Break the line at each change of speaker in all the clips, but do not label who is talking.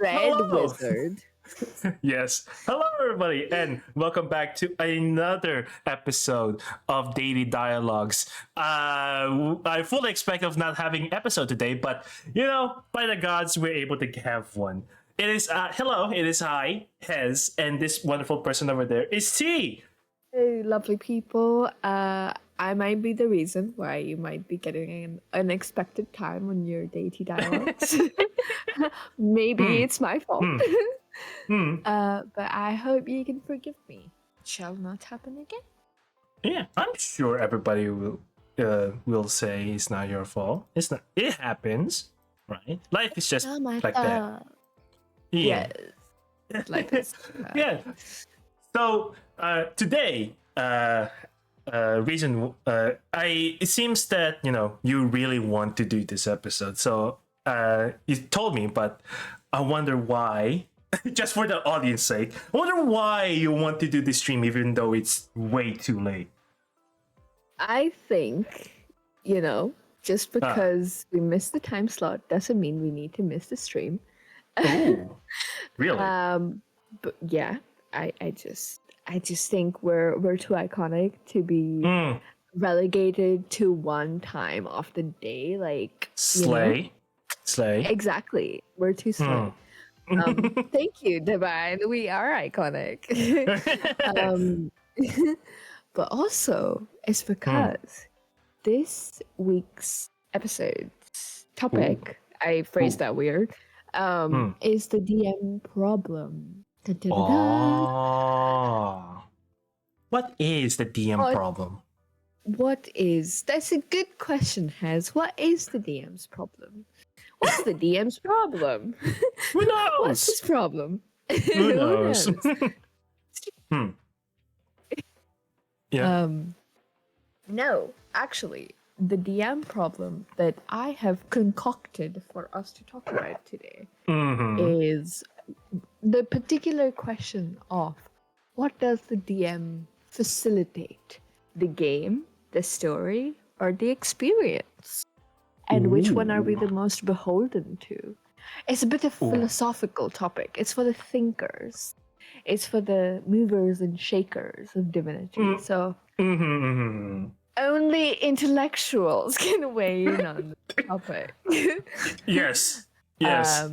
Red
Hello.
Wizard.
Yes. Hello, everybody, and welcome back to another episode of Daily Dialogues. I fully expect of not having episode today, but by the gods, we're able to have one. It is hello. It is I, Hez, and this wonderful person over there is T.
Hey, lovely people. I might be the reason why you might be getting an unexpected time on your Deity dialogues. Maybe
Hmm.
it's my fault.
Hmm. Hmm.
But I hope you can forgive me. Shall not happen again.
Yeah, I'm sure everybody will say it's not your fault. It's not. It happens, right? Life is just
Oh my
like that.
god.
Yeah.
Yes. Life is.
Yeah. So today, reason it seems that you really want to do this episode. So you told me, but I wonder why. Just for the audience sake, I wonder why you want to do this stream even though it's way too late.
I think, just because we missed the time slot doesn't mean we need to miss the stream.
Oh, really?
But yeah, I just think we're too iconic to be
Mm,
relegated to one time of the day. Like,
slay. Slay.
exactly. We're too slow. Thank you, Divine. We are iconic. um, but also, it's because this week's episode's topic, I phrased that weird, is the DM problem. Dun, dun, dun, dun.
Oh. What is the DM
What-
problem?
That's a good question, Has. What is the DM's problem? What's the DM's problem?
Who
What's his
knows?
problem?
Who knows? Yeah.
No, actually, the DM problem that I have concocted for us to talk about today is the particular question of what does the DM facilitate? The game, the story, or the experience? And which one are we the most beholden to? It's a bit of philosophical topic. It's for the thinkers. It's for the movers and shakers of divinity. So only intellectuals can weigh in on the topic.
Yes. Yes.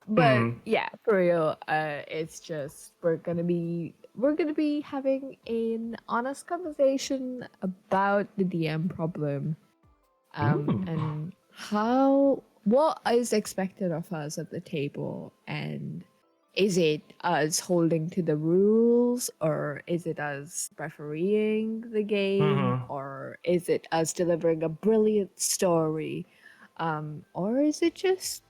But yeah, for real, it's just we're gonna be having an honest conversation about the DM problem, and what is expected of us at the table, and is it us holding to the rules, or is it us refereeing the game, or is it us delivering a brilliant story, or is it just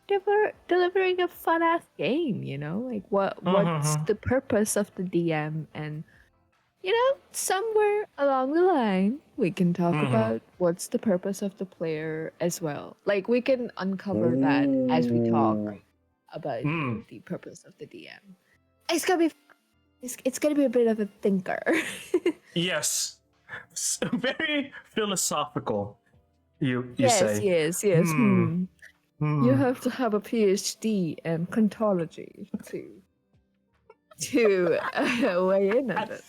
delivering a fun ass game? Like what's the purpose of the DM? And somewhere along the line, we can talk about what's the purpose of the player as well. Like, we can uncover that as we talk about the purpose of the DM. It's gonna be, it's gonna be a bit of a thinker.
Yes. Very philosophical. You
yes,
say.
yes. You have to have a PhD in contology to weigh in on it.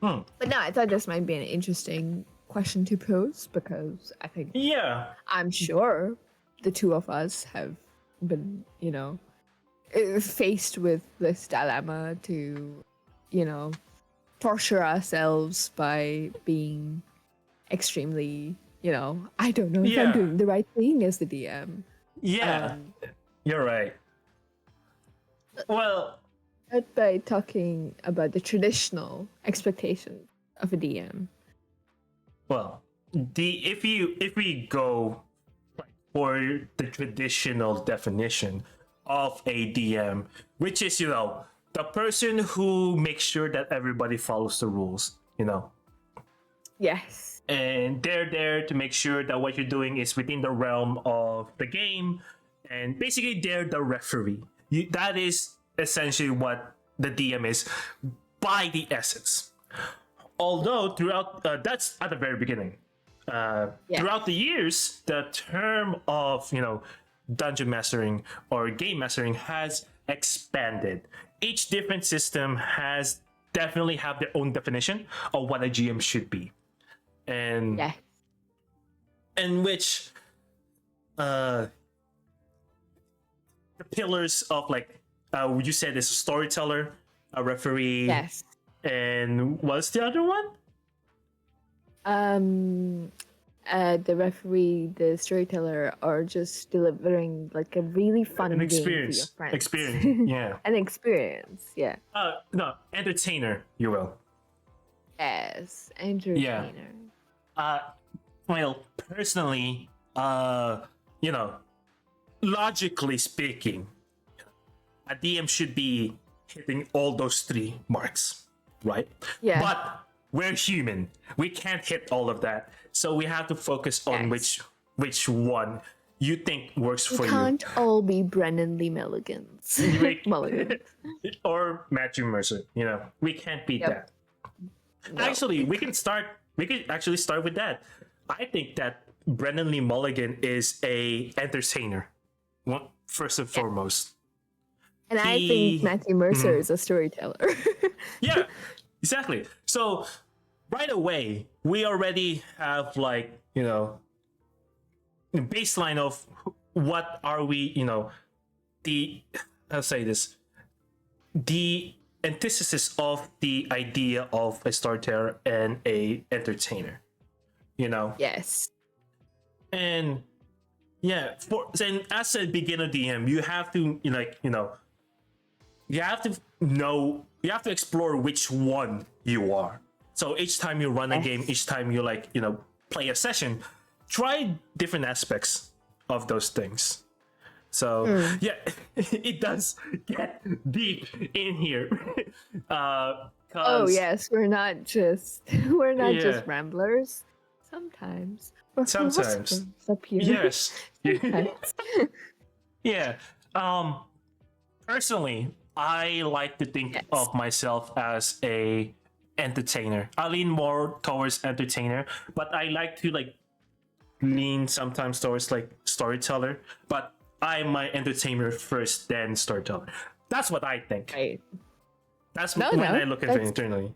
But no, I thought this might be an interesting question to pose because I think I'm sure the two of us have been, faced with this dilemma to, torture ourselves by being extremely, I don't know if I'm doing the right thing as the DM.
Yeah. You're right. Well,
by talking about the traditional expectations of a DM.
Well, if we go for the traditional definition of a DM, which is the person who makes sure that everybody follows the rules,
Yes.
and they're there to make sure that what you're doing is within the realm of the game, and basically they're the referee. That is essentially what the DM is by the essence. Although throughout that's at the very beginning. Throughout the years, the term of dungeon mastering or game mastering has expanded. Each different system has definitely have their own definition of what a GM should be, and
Yeah.
in which the pillars of like you said is a storyteller, a referee,
Yes.
and what's the other one?
The referee, the storyteller, are just delivering like a really fun
An
game for your
experience.
friends.
Experience. Yeah.
An experience, yeah.
No, entertainer, you will.
Yes, entertainer.
Well, personally, you know, logically speaking, a DM should be hitting all those three marks, right?
Yeah.
But we're human. We can't hit all of that. So we have to focus on
Yes.
which one you think works for
We
you.
can't all be Brennan Lee Mulligans. Mulligans.
Or Matthew Mercer, we can't beat
Yep.
that.
No.
Actually, we could actually start with that. I think that Brennan Lee Mulligan is a entertainer, first and foremost.
And I think Matthew Mercer is a storyteller.
Yeah, exactly. So right away, we already have like, the baseline of what are we, I'll say this, the antithesis of the idea of a storyteller and a entertainer,
Yes.
And yeah, and as a beginner DM, you have to you have to explore which one you are. So each time you run a game, each time you play a session, try different aspects of those things. So yeah, it does get deep in here.
Oh yes, we're not just
Yeah.
ramblers. Sometimes. We're
Sometimes.
philosophers up here.
Yes.
Sometimes.
Yeah. Personally, I like to think
Yes.
of myself as a entertainer. I lean more towards entertainer, but I like to lean sometimes towards storyteller. But I'm my entertainer first, then storyteller. That's what I think.
Right.
That's
No,
when
no,
I look at it
that's-
internally.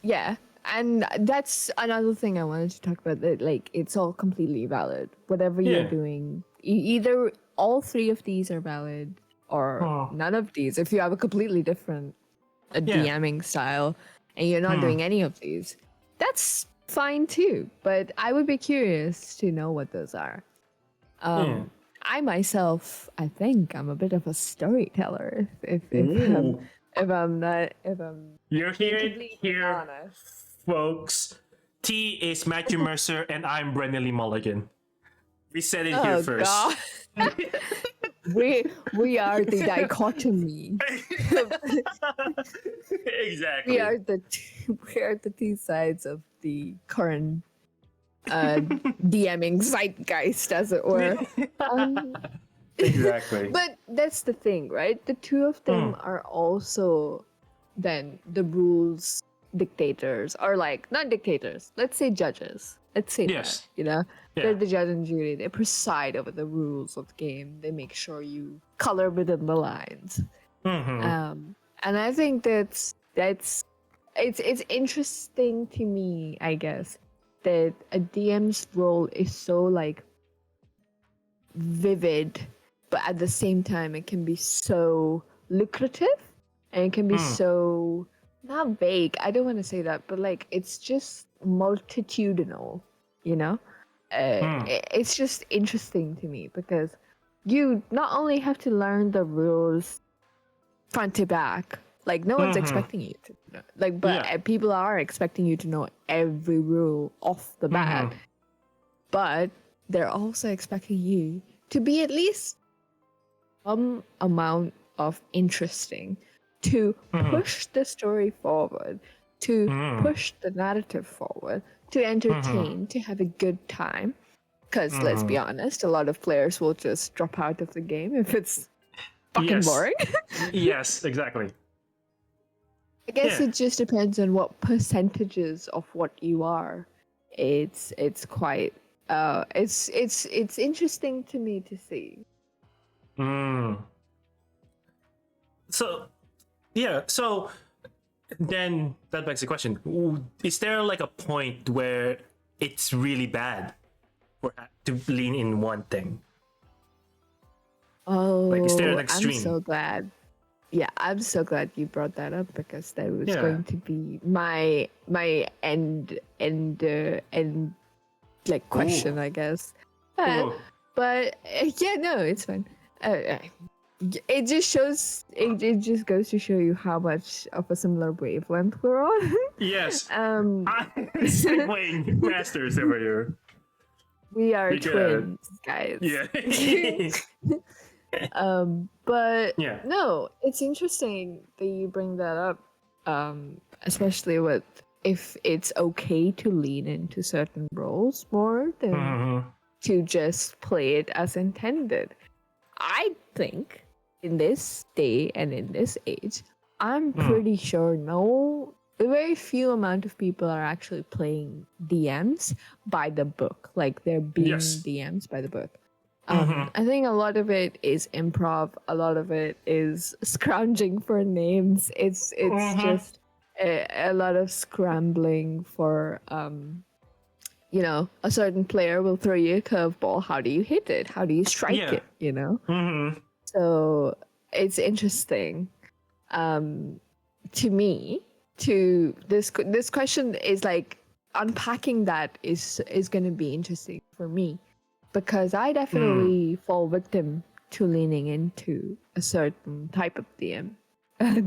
Yeah. And that's another thing I wanted to talk about, that it's all completely valid. Whatever
Yeah.
you're doing, either all three of these are valid or none of these. If you have a completely different
Yeah.
DMing style and you're not doing any of these, that's fine too. But I would be curious to know what those are. I myself, I think I'm a bit of a storyteller. If
Ooh.
I'm
You're
completely
here,
honest.
folks. T is Matthew Mercer, and I'm Brennan Lee Mulligan. We said it here
Oh
first.
God. we are the dichotomy.
Exactly.
We are the two sides of the current DMing zeitgeist, as it were.
Exactly.
But that's the thing, right? The two of them are also then the rules dictators, or not dictators. Let's say judges. Let's say
Yes.
that,
Yeah.
They're the judge and jury. They preside over the rules of the game. They make sure you color within the lines. And I think it's interesting to me, I guess, that a DM's role is so vivid, but at the same time it can be so lucrative, and it can be so not vague. I don't want to say that, but it's just multitudinal, It's just interesting to me because you not only have to learn the rules front to back, no one's expecting you to know, but people are expecting you to know every rule off the bat, but they're also expecting you to be at least some amount of interesting, to push the story forward, to push the narrative forward, to entertain, to have a good time. Because let's be honest, a lot of players will just drop out of the game if it's fucking boring.
Yes, exactly.
I guess it just depends on what percentages of what you are. It's quite It's interesting to me to see.
Mm. So yeah, so then that begs the question: is there like a point where it's really bad to lean in one thing? Like, is there an
Oh, I'm
extreme?
so glad. Yeah, I'm so glad you brought that up because that was
Yeah.
going to be my end like question,
Ooh.
I guess. Uh,
Ooh.
but yeah, no, it's fine. It just shows. It just goes to show you how much of a similar wavelength we're on.
Yes.
um,
Segwaying masters over here.
we are
We could,
twins, guys.
yeah.
But
Yeah.
no, it's interesting that you bring that up. Especially with if it's okay to lean into certain roles more than
Mhm.
to just play it as intended. I think in this day and in this age, I'm
Mm.
pretty sure no, a very few amount of people are actually playing DMs by the book. Like they're being
Yes.
DMs by the book.
Mhm.
I think a lot of it is improv. A lot of it is scrounging for names. It's
Mhm.
just a lot of scrambling for a certain player will throw you a curveball. How do you hit it? How do you strike
Yeah.
it? You know.
Mhm.
So it's interesting to me. To this question is like unpacking that is going to be interesting for me because I
Mm.
definitely fall victim to leaning into a certain type of DM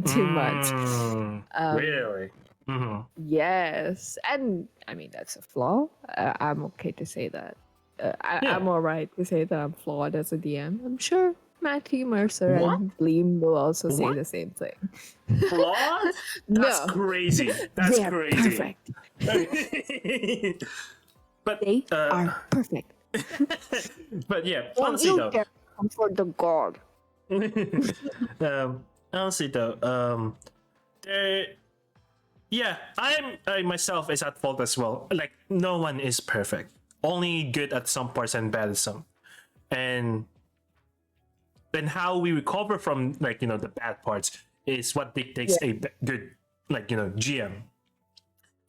too much.
Mm. Really? Mhm.
Yes, and I mean that's a flaw. I'm okay to say that.
Yeah.
I'm alright to say that I'm flawed as a DM. I'm sure Matthew Mercer
What?
and Bleem will also say
What?
the same thing.
Flawed? That's
No,
crazy. That's
they are
crazy.
perfect.
but
They are perfect.
but yeah,
Don't
honestly
you
though,
dare come for the god.
honestly though, there, yeah, I myself is at fault as well. Like, no one is perfect. Only good at some parts and bad at some. And then how we recover from, like, the bad parts is what
Yeah,
dictates a good, like, GM.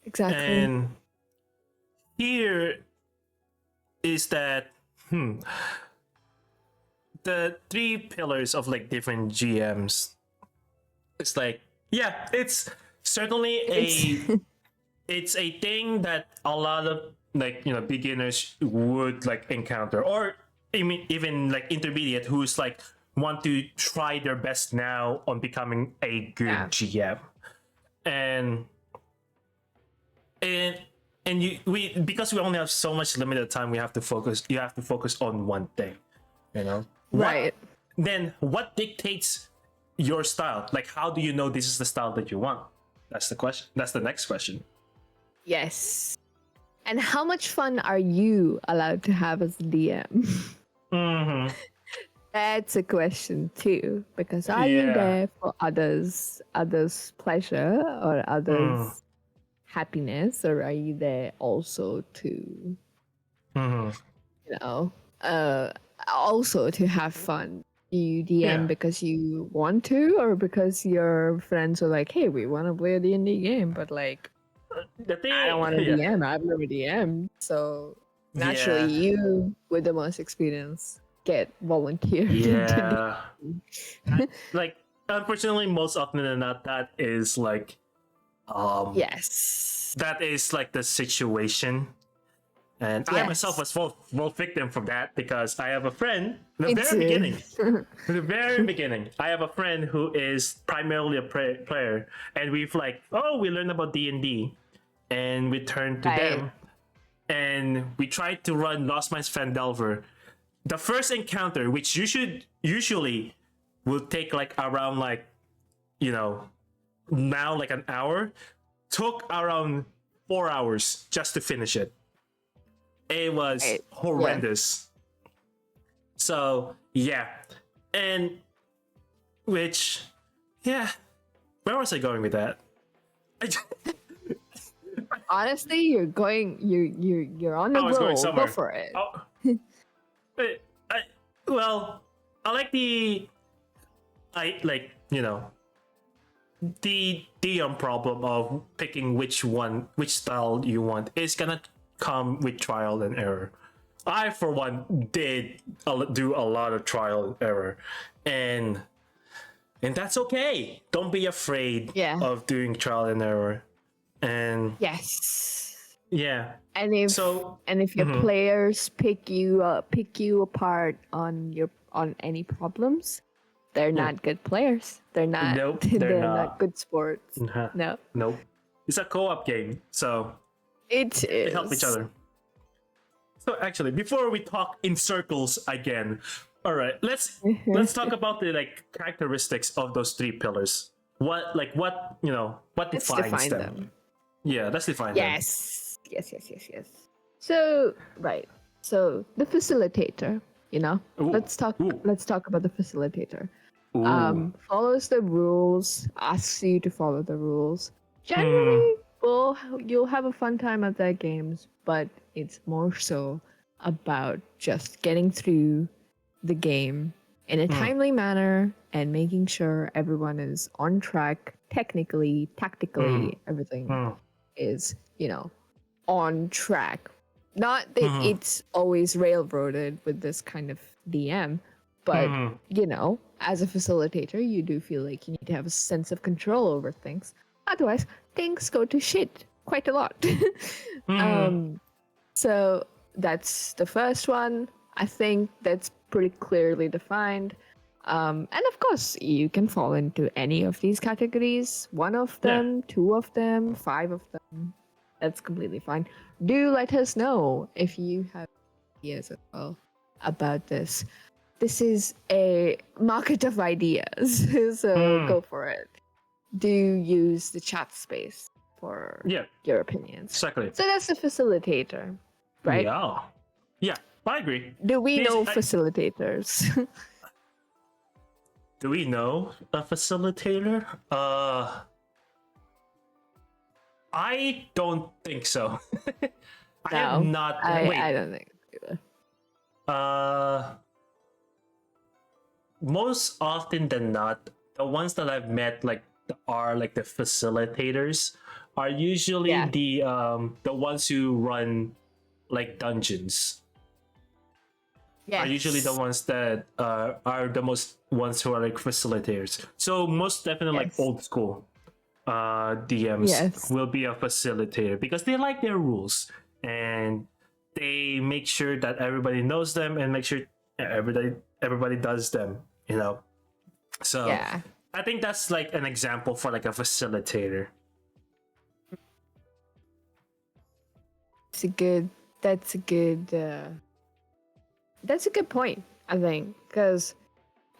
exactly.
And here is that, the three pillars of like different GMs. It's like, yeah, it's certainly
It's
it's a thing that a lot of, like, beginners would like encounter, or even like intermediate who's like want to try their best now on becoming a
yeah,
good GM. and and we because we only have so much limited time, you have to focus on one thing, what
right.
what dictates your style? Like, how do you know this is the style that you want? That's the question. That's the next question.
Yes. And how much fun are you allowed to have as a DM?
Mm-hmm.
That's a question too, because are you
Yeah.
there for others' pleasure or
Mm.
others' happiness, or are you there also to,
Mm-hmm.
you know, uh, also to have fun? Do you DM
Yeah.
because you want to, or because your friends are like, "Hey, we want to play a D&D game," but like,
The
I don't
thing,
want to
yeah,
DM. I've never DM, so naturally,
yeah,
you with the most experience get volunteered into
yeah. Like, unfortunately, most often than not, um,
Yes.
that is like the situation. And I myself
Yes.
was full victim from that, because I have a friend in the
Me
very
too.
beginning. In the very beginning, I have a friend who is primarily a player, and we've like, oh, we learned about D&D, and we turned to
Right.
them, and we tried to run Lost Mines Fandelver. The first encounter, which you should usually will take like around, like, you know now like an hour, took around 4 hours just to finish it. It was
Right. Yeah.
horrendous. So yeah, and which, yeah, where was I going with that? I
honestly, you're on the
I was going
roll. Go
somewhere.
for it.
Oh, I, well, I like the problem of picking which style you want is gonna come with trial and error. I, for one, did do a lot of trial and error, and that's okay. Don't be afraid
Yeah.
of doing trial and error, and
Yes.
yeah.
And if
So
your players pick you apart on any problems, they're not good players. They're not.
nope, they're
They're not
not.
good sports.
Uh-huh.
No,
Nope. It's a co-op game, so
it
they help each
is.
other. So actually, before we talk in circles again, all right, let's talk about the characteristics of those three pillars. What what
Let's
defines
define
them?
them.
Yeah, let's define them.
Yes. So right. So the facilitator.
Ooh.
Let's talk.
Ooh.
Let's talk about the facilitator.
Ooh.
Follows the rules. Asks you to follow the rules. Generally, you'll have a fun time at their games, but it's more so about just getting through the game in a timely manner and making sure everyone is on track, technically, tactically, everything is, on track. Not that it's always railroaded with this kind of DM, but, as a facilitator, you do feel like you need to have a sense of control over things. Otherwise, things go to shit quite a lot. So that's the first one. I think that's pretty clearly defined. And of course, you can fall into any of these categories. One of them, two of them, five of them. That's completely fine. Do let us know if you have ideas as well about this. This is a market of ideas, so go for it. Do use the chat space for your opinions.
Exactly.
So that's the facilitator, right?
Yeah, I agree.
Do we know facilitators?
Do we know a facilitator? I don't think so. I have not. Wait.
I don't think either.
Most often than not, the ones that I've met are the facilitators are usually the ones who run dungeons.
Yes.
Are usually the ones that are the most ones who are facilitators. So most definitely old school DMs will be a facilitator because they like their rules and they make sure that everybody knows them and make sure everybody does them. So I think that's an example for a facilitator.
That's a good point, I think, because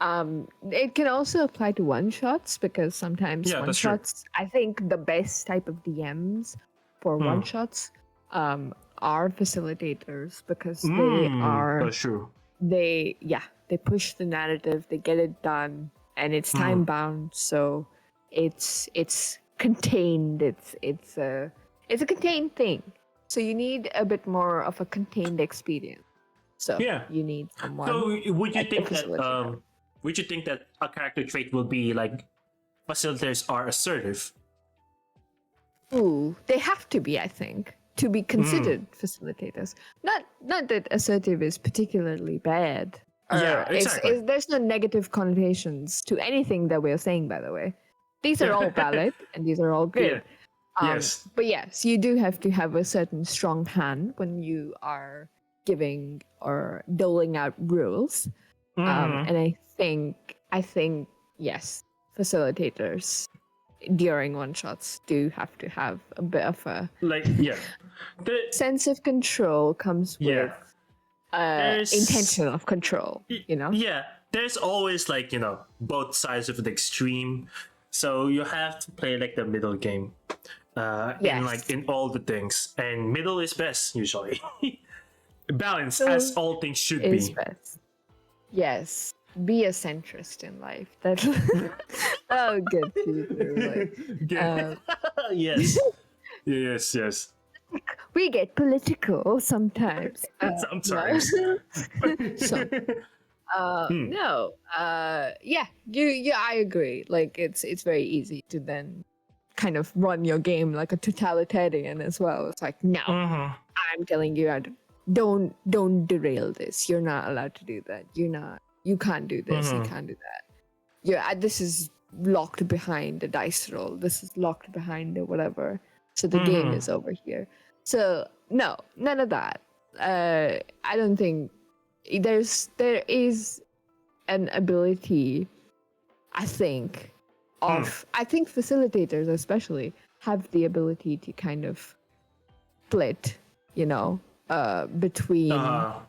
it can also apply to one shots because sometimes one shots. I think the best type of DMs for one shots are facilitators because they are.
That's true.
They push the narrative, they get it done, and it's time bound, so it's contained. It's a contained thing, so you need a bit more of a contained experience. So you need someone.
So would you think that a character trait will be facilitators are assertive?
Ooh, they have to be, I think, to be considered facilitators. Not that assertive is particularly bad.
Exactly.
There's no negative connotations to anything that we're saying, by the way. These are all valid and these are all good.
Yes.
But yes, you do have to have a certain strong hand when you are giving or doling out rules. And I think yes, facilitators during one shots do have to have a bit of a
the
sense of control comes with intention of control,
there's always both sides of the extreme, so you have to play the middle game in all the things, and middle is best usually. Balance, as all things should be.
Best. Yes, be a centrist in life. That's good.
Yes. Yes.
we get political sometimes.
Sometimes.
So,
Hmm.
no, yeah, I agree. Like, it's very easy to then kind of run your game like a totalitarian as well. It's like, no,
Mhm.
I'm telling you, don't derail this. You're not allowed to do that. You can't do this. You
Mhm.
can't do that. Yeah, this is locked behind the dice roll. This is locked behind the whatever. So the game
Mhm.
is over here. So no, none of that. I don't think there is an ability. I think facilitators especially have the ability to kind of split, between
Uh-huh.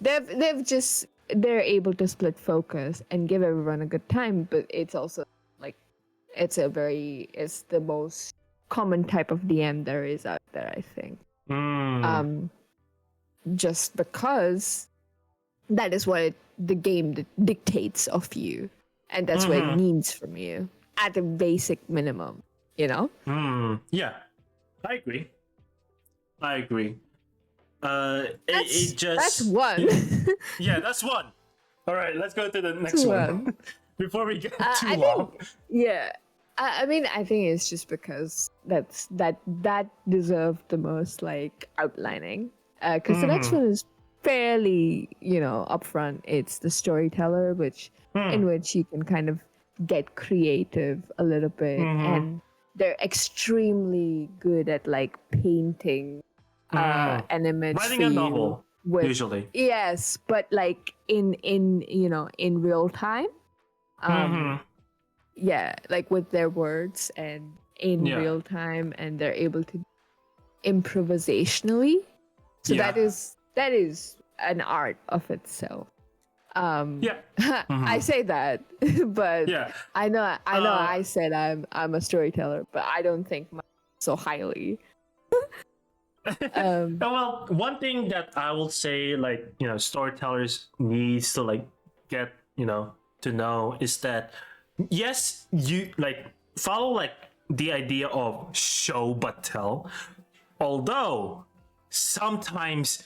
they're able to split focus and give everyone a good time, but it's also like it's the most common type of DM there is out there, I think.
Mm.
Um just because that is what the game dictates of you, and that's what it
Mhm.
needs from you at a basic minimum, you know?
Yeah, I agree. I agree. It
That's
just
one.
yeah, that's one. All right, let's go to the
That's
next one
one.
before we get too
I
long.
think, yeah. I mean, I think it's just because that deserved the most like outlining. Because the next
Mhm.
one is fairly, upfront. It's the storyteller, in
Hmm.
which you can kind of get creative a little bit,
Mhm.
and they're extremely good at like painting
Mhm.
an image for
Writing a
you
novel
with,
usually.
yes, but like in real time. Um,
Mhm.
yeah, like with their words and in
Yeah.
real time, and they're able to improvisationally. So
Yeah.
that is an art of itself.
Yeah.
I
Mhm.
say that, but
Yeah.
I know
Uh,
I said I'm a storyteller, but I don't think so highly. Um,
well, one thing that I will say, like, storytellers needs to like get, to know is that yes, you like follow like the idea of show but tell. Although sometimes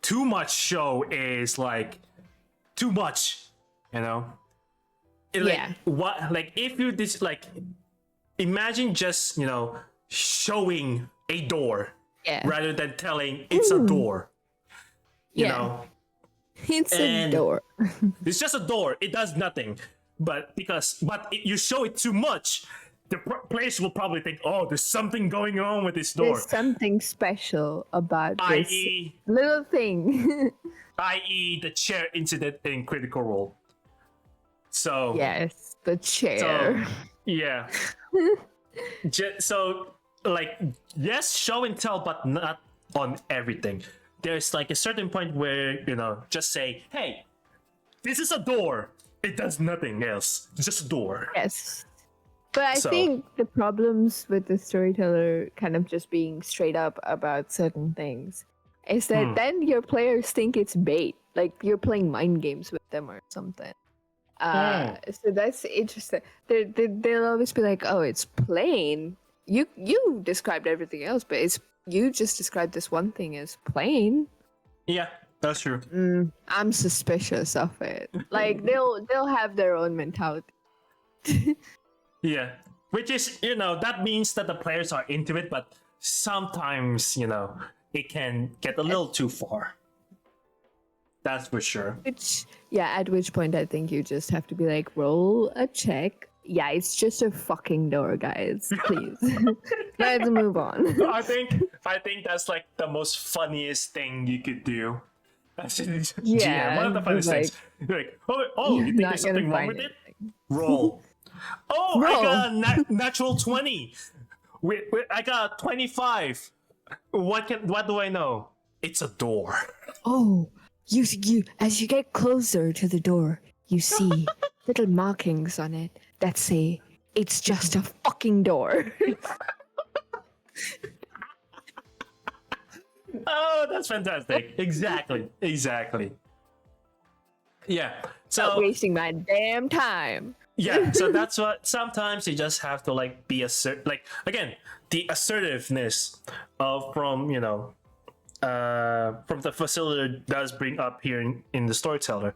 too much show is like too much, you know. Like
yeah,
what? Like if you this like imagine just showing a door
yeah,
rather than telling it's a door, you
yeah.
know,
It's a
and
door.
it's just a door. It does nothing, you show it too much, the players will probably think, oh, there's something going on with this
There's
door,
something special about this
i.e.,
little thing.
the chair incident in Critical Role. So,
Yes, the
so
chair.
yeah. So, like, yes, show and tell, but not on everything. There's like a certain point where just say, "Hey, this is a door. It does nothing else. It's just a door."
Yes. But I
So,
think the problems with the storyteller kind of just being straight up about certain things is that then your players think it's bait, like you're playing mind games with them or something.
mm,
So that's interesting. They'll always be like, "Oh, it's plain." You described everything else, but you just described this one thing as plain.
yeah, that's true.
I'm suspicious of it. Like they'll have their own mentality.
Yeah, which is that means that the players are into it, but sometimes it can get a little too far. That's for sure.
At which point I think you just have to be like, roll a check. Yeah, it's just a fucking door, guys. Please. Let's move on.
I think that's like the most funniest thing you could do as a GM. One
Yeah,
of the
it's
funniest
like
things. You're like, oh,
you're
you think
not
there's
gonna
something wrong
find
with it?
anything.
Roll. Oh, I
Roll.
got a natural 20. I got a 25. What do I know? It's a door.
Oh, you as you get closer to the door, you see little markings on it that say it's just a fucking door.
Oh, that's fantastic. Exactly. Yeah.
Stop
So
wasting my damn time.
yeah, so that's what sometimes you just have to like be like again, the assertiveness of from the facilitator does bring up here in the storyteller,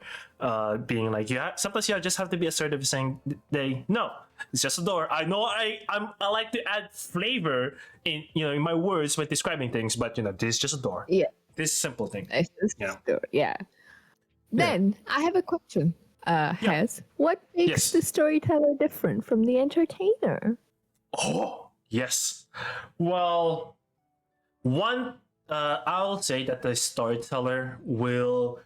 being like sometimes you just have to be assertive, saying they no, it's just a door. I know I like to add flavor in my words when describing things, but this is just a door.
Yeah,
This simple thing.
it's just
Yeah.
yeah. Then I have a question. Hez, what makes
Yes.
the storyteller different from the entertainer?
Oh yes. Well, one I'll say that the storyteller will,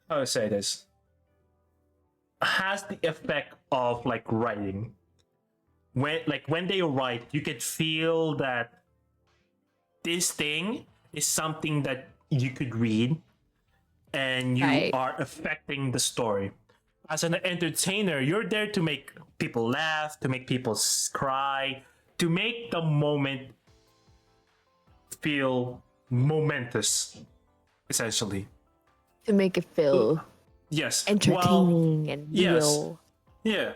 how to say this, has the effect of like writing. When they write, you could feel that this thing is something that you could read and you
Right.
are affecting the story. As an entertainer, you're there to make people laugh, to make people cry, to make the moment feel momentous, essentially.
To make it feel
Yes.
entertaining and
yes.
real.
Yeah.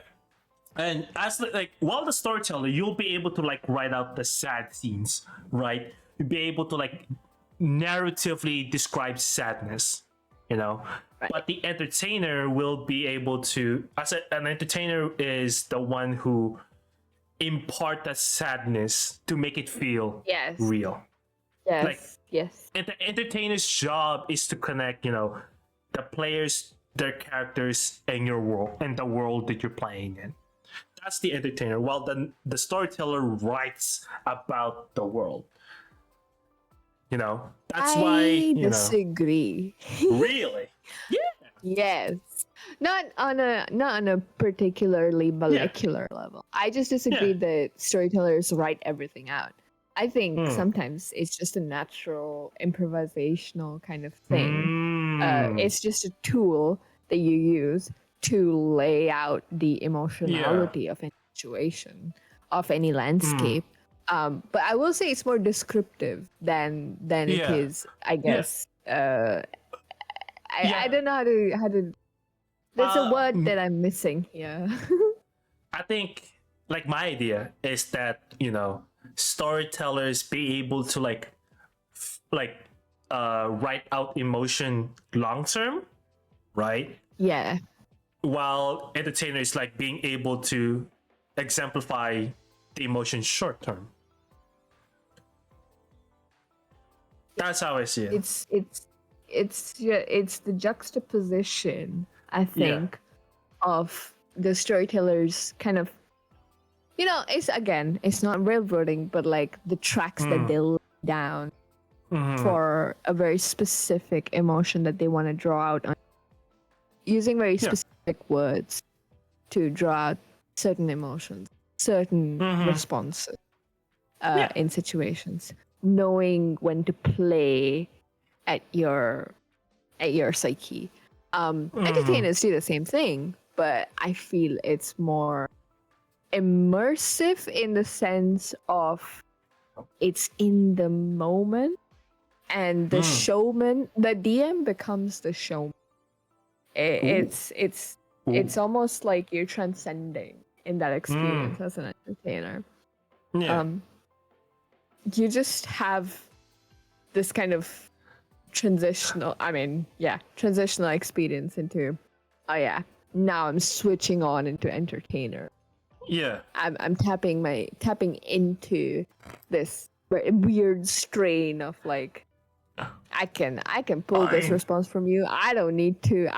And as while the storyteller, you'll be able to like write out the sad scenes, right? You'll be able to like narratively describe sadness,
Right.
But the entertainer will be able to, an entertainer is the one who impart that sadness to make it feel
Yes.
real.
Yes.
Like,
yes.
And the entertainer's job is to connect, the players, their characters, and your world, and the world that you're playing in. That's the entertainer, while the storyteller writes about the world. That's why.
I disagree.
Really? Yeah.
Yes. Not on a particularly molecular level. I just disagree that storytellers write everything out. I think sometimes it's just a natural improvisational kind of thing. It's just a tool that you use to lay out the emotionality of any situation, of any landscape. But I will say it's more descriptive than it is, I guess. I don't know how to. There's a word that I'm missing here.
I think like my idea is that storytellers be able to write out emotion long term, right?
Yeah.
While entertainers like being able to exemplify the emotion short term. That's how I see it.
It's the juxtaposition, I think, of the storytellers kind of, it's not railroading, but like the tracks that they lay down for a very specific emotion that they want to draw out on, using very specific words to draw out certain emotions, certain responses in situations, knowing when to play at your psyche. Entertainers do the same thing, but I feel it's more immersive in the sense of it's in the moment, and the showman, the DM becomes the showman. It's almost like you're transcending in that experience as an entertainer. You just have this kind of transitional experience into, now I'm switching on into entertainer. I'm tapping into this weird strain of like, I can pull this response from you. I don't need to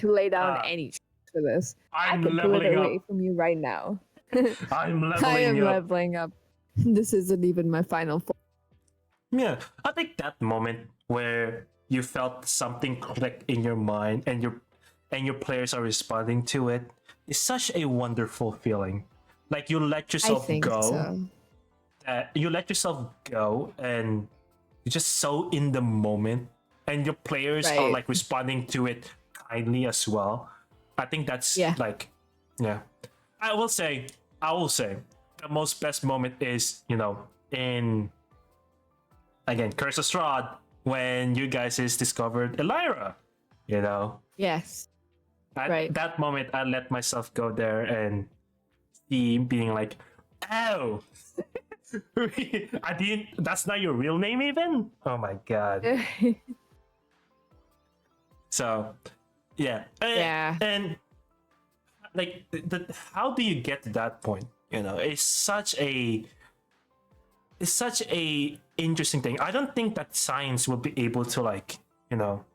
lay down any for this. I can pull it away from you right now. I am leveling up. This isn't even my final form.
Yeah, I think that moment where you felt something click in your mind and your players are responding to it is such a wonderful feeling. Like you let yourself go.
So.
You let yourself go and you're just so in the moment, and your players are like responding to it kindly as well. I think that's I will say the most best moment is in again Curse of Strahd when you guys discovered Elira.
Yes.
At
Right.
that moment, I let myself go there and see being like, "Oh, I didn't. That's not your real name, even." Oh my god. So, yeah,
Yeah.
and like, how do you get to that point? You know, it's such a interesting thing. I don't think that science will be able to, like, you know,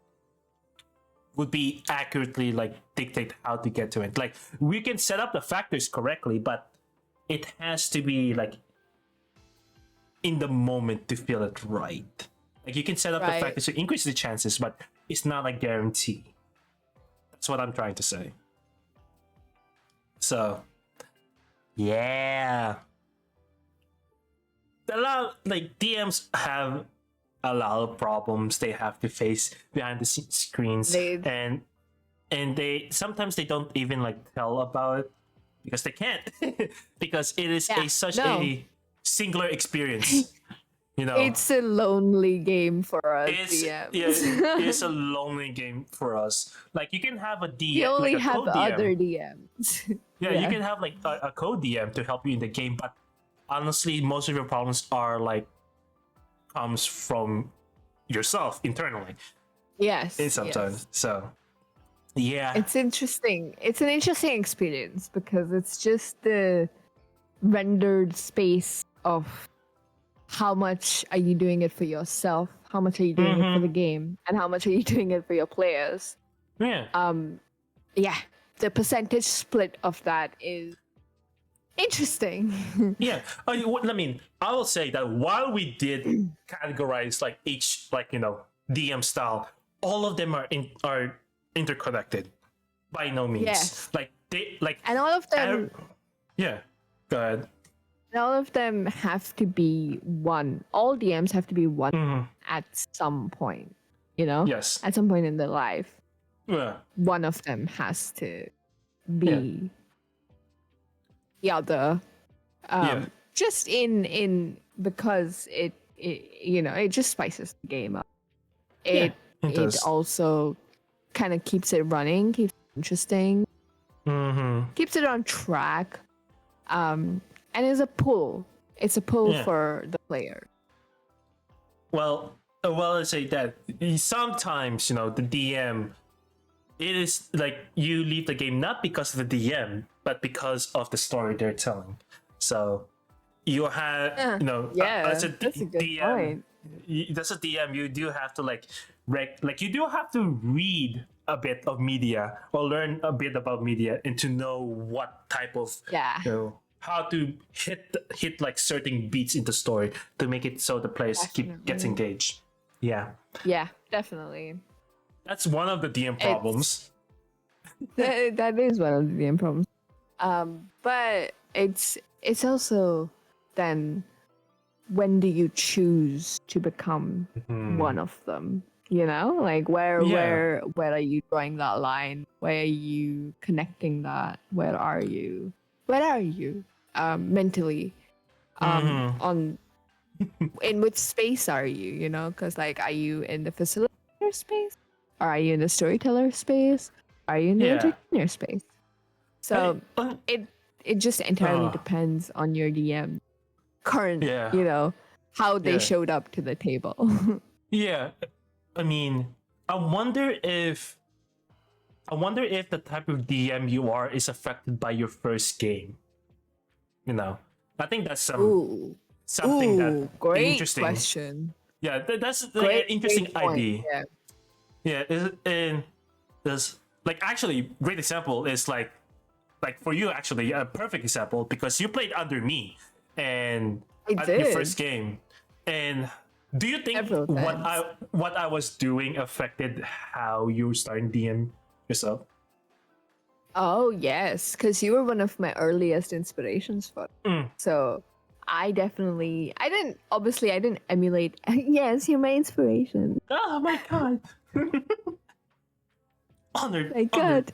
would be accurately like dictate how to get to it. Like, we can set up the factors correctly, but it has to be like in the moment to feel it right. Like, you can set up the
Right.
factors to increase the chances, but it's not a guarantee. That's what I'm trying to say. So, yeah. A lot, like, DMs have a lot of problems they have to face behind the screens,
They-
and they sometimes they don't even like tell about it because they can't because it is
Yeah,
such
no.
a singular experience. You know,
It's a lonely game for us
it's
DMs.
yeah, it's a lonely game for us. Like, you can have a DM,
We only
like a
have
code DM.
other DMs.
Yeah, you can have like a code DM to help you in the game, but honestly, most of your problems are like comes from yourself internally.
Yes.
And sometimes, so yeah,
It's interesting. It's an interesting experience because it's just the rendered space of how much are you doing it for yourself, how much are you doing it for the game, and how much are you doing it for your players.
yeah,
Yeah, the percentage split of that is interesting.
yeah. I mean, I will say that while we did categorize like each, like, you know, DM style, all of them are interconnected by no means.
Yes.
Like, they like
And all of them
yeah. Go ahead.
all of them have to be one. All DMs have to be one
Mhm.
at some point, you know?
Yes.
At some point in their life.
Yeah.
One of them has to be the other.
Yeah.
Just in because it you know, it just spices the game up. It
it does.
also kind of keeps it running, keeps it interesting,
Mm-hmm.
keeps it on track. And is a pull. It's a pull
Yeah.
for the player.
Well, I say that sometimes, you know, the DM, it is like you leave the game not because of the DM, but because of the story they're telling. So you have, you know, as a
that's a good
DM,
point.
that's a DM. You do have to like you do have to read a bit of media or learn a bit about media and to know what type of,
Yeah.
you know, how to hit like certain beats in the story to make it so the players gets engaged. Yeah,
Yeah, definitely.
that's one of the DM problems.
That is one of the DM problems. But it's also then when do you choose to become one of them? You know, like where are you drawing that line? Where are you connecting that? Where are you? Mentally? On in which space are you? You know, because like, are you in the facilitator space? Or are you in the storyteller space? Are you in the entertainer space? So it just entirely depends on your DM current, you know, how they showed up to the table.
Yeah, I mean, I wonder if the type of DM you are is affected by your first game. You know, I think that's something that
great
interesting.
question.
Yeah, that's an interesting idea.
Yeah.
Yeah, and there's like, actually, great example is like for you, actually a perfect example, because you played under me and
I
your
did.
first game. And do you think
Several
what I was doing affected how you were starting DM yourself?
Oh yes, because you were one of my earliest inspirations for it. So I didn't emulate. Yes, you're my inspiration.
Oh my god. Honored.
My
honored.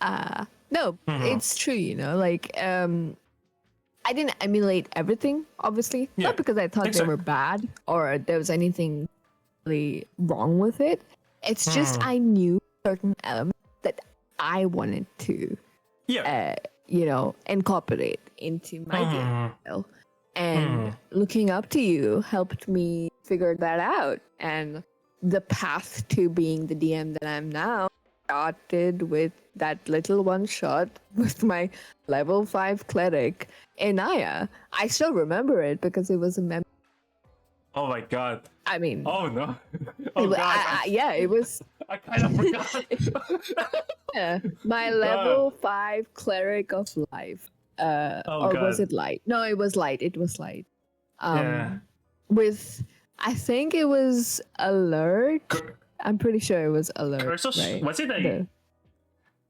God. No, it's true, you know, like I didn't emulate everything, obviously.
Yeah,
Not because I thought they were bad or there was anything really wrong with it. It's just I knew certain elements that I wanted to,
Yeah.
incorporate into my DM
Mhm.
style. And
Mhm.
looking up to you helped me figure that out. And the path to being the DM that I'm now started with that little one shot with my level 5 cleric, Inaya. I still remember it because it was a
Oh my god.
I mean,
Oh no.
it
Oh
was,
god.
yeah, it was.
I kind of forgot.
Yeah, my
uh,
level 5 cleric of life.
oh
Or was
god.
it light? No, it was light. It was light.
Yeah.
With I think it was alert.
Cur-
I'm pretty sure it was alert,
Cursus?
right?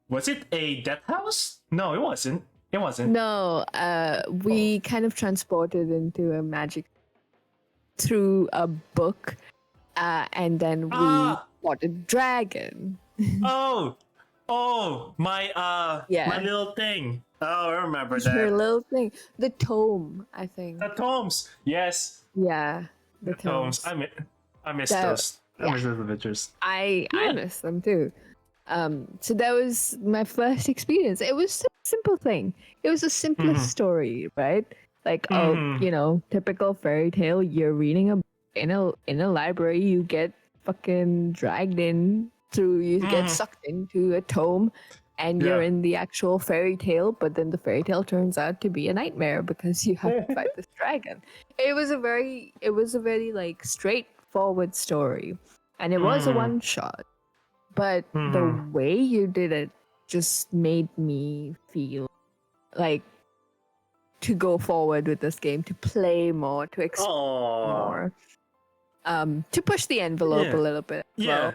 Was it a death house? No, it wasn't. It wasn't.
No,
Oh.
we kind of transported into a magic through a book, and then we
Ah.
fought a dragon.
Oh. Oh. My
Yeah,
little thing. Oh, I remember
your
that.
little thing, the tome, I
The
think.
tomes. Yes.
Yeah, the
The tomes.
tomes.
I miss
That
those. I
yeah,
miss those adventures.
I
Yeah.
miss them too. So that was my first experience. It was a simple thing. It was the simplest
Mm-hmm.
story, right? Like, oh,
Mm-hmm.
typical fairy tale. You're reading a in a library. You get fucking dragged in through. You get
Mm-hmm.
sucked into a tome, and you're
Yeah.
in the actual fairy tale. But then the fairy tale turns out to be a nightmare because you have to fight this dragon. It was a very like straightforward story, and it was a
Mm-hmm.
one shot, but the
Mm-hmm.
way you did it just made me feel like to go forward with this game, to play more, to explore
Oh.
more, to push the envelope a
Yeah.
little bit as
Yeah.
well.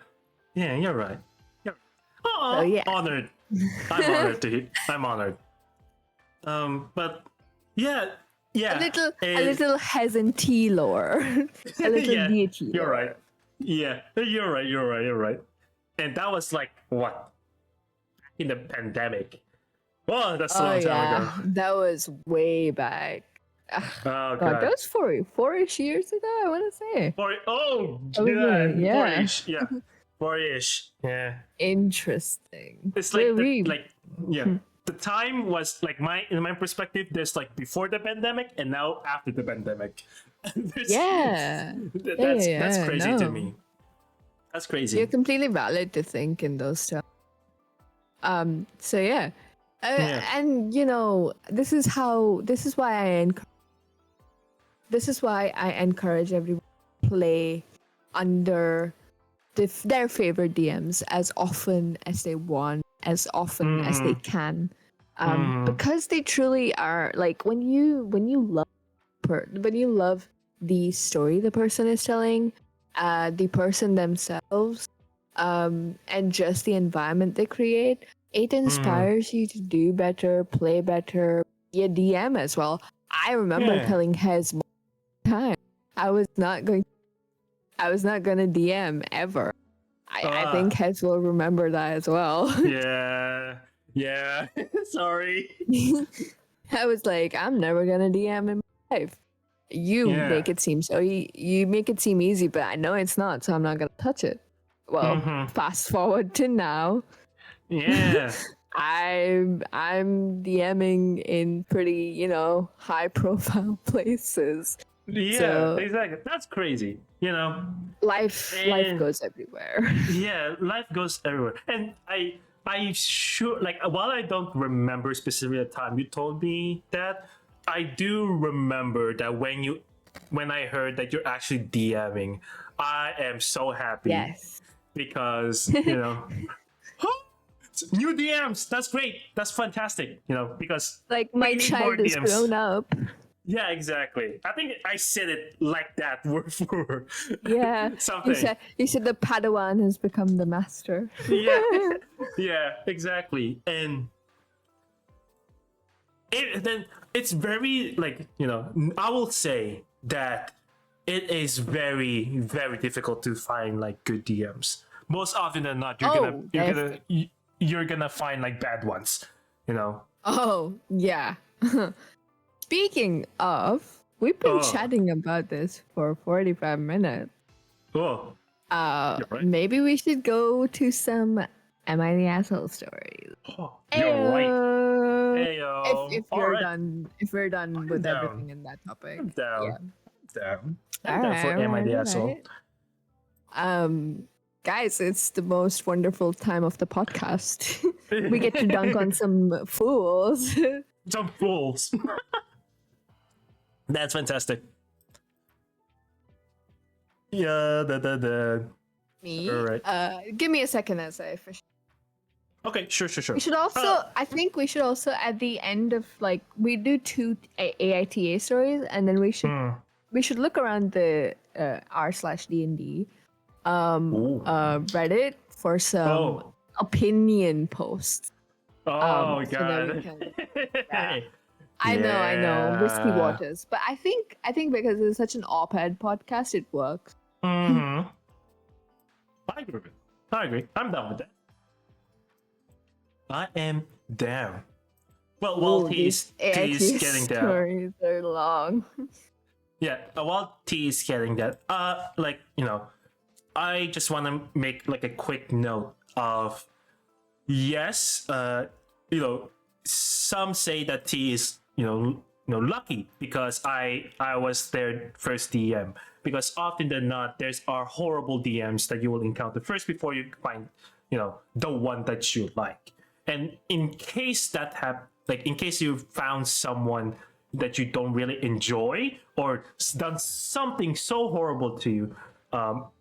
Yeah. You're right. You're...
So
Oh,
yeah,
honored. I'm honored to. I'm honored. But yeah.
a
Yeah.
little a
It,
little hesitancy lore, a little
yeah.
deity
You're
lore.
right. Yeah. You're right. You're right. You're right. And that was like what in the pandemic. Oh, that's a
Oh
long time ago.
yeah, that was way back.
Oh
God, that
god.
was four-ish years ago. I want to say.
Oh
I was
yeah,
like, yeah,
4-ish. Yeah, 4-ish. Yeah.
interesting.
It's
Wait,
like
we
yeah. The time was like in my perspective. There's like before the pandemic and now after the pandemic.
yeah.
That's
Yeah,
crazy to
no.
me. That's
You're
crazy.
completely valid to think in those terms. So yeah.
Yeah.
And this is why I encourage everyone to play under their favorite DMs as often as they want, as often as they
Mm-hmm.
can.
Mm-hmm.
Because they truly are like when you love the story the person is telling, the person themselves, and just the environment they create, it
Mm-hmm.
inspires you to do better, play better, be a DM as well. I remember
Yeah.
telling Hez one time I was not going to DM ever. I think
Ah.
Hez will remember that as well.
Yeah. Yeah. Sorry.
I was like, I'm never gonna DM in my life. You
Yeah.
make it seem so. You make it seem easy, but I know it's not, so I'm not gonna touch it. Well,
Mm-hmm.
fast forward to now.
Yeah.
I'm DMing in pretty, high profile places.
Yeah.
So
Exactly. That's crazy.
life
And
goes everywhere.
yeah, life goes everywhere. And I sure like while I don't remember specifically the time you told me that, I do remember that when I heard that you're actually DMing, I am so happy
Yes.
because new DMs. That's great. That's fantastic. Because
Like
we
my
need more
child is
DMs.
grown up.
Yeah, exactly. I think I said it like that word for word.
Yeah.
Something.
You said the Padawan has become the master.
Yeah, yeah, exactly. And then it's very like I will say that it is very very difficult to find like good DMs. Most often than not,
Oh,
you're gonna find like bad ones.
Oh, yeah. Speaking of, we've been
Oh,
chatting about this for 45 minutes.
oh, you're right.
Maybe we should go to some Am I the Asshole stories.
Oh, you're right.
Ayo.
Heyo.
If
All
you're
right.
done, if we're done
I'm
with
down.
everything in that topic,
I'm down.
yeah.
Down. I'm
All
down
right,
for
all
Am I
right,
the
all
Asshole?
right. Guys, it's the most wonderful time of the podcast. We get to dunk on some fools.
Some fools. That's fantastic. Yeah,
Me.
All right.
Give me a second as I fish.
Okay, sure.
We should also, I think we should also at the end of like we do two AITA stories, and then we should look around the r/D&D
Ooh.
Reddit for some
Oh.
opinion posts.
Oh,
So that we
God.
can, yeah. I know, risky
Yeah.
waters, but I think because it's such an op-ed podcast, it works.
Mm-hmm. I agree with it. I agree. I'm down with that. I am down. Well, while T's getting down.
Stories are long.
Yeah, while T is getting that, like, I just want to make like a quick note of, yes, some say that T is, lucky because I was their first DM, because often than not, there's are horrible DMs that you will encounter first before you find, the one that you like. And in case that in case you found someone that you don't really enjoy or done something so horrible to you,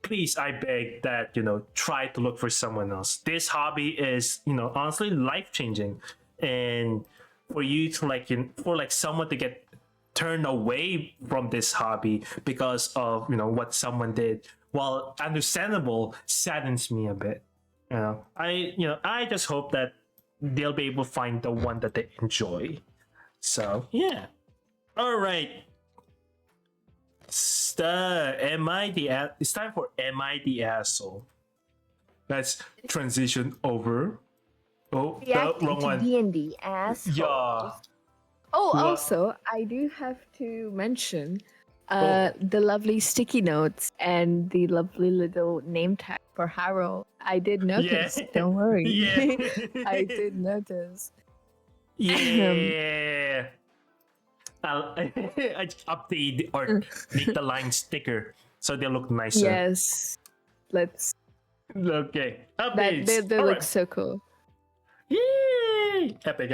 please, I beg that, try to look for someone else. This hobby is, honestly life-changing. And for you to for someone to get turned away from this hobby because of, what someone did, while understandable, saddens me a bit. I just hope that they'll be able to find the one that they enjoy. So, yeah. All right. It's time for Am I the Asshole? Let's transition over. Oh, no, wrong one.
D&D assholes.
Yeah.
Oh,
Well-
also, I do have to mention the lovely sticky notes and the lovely little name tag for Harold. I did notice.
Yeah.
Don't worry.
Yeah.
I did notice.
Yeah. I just update or make the lines thicker so they look nicer.
Yes. Let's.
Okay.
That
Updates.
they
All
look
right.
so cool.
Yay! Epic.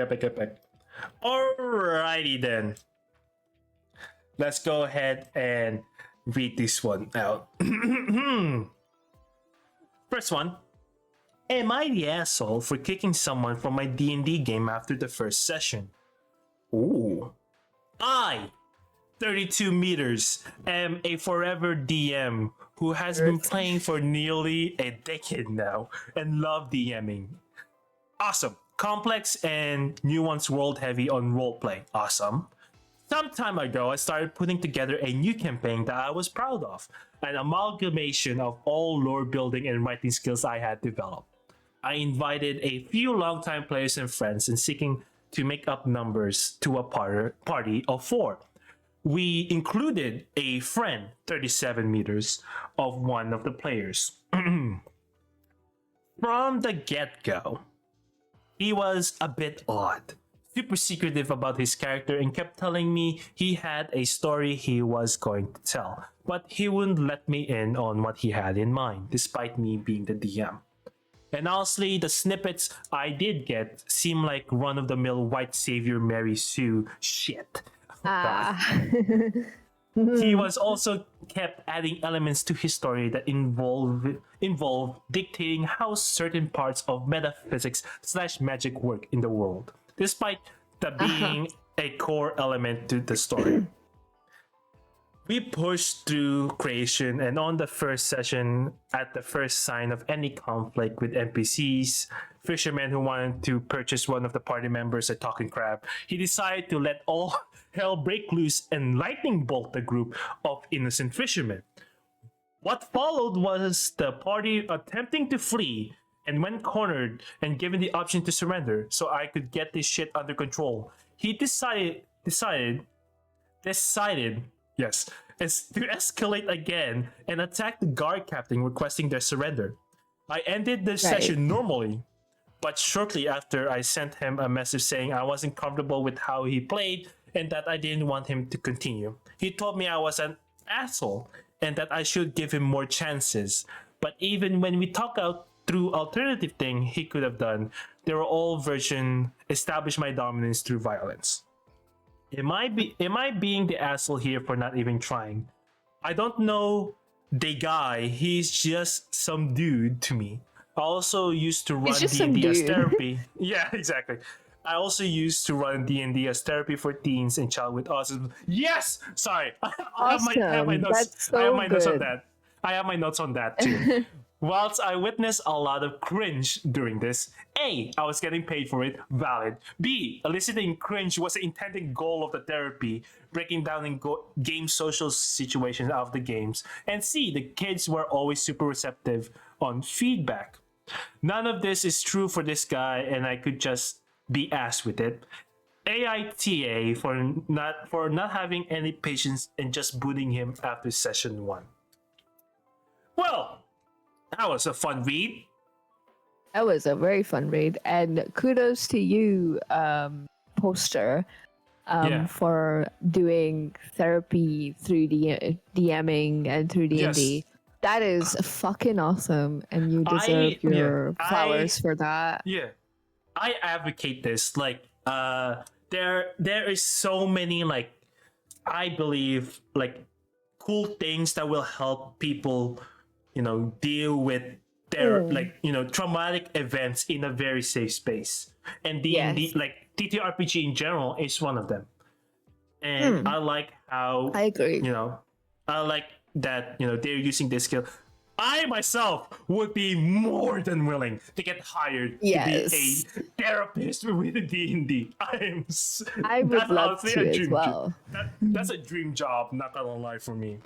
Alrighty then. Let's go ahead and read this one out. First one. Am I the asshole for kicking someone from my D&D game after the first session? Ooh. I, 32 meters, am a forever DM who has been playing for nearly a decade now and love DMing. Awesome. Complex and nuanced world heavy on roleplay. Awesome. Some time ago, I started putting together a new campaign that I was proud of, an amalgamation of all lore building and writing skills I had developed. I invited a few longtime players and friends and seeking to make up numbers to a party of 4. We included a friend, 37 meters, of one of the players. From the get-go, he was a bit odd, super secretive about his character, and kept telling me he had a story he was going to tell, but he wouldn't let me in on what he had in mind, despite me being the DM. And honestly, the snippets I did get seemed like run-of-the-mill white savior Mary Sue shit. Oh, God. He was also kept adding elements to his story that involve dictating how certain parts of metaphysics / magic work in the world, despite that being a core element to the story. We pushed through creation, and on the first session, at the first sign of any conflict with NPCs, fishermen who wanted to purchase one of the party members a talking crab, he decided to let all hell break loose and lightning bolt the group of innocent fishermen. What followed was the party attempting to flee, and when cornered and given the option to surrender so I could get this shit under control, he decided yes, is to escalate again and attack the guard captain requesting their surrender. I ended the session normally, But shortly after, I sent him a message saying I wasn't comfortable with how he played and that I didn't want him to continue. He told me I was an asshole and that I should give him more chances. But even when we talk out through alternative thing he could have done, they were all version establish my dominance through violence. Am I being the asshole here for not even trying? I don't know the guy. He's just some dude to me. I also used to run
He's just some
D&D as
dude.
therapy. Yeah, exactly. I also used to run D&D as therapy for teens and child with autism. Yes, sorry. I have my
Awesome.
notes.
That's
I have
so
my notes on
good.
that. I have my notes on that too. Whilst I witnessed a lot of cringe during this, A, I was getting paid for it, valid. B, eliciting cringe was the intended goal of the therapy, breaking down in game social situations of the games. And C, the kids were always super receptive on feedback. None of this is true for this guy, and I could just be asked with it. AITA for not having any patience and just booting him after session 1. Well, that was a fun read.
That was a very fun read, and kudos to you, Poster,
Yeah.
for doing therapy through DMing and through D&D.
Yes.
That is fucking awesome, and you deserve your flowers for that.
Yeah, I advocate this. Like, there is so many, like, I believe, like, cool things that will help people, deal with their traumatic events in a very safe space. And D&D,
Yes.
like TTRPG in general, is one of them. And I like how
I agree.
I like that they're using this skill. I myself would be more than willing to get hired to be
Yes.
a therapist with D&D.
I would
that's
love
honestly
to
a
as
dream
well.
that's a dream job, not gonna lie, for me.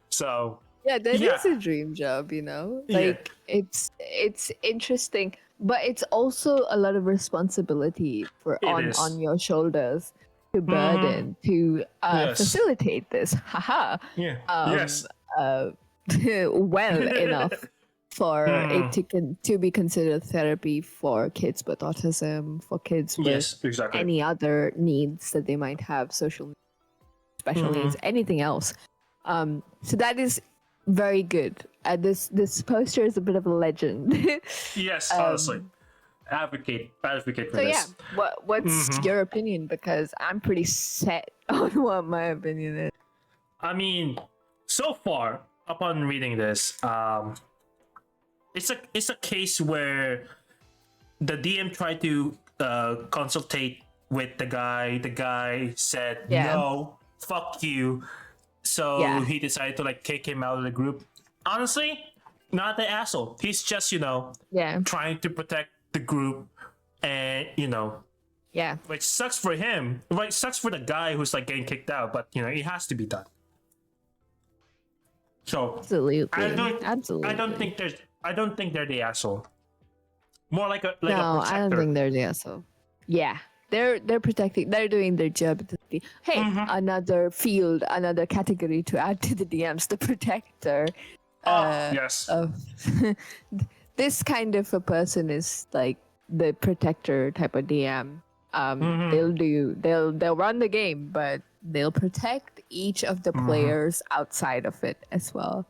So
Yeah, that is
Yeah.
a dream job,
Yeah.
Like it's interesting, but it's also a lot of responsibility
It
on
is.
your shoulders to burden to
Yes.
facilitate this. Haha.
Yeah.
Um,
Yes.
well enough for it
Mhm.
to be considered therapy for kids with autism, for kids with
Yes, exactly.
any other needs that they might have, social needs, special needs, anything else. So that is very good. This poster is a bit of a legend.
Yes, honestly. Advocate for
So yeah,
this.
what's your opinion? Because I'm pretty set on what my opinion is.
I mean, so far, upon reading this, it's a case where the DM tried to consultate with the guy. The guy said
Yeah.
no, fuck you. So
Yeah.
he decided to like kick him out of the group. Honestly, not the asshole. He's just
Yeah,
trying to protect the group, and
yeah,
which sucks for him. Right, sucks for the guy who's like getting kicked out. But it has to be done. So
absolutely,
I
absolutely.
don't think they're the asshole. More like a
No,
protector.
I don't think they're the asshole. Yeah, they're protecting. They're doing their job. Hey, another field, another category to add to the DMs. The protector.
Yes.
Of this kind of a person is like the protector type of DM. They'll run the game, but they'll protect each of the players outside of it as well.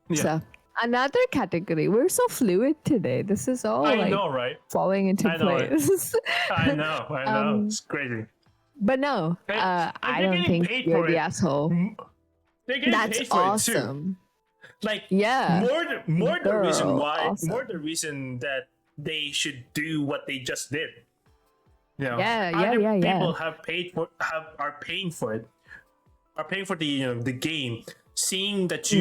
Yeah.
So another category. We're so fluid today. This is all
I
like
know, right?
falling into
I know it.
place.
I know. It's crazy.
But no,
And
I
they're
don't
getting
think
paid
you're
for
the
it.
asshole.
They're getting
That's
paid for it too.
awesome.
Like,
Yeah.
more the reason
Girl,
why,
awesome.
more the reason that they should do what they just did.
Yeah,
Other
yeah.
people are paying for it, are paying for the game. Seeing that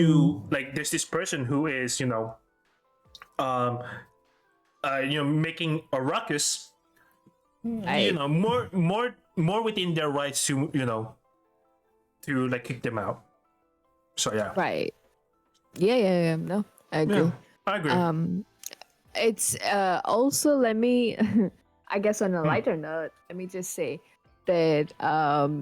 like there's this person who is making a ruckus, more within their rights to to like kick them out. So yeah.
Right. Yeah. No, I agree.
Yeah, I agree.
It's also, let me I guess on a lighter note, let me just say that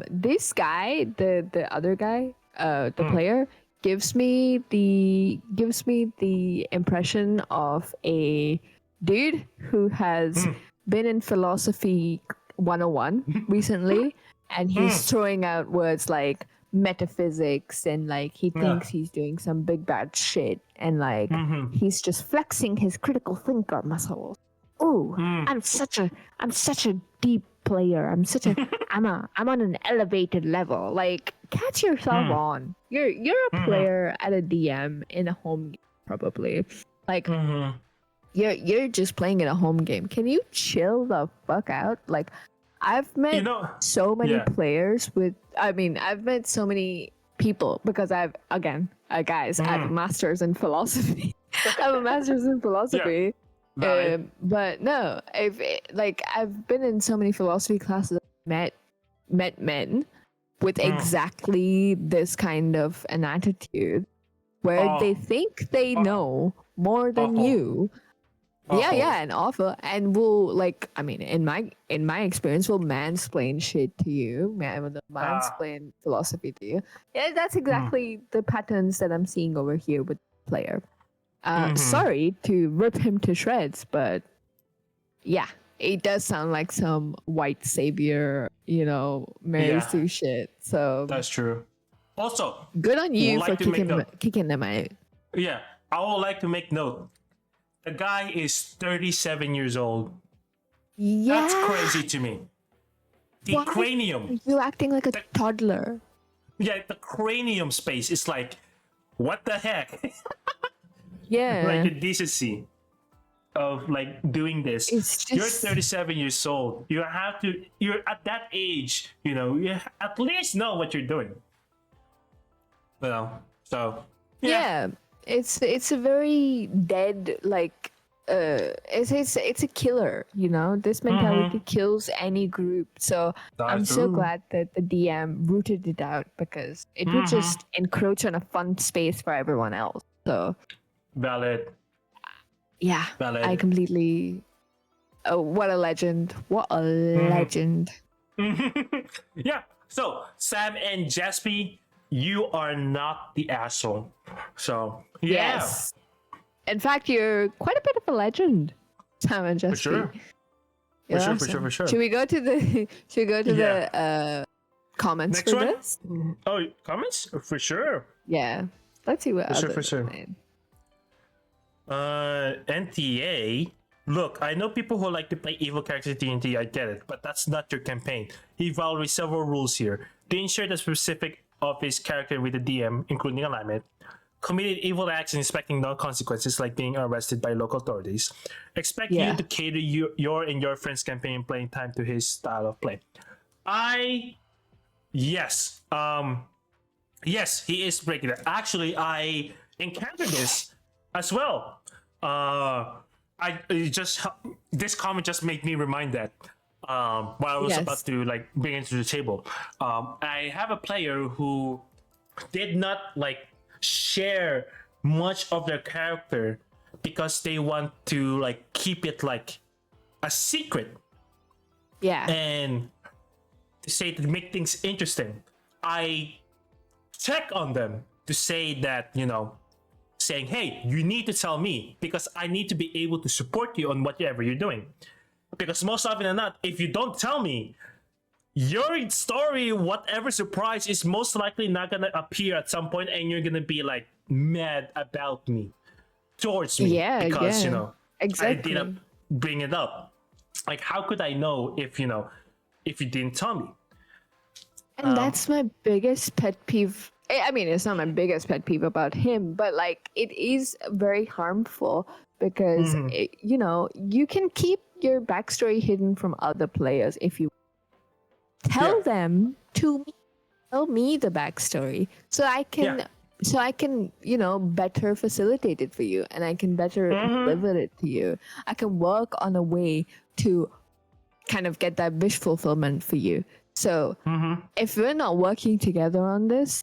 this guy, the other guy, the player, gives me the impression of a dude who has been in philosophy 101 recently, and he's throwing out words like metaphysics, and like he thinks he's doing some big bad shit, and like he's just flexing his critical thinker muscles. Oh, I'm such a deep player. I'm on an elevated level. Like, catch yourself on. You're a player at a DM in a home game, probably. Like, you're just playing in a home game. Can you chill the fuck out? Like, I've met so many players with. I mean, I've met so many people because I've guys. I have a master's in philosophy. I have a master's in philosophy. But no, I've been in so many philosophy classes, met men with exactly this kind of an attitude where they think they know more than you. Yeah, and awful, and will like. I mean, in my experience, will mansplain shit to you. Will mansplain philosophy to you. Yeah, that's exactly the patterns that I'm seeing over here with the player. Sorry to rip him to shreds, but yeah, it does sound like some white savior, Mary Sue shit. So
that's true. Also,
good on you for kicking them out.
Yeah, I would like to make note. The guy is 37 years old.
Yeah,
that's crazy to me. The cranium.
You acting like a toddler.
Yeah, the cranium space is like, what the heck?
Yeah,
like the decency of like doing this. You're 37 years old. You're at that age. You at least know what you're doing. So
yeah. It's a very dead it's a killer. This mentality kills any group. So I'm so glad that the DM rooted it out, because it would just encroach on a fun space for everyone else. So
valid.
Yeah, valid. I completely. Oh, what a legend! What a legend!
Yeah. So Sam and Jaspi, you are not the asshole. So yeah.
Yes. In fact, you're quite a bit of a legend, Sam and Jaspi.
For sure.
Yeah,
for sure.
Should we go to the comments
next
for
one?
this?
Oh, comments for sure.
Yeah. Let's see what
for sure. NTA. Look, I know people who like to play evil characters in D&D, I get it, but that's not your campaign. He violated several rules here. To ensure the specific of his character with the DM, including alignment, committed evil acts and expecting no consequences, like being arrested by local authorities. Expect you to cater your and your friend's campaign playing time to his style of play. Yes, he is breaking it. Actually, I encountered this as well. This comment just made me remind that while I was about to bring it to the table. I have a player who did not share much of their character because they want to keep it a secret.
Yeah.
And to make things interesting. I check on them to say that, saying, hey, you need to tell me because I need to be able to support you on whatever you're doing. Because most often than not, if you don't tell me, your story, whatever surprise, is most likely not going to appear at some point, and you're going to be mad about me towards me.
Yeah,
because,
exactly.
I didn't bring it up. How could I know if you didn't tell me?
And that's my biggest pet peeve. I mean, it's not my biggest pet peeve about him, but it is very harmful because you can keep your backstory hidden from other players if you tell them to tell me the backstory, so I can better facilitate it for you, and I can better deliver it to you. I can work on a way to kind of get that wish fulfillment for you. So if we're not working together on this,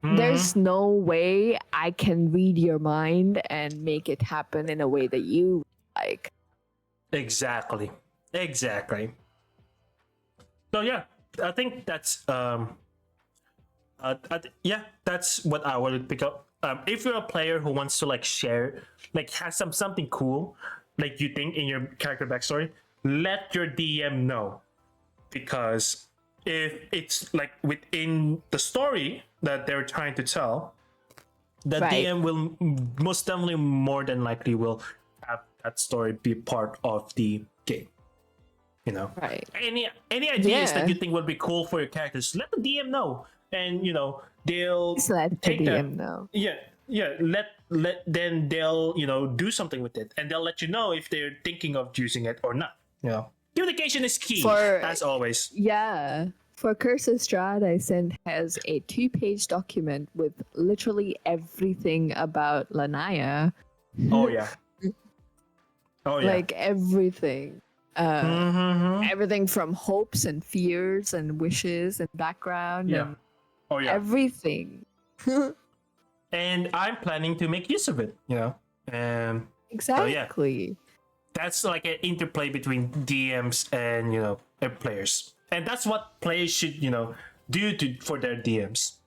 there's no way I can read your mind and make it happen in a way that you like.
Exactly. So yeah, I think that's that's what I would pick up. If you're a player who wants to share, has something cool, like you think in your character backstory, let your DM know, because if it's like within the story that they're trying to tell, the
Right.
DM will most definitely, more than likely, will have that story be part of the game. You know,
Right.
any ideas that
Yeah.
you think would be cool for your characters, let the DM know, and you know they'll
Just let the
take that.
DM know.
Yeah. Let then they'll do something with it, and they'll let you know if they're thinking of using it or not. You know, communication is key
For
as always.
Yeah. For Curses Strahd, I sent has a 2-page document with literally everything about Lanaya.
Oh yeah. Oh yeah.
Like everything.
Mm-hmm.
Everything from hopes and fears and wishes and background
Yeah.
and
Oh yeah.
everything.
And I'm planning to make use of it. You know, and
Exactly.
that's like an interplay between DMs and players, and that's what players should do for their DMs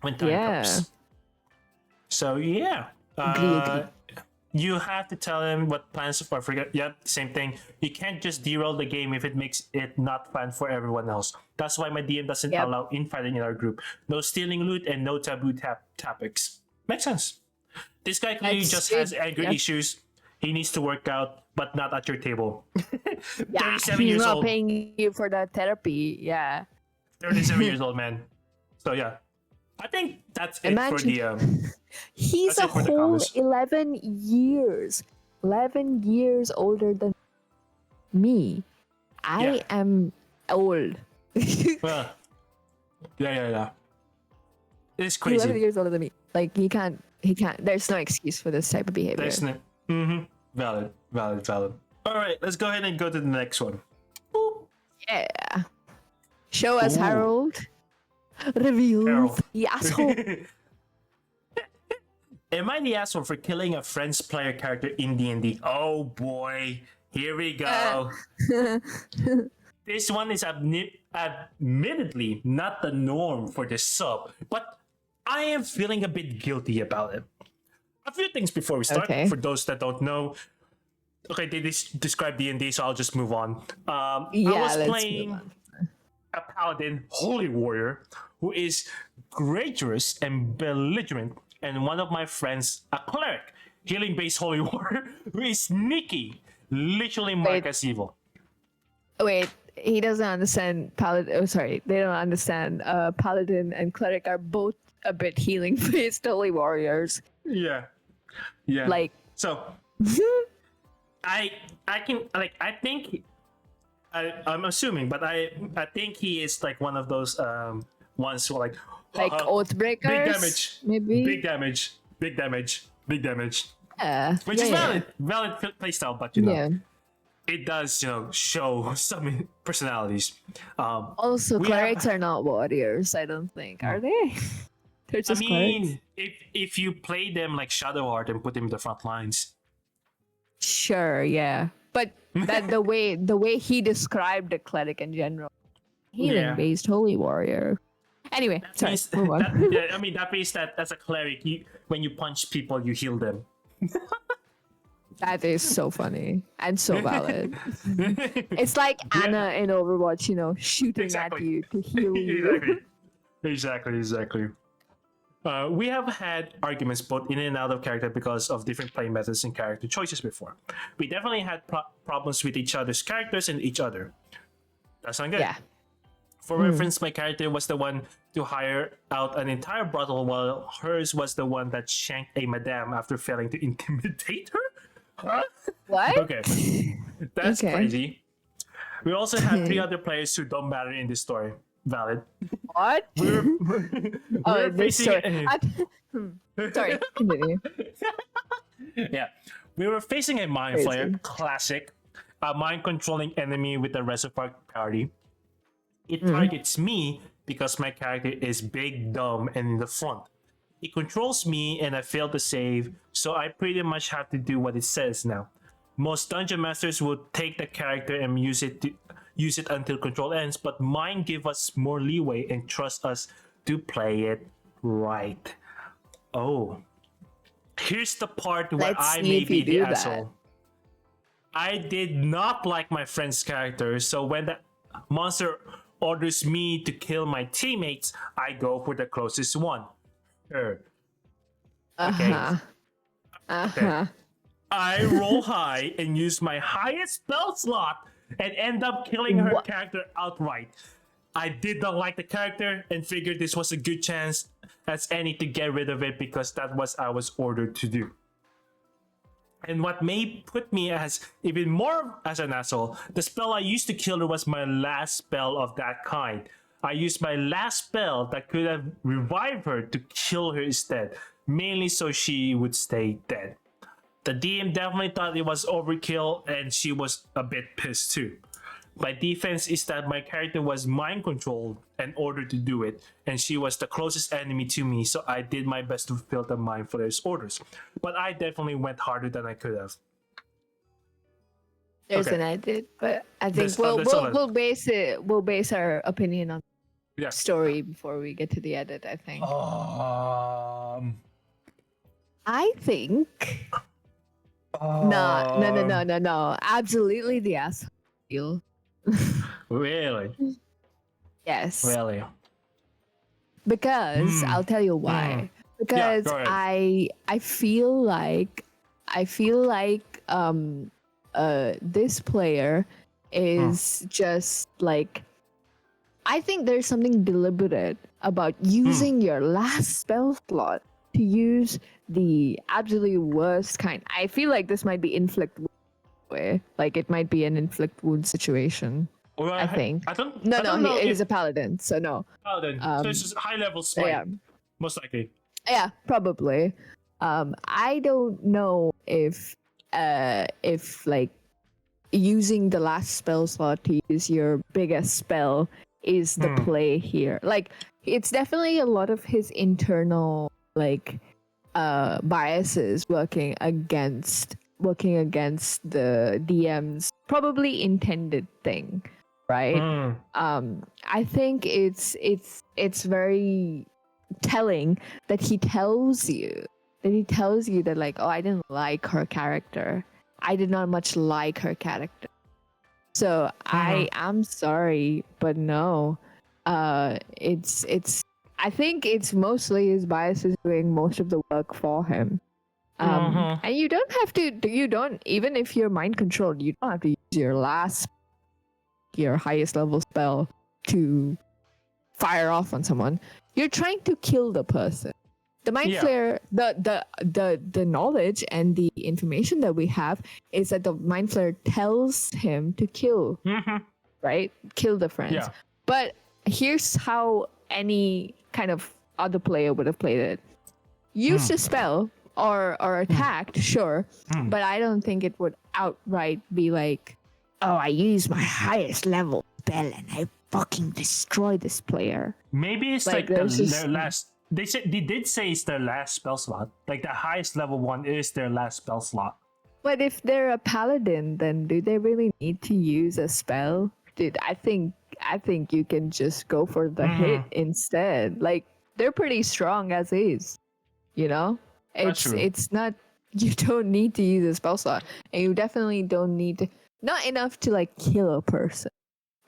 when time comes. So yeah,
Agree.
you have to tell them what plans are. Same thing. You can't just derail the game if it makes it not fun for everyone else. That's why my DM doesn't
Yep.
allow infighting in our group. No stealing loot and no taboo topics. Makes sense. This guy clearly
That's
just
good.
has anger
Yep.
issues. He needs to work out, but not at your table.
Yeah,
37
he's
years
not
old.
paying you for the therapy. Yeah.
37 years old, man. So yeah, I think that's it for
Imagine-
the.
He's
That's
a
it for the
whole
comments.
11 years. 11 years older than me. I
Yeah.
am old.
Well, yeah. It's
11
crazy.
years older than me. Like he can't. There's no excuse for this type of behavior.
There's no. Valid. All right, let's go ahead and go to the next one. Boop.
Yeah. Show us,
Ooh.
Harold. Reveal
Harold.
the asshole.
Am I the asshole for killing a friend's player character in D&D? Oh boy, here we go. This one is admittedly not the norm for this sub, but I am feeling a bit guilty about it. A few things before we start,
Okay.
for those that don't know. Okay, they describe D&D, so I'll just move on. I was
let's
playing
move on.
a paladin holy warrior who is greaterous and belligerent, and one of my friends, a cleric, healing based holy warrior, who is sneaky, literally marked
Wait.
as evil.
Wait, he doesn't understand paladin. Oh, sorry, they don't understand. Paladin and cleric are both a bit healing based holy warriors.
Yeah.
Like,
So I can think I'm assuming, but I think he is like one of those ones who are like
Oathbreakers.
big damage,
maybe.
big damage.
Yeah.
Which is valid playstyle, but
Yeah.
it does show some personalities.
Also,
We
clerics are not warriors. I don't think, are they? They're
I
just clerics.
mean, if you play them like Shadowheart and put them in the front lines,
Sure, yeah, but that the way he described the cleric in general, healing based holy warrior. Anyway, sorry,
means
move on.
that means that as a cleric, when you punch people, you heal them.
That is so funny and so valid. It's like Anna in Overwatch, shooting
Exactly.
at you to heal you.
Exactly. We have had arguments both in and out of character because of different play methods and character choices before. We definitely had problems with each other's characters and each other. That's not good.
Yeah.
For reference, my character was the one to hire out an entire brothel, while hers was the one that shanked a madame after failing to intimidate her. Huh?
What?
Okay, that's
Okay.
crazy. We also have 3 other players who don't matter in this story. Valid.
What?
We're
this
facing.
story. Sorry, continue.
Yeah, we were facing a mind
Crazy.
flayer, classic, a mind controlling enemy with a reservoir party. It targets me because my character is big, dumb, and in the front. It controls me, and I fail to save, so I pretty much have to do what it says now. Most dungeon masters will take the character and use it until control ends, but mine give us more leeway and trust us to play it right. Oh, here's the part where
Let's
I
see
may
if
be
you
the
do that.
asshole. I did not like my friend's character, so when the monster orders me to kill my teammates, I go for the closest one. Her. Okay.
Uh-huh.
Okay.
Uh-huh.
I roll high and use my highest spell slot and end up killing her
What?
character outright. I did not like the character and figured this was a good chance as any to get rid of it because that was I was ordered to do. And what may put me as even more as an asshole, the spell I used to kill her was my last spell of that kind. I used my last spell that could have revived her to kill her instead, mainly so she would stay dead. The DM definitely thought it was overkill and she was a bit pissed too. My defense is that my character was mind controlled and ordered to do it, and she was the closest enemy to me, so I did my best to fulfill the mind flayer's orders. But I definitely went harder than I could have.
There's
Okay.
an edit, but I think
There's all that.
we'll base our opinion on
Yeah.
story before we get to the edit, I think. I think no. Absolutely the asshole.
Really?
Yes.
Really?
Because I'll tell you why. Because
go ahead.
I feel like this player is just like, I think there's something deliberate about using your last spell slot to use the absolutely worst kind. I feel like this might be inflict wound way. Like it might be an inflict wound situation.
Well,
I think.
I don't
No,
know
he
if-
is a paladin, so no.
Oh, then. So it's just high level smite,
Yeah.
most likely.
Yeah, probably. I don't know if like using the last spell slot to use your biggest spell is the play here. Like it's definitely a lot of his internal like biases working against the DM's probably intended thing, right? I think it's very telling that he tells you that like, oh, I didn't like her character. I did not much like her character. So I am sorry, but no. It's I think it's mostly his biases doing most of the work for him. And you don't have to, even if you're mind controlled, you don't have to use your highest level spell to fire off on someone. You're trying to kill the person. The mind flayer, the knowledge and the information that we have is that the mind flayer tells him to kill, right? Kill the friends.
Yeah.
But here's how any kind of other player would have played it. Use a spell or attacked, sure, but I don't think it would outright be like, oh, I used my highest level spell and I fucking destroy this player.
Maybe it's like,
there's
their last. They did say it's their last spell slot. Like the highest level one is their last spell slot.
But if they're a paladin, then do they really need to use a spell? Dude, I think you can just go for the hit instead. Like they're pretty strong as is, you know.
That's true.
It's not. You don't need to use a spell slot, and you definitely don't need to. Not enough to like kill a person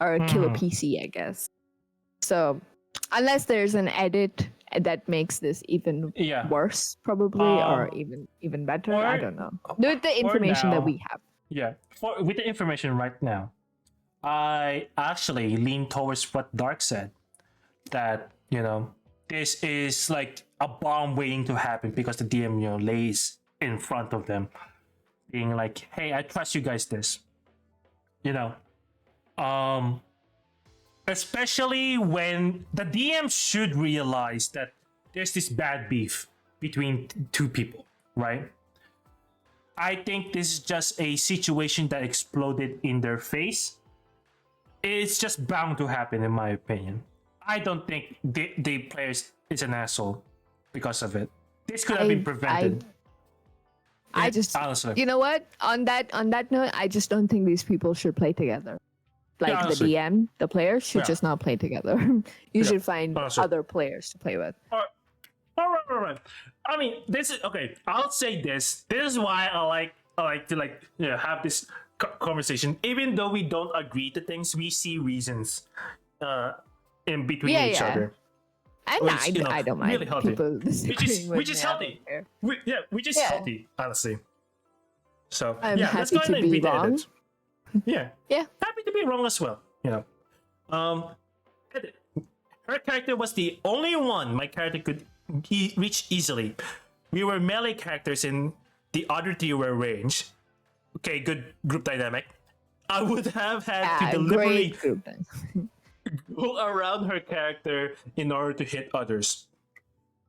or kill a PC, I guess. So unless there's an edit that makes this even worse, probably, or even better, I don't know. With the information that we have.
Yeah, with the information right now, I actually lean towards what Dark said. That this is like a bomb waiting to happen because the DM lays in front of them, being like, "Hey, I trust you guys." This, especially when the DM should realize that there's this bad beef between two people, right? I think this is just a situation that exploded in their face. It's just bound to happen, in my opinion. I don't think the player is an asshole because of it. This could have been prevented.
I just
honestly,
you know what? On that note, I just don't think these people should play together. Like the DM, the players should just not play together. You should find other players to play with.
All right. I mean, this is okay. I'll say this. This is why I like to have this conversation. Even though we don't agree to things, we see reasons in between
Yeah,
each
yeah.
other,
And
which
I don't mind
really healthy.
people disagreeing with
Which is
me. I don't
healthy.
care.
Which is
Yeah.
healthy, honestly. So
I'm
let's
happy
go ahead
to
and
be
read the
wrong.
edit. Yeah,
Yeah.
happy to be wrong as well. Edit. Her character was the only one my character could reach easily. We were melee characters and the other three were ranged. Okay, good group dynamic. I would have had to deliberately
Great group then.
go around her character in order to hit others.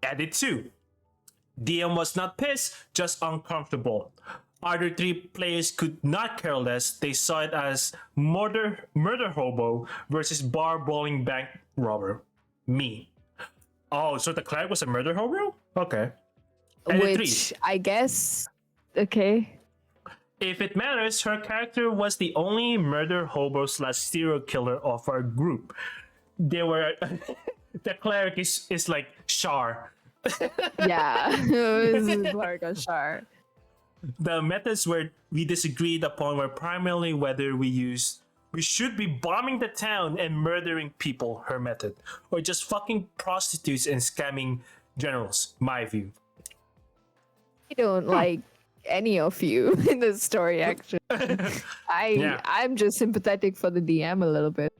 Edit 2. DM was not pissed, just uncomfortable. Other three players could not care less. They saw it as murder hobo versus bar brawling bank robber. Me. Oh, so the cleric was a murder hobo? Okay. Edit 3.
Which I guess, okay.
If it matters, her character was the only murder hobo / serial killer of our group. They were the cleric is like Shar.
Yeah. It was Largo Shar.
The methods where we disagreed upon were primarily whether we should be bombing the town and murdering people, her method, or just fucking prostitutes and scamming generals, my view.
I don't like any of you in the story, actually. I'm just sympathetic for the DM a little bit.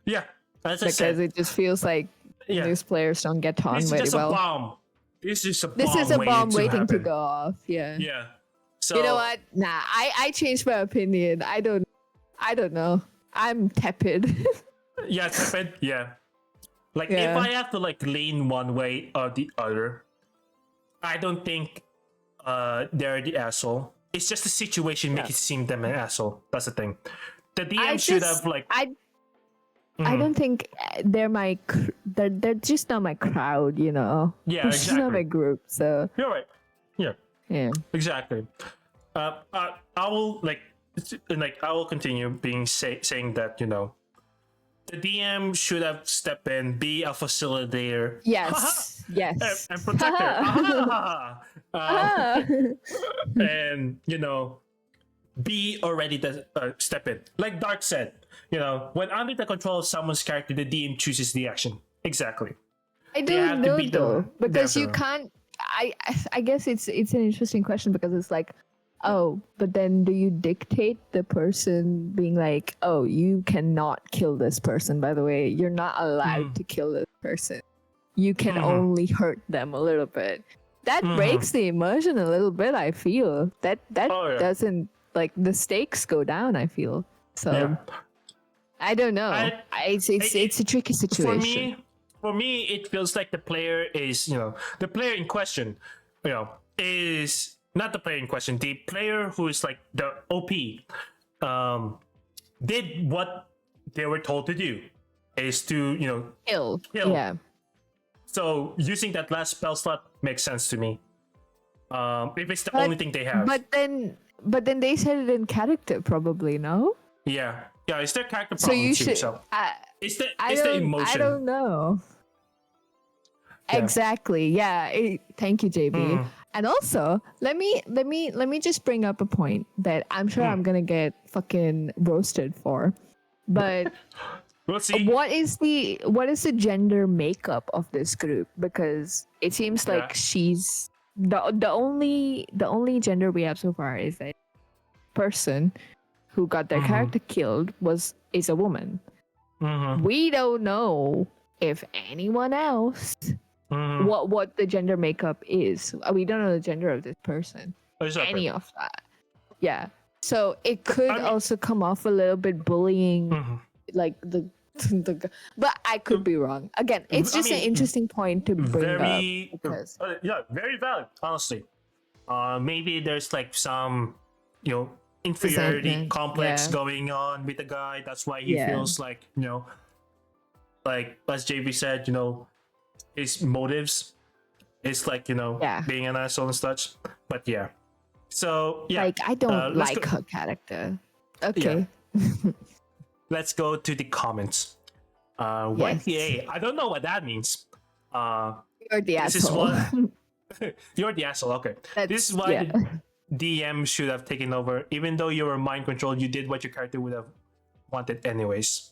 Yeah, as I
because
said,
it just feels like these players don't get on
this is
very
just
well.
a bomb. This is a
bomb waiting to
happen.
go off. Yeah.
Yeah. So
You know what? Nah, I changed my opinion. I don't know. I'm tepid.
Yeah, tepid. Yeah. Like
Yeah.
if I have to like lean one way or the other, I don't think they're the asshole. It's just the situation make it seem them an asshole. That's the thing. The DM should have like.
I don't think they're they're just not my crowd, you know.
Yeah,
they're just not
exactly.
my group. So
You're right. Yeah.
yeah.
Exactly. I will I will continue being saying that the DM should have stepped in, be a facilitator.
Yes. Yes.
And protector. And be already to step in. Like Dark said, when under the control of someone's character, the DM chooses the action. Exactly.
I
They have
don't
to
know
be
though, because you
the-
can't. I guess it's an interesting question because it's like, oh, but then do you dictate the person being like, oh, you cannot kill this person? By the way, you're not allowed to kill this person. You can only hurt them a little bit. That breaks the immersion a little bit. I feel that doesn't like the stakes go down. I feel so.
Yeah.
I don't know. It's a tricky situation.
For me, it feels like the player is, the player in question, is not the player in question. The player who is like the OP, did what they were told to do, is to,
Kill.
kill.
Yeah.
So using that last spell slot makes sense to me. If it's the only thing they have.
But then they said it in character, probably, no?
Yeah, it's their character
So
problem
you
too.
should.
So it's the
I
emotion.
don't know.
Yeah.
Exactly. Yeah. Thank you, JB. And also, let me just bring up a point that I'm sure I'm gonna get fucking roasted for. But
We'll see.
what is the gender makeup of this group? Because it seems like she's the only gender we have so far is a person who got their character killed is a woman. We don't know if anyone else what the gender makeup is. We don't know the gender of this person.
Exactly.
Any of that. Yeah. So it could also come off a little bit bullying, like the but I could be wrong. Again, it's just an interesting point to bring up. Because...
very valid, honestly. Maybe there's like some, inferiority
Resentment,
complex going on with the guy. That's why he feels like, like as JV said, his motives is like, being an asshole and such. But yeah. So yeah.
Like I don't
let's
like
go-
her character. Okay.
Let's go to the comments. YPA. I don't know what that means.
You're the
This is
asshole.
what you're the asshole. Okay. This is why DM should have taken over. Even though you were mind controlled, you did what your character would have wanted anyways.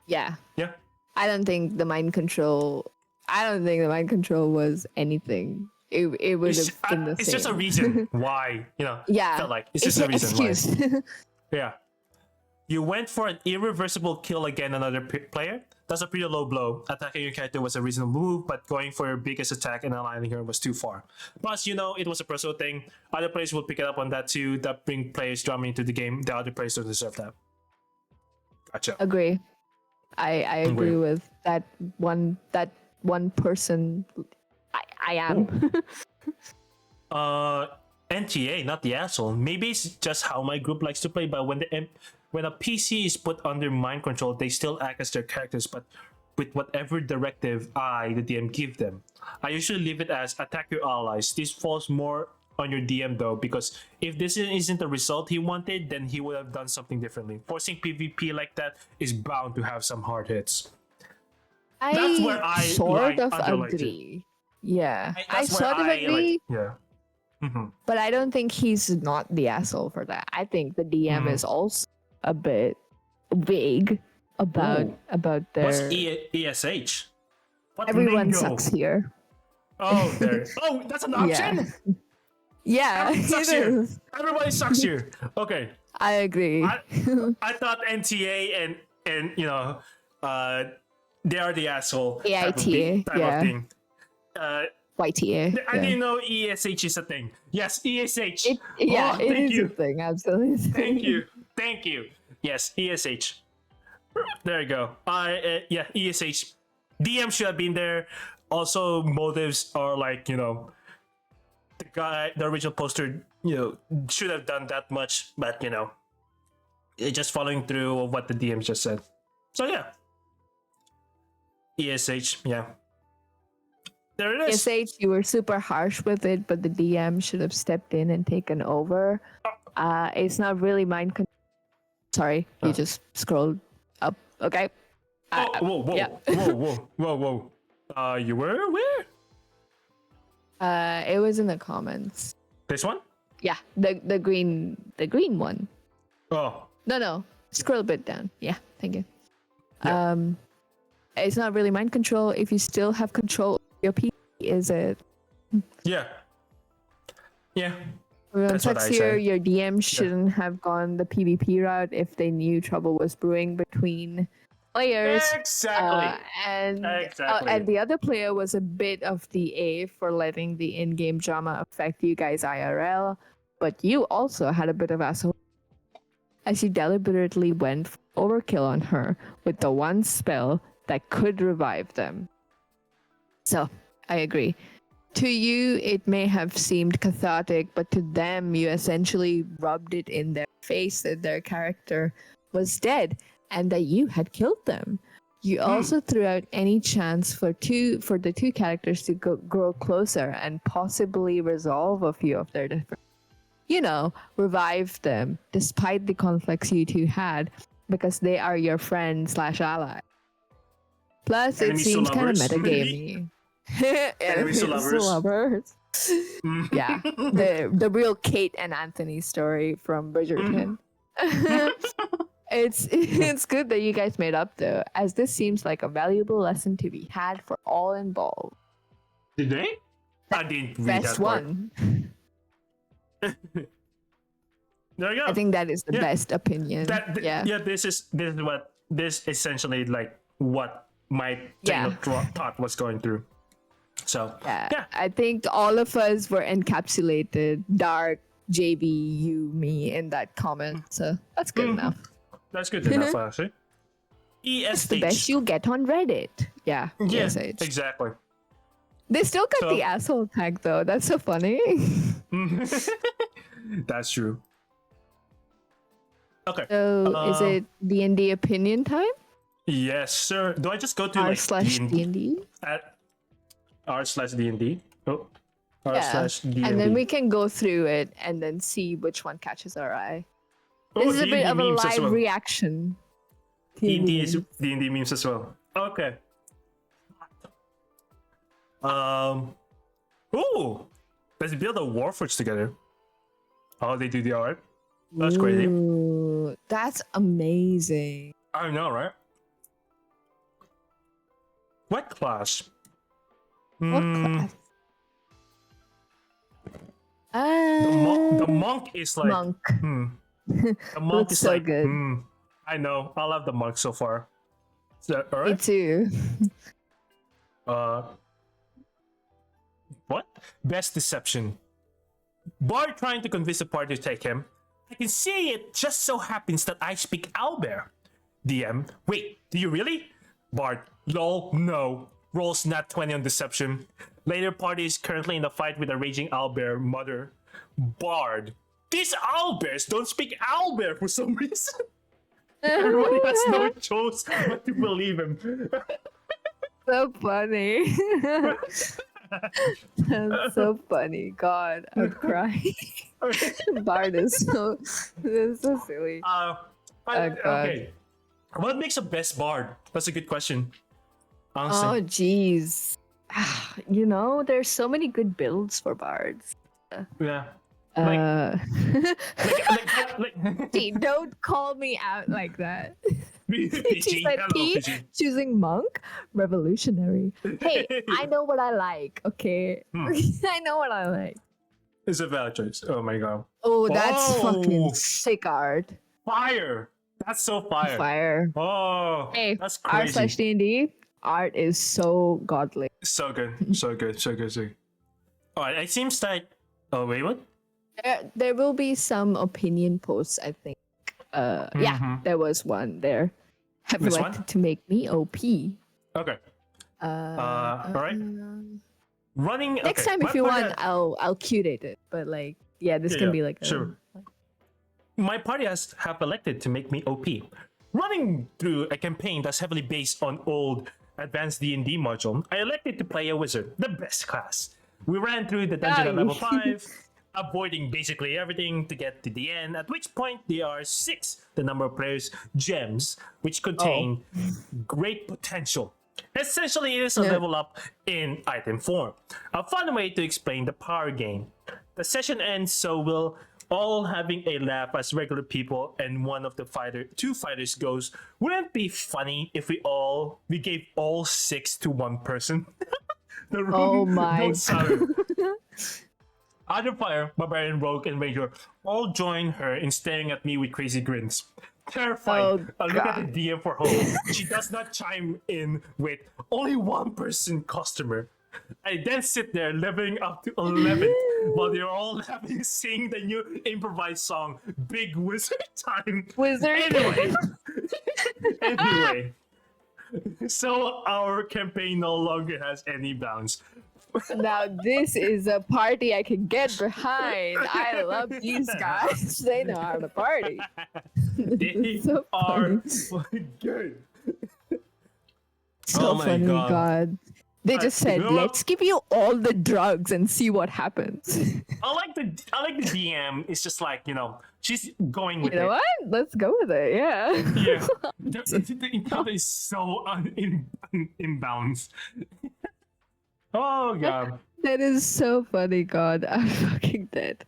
Yeah.
Yeah.
I don't think the mind control was anything. It would have been the
it's
same.
just a reason why,
Yeah.
felt like it's just a reason
excuse.
why. Yeah. You went for an irreversible kill against another player. That's a pretty low blow. Attacking your character was a reasonable move, but going for your biggest attack and aligning her was too far. Plus, it was a personal thing. Other players will pick it up on that too. That bring players drama into the game. The other players don't deserve that. Gotcha.
Agree. I agree with that one person. I am.
NTA, not the asshole. Maybe it's just how my group likes to play, but when a PC is put under mind control, they still act as their characters, but with whatever directive the DM, give them. I usually leave it as attack your allies. This falls more on your DM though, because if this isn't the result he wanted, then he would have done something differently. Forcing PvP like that is bound to have some hard hits. That's where I
sort of
underlined
agree. Yeah, I
That's where
sort of agree.
Yeah. Mm-hmm.
But I don't think he's not the asshole for that. I think the DM is also a bit vague about their.
What's ESH? What
Everyone
lingo?
sucks here.
Oh, there. Oh, that's an option.
Yeah,
Everyone sucks
it
here.
is.
Everybody sucks here. Okay.
I agree.
I thought NTA and they are the asshole.
AITA,
type of thing.
YTA.
I didn't know ESH is a thing. Yes, ESH.
It
thank
is
you.
a thing. Absolutely.
Thank you. Yes, ESH. There you go. ESH. DM should have been there. Also, motives are like, the original poster, should have done that much, but just following through of what the DM just said. So yeah. ESH, yeah. There it is.
ESH, you were super harsh with it, but the DM should have stepped in and taken over. It's not really mind control. Sorry, you just scrolled up. Okay.
Whoa.
Yeah.
Whoa. You were where?
It was in the comments.
This one?
Yeah, the green one.
Oh.
No. Scroll a bit down. Yeah, thank you.
Yeah.
It's not really mind control if you still have control of your PC, is it?
Yeah.
Everyone
That's what
sucks
I
here.
said.
Your DM shouldn't have gone the PvP route if they knew trouble was brewing between players.
Exactly.
And
Exactly.
the other player was a bit of the A for letting the in-game drama affect you guys IRL, but you also had a bit of asshole as you deliberately went for overkill on her with the one spell that could revive them. So, I agree. To you, it may have seemed cathartic, but to them, you essentially rubbed it in their face that their character was dead and that you had killed them. You also threw out any chance for the two characters to grow closer and possibly resolve a few of their differences. Revive them despite the conflicts you two had, because they are your friend/ally. Plus,
Enemies
it
to
seems kind of
lovers,
metagamey.
Enemies to lovers.
Yeah, the real Kate and Anthony story from Bridgerton. It's good that you guys made up though, as this seems like a valuable lesson to be had for all involved.
Did they? I didn't read
Best
that part.
one.
There you go.
I think that is the best opinion.
This essentially like what my train of thought was going through. So
yeah, I think all of us were encapsulated, Dark, JB, you, me, in that comment. So that's good enough.
That's good enough, actually.
It's the best you get on Reddit. Yeah, ESH.
Exactly.
They still got the asshole tag though. That's so funny.
That's true. Okay.
So is it D&D opinion time?
Yes, sir. Do I just go to
r/D&D?
r/D&D? Oh. r/D&D.
And then we can go through it and then see which one catches our eye. This is a bit
D&D
of a
memes as
live
well.
reaction.
D&D memes as well. Okay. Ooh. Let's build a Warforged together. Oh, they do the art. That's crazy.
Ooh, that's amazing.
I know, right? What class?
What
Hmm.
class?
The monk is like.
Monk.
Hmm. The monk
Looks
is
so
like.
good.
I know. I love the monk so far. Is that all
Me
right?
too.
Uh. What? Best deception. Bard trying to convince the party to take him. I can see it just so happens that I speak owlbear. DM. Wait, do you really? Bard. Lol, no. Rolls nat 20 on deception. Later party is currently in a fight with a raging owlbear mother. Bard. These owlbears don't speak owlbear for some reason. Everybody has no choice but to believe him.
So funny. That's so funny. God, I'm crying. Bard is so silly. Oh, God.
Okay. What makes a best bard? That's a good question. Honestly.
Oh, jeez. You know, there's so many good builds for bards.
Yeah.
Uh,
Like,
Gee, don't call me out like that. She
PG,
said
hello,
P,
PG.
choosing monk, revolutionary. Hey, I know what I like. Okay, I know what I like.
It's a valid choice. Oh my god.
Oh, that's
Oh!
fucking sick art.
Fire! That's so fire.
Fire.
Oh,
Hey,
that's
R
crazy.
slash D&D art is so godly.
So good, so good, so good, so good. Alright, it seems like. Oh, wait, what?
There will be some opinion posts, I think. Yeah, there was one there. Have
This
elected
one?
to make me OP.
Okay. Alright. Running.
Next
okay.
time, if
My
you
party
want, I'll curate it. But like, yeah, this can be like
sure. My party have elected to make me OP. Running through a campaign that's heavily based on old advanced D&D module, I elected to play a wizard, the best class. We ran through the dungeon at level 5, avoiding basically everything to get to the end, at which point there are 6, the number of players, gems, which contain great potential. Essentially, it is a level up in item form. A fun way to explain the power gain. The session ends, so we'll all having a laugh as regular people, and one of the two fighters goes, "Wouldn't it be funny if we gave all 6 to one person?" The room
Oh my
goes silent. Other fire, barbarian, rogue, and ranger all join her in staring at me with crazy grins. Terrified, I look at the DM for hope. She does not chime in with only one person customer. I then sit there leveling up to 11 while they're all laughing, singing the new improvised song, Big Wizard Time.
Wizard.
Anyway, so our campaign no longer has any bounds.
Now this is a party I can get behind. I love these guys. They know how to party.
They
So
are
funny.
good.
So
Oh my
funny,
God.
God. They just said,
you know what?
"Let's give you all the drugs and see what happens."
I like the DM. It's just like, she's going with
You know
it.
what? Let's go with it. Yeah.
Yeah, the encounter is so inbounds. Oh god.
That is so funny, God. I'm fucking dead.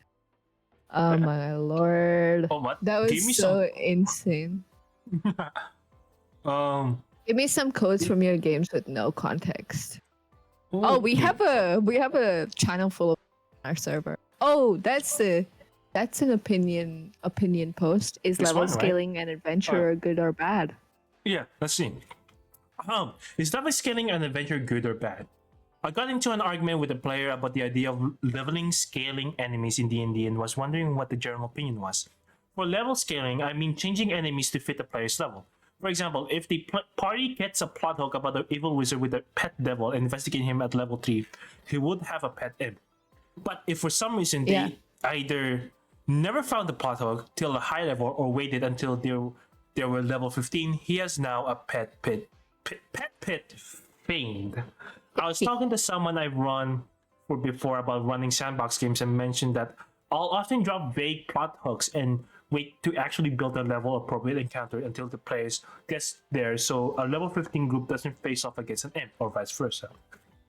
Oh my lord.
Oh what?
That
Give me
was so insane.
some.
Give me some codes from your games with no context. Oh, we have a channel full of our server. Oh, that's an opinion post. Is
This
level
one, right?
scaling and adventure good or bad?
Yeah, let's see. Is level scaling an adventure good or bad? I got into an argument with a player about the idea of leveling scaling enemies in D&D and was wondering what the general opinion was. For level scaling, I mean changing enemies to fit the player's level. For example, if the party gets a plot hook about an evil wizard with a pet devil and investigate him at level 3, he would have a pet imp. But if for some reason they either never found the plot hook till a high level or waited until they were level 15, he has now a pet fiend. I was talking to someone I've run for before about running sandbox games and mentioned that I'll often drop vague plot hooks and wait to actually build a level appropriate encounter until the players gets there, so a level 15 group doesn't face off against an imp or vice versa.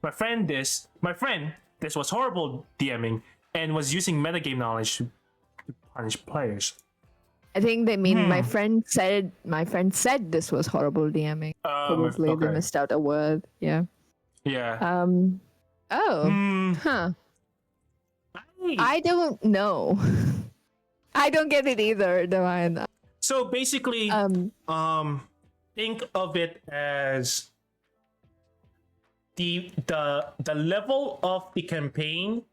My friend this was horrible DMing and was using metagame knowledge to punish players.
I think they mean my friend said this was horrible DMing. Probably they
Okay.
missed out a word. Yeah.
Yeah.
Oh. Huh. I don't know. I don't get it either, Divine.
So basically, think of it as the level of the campaign,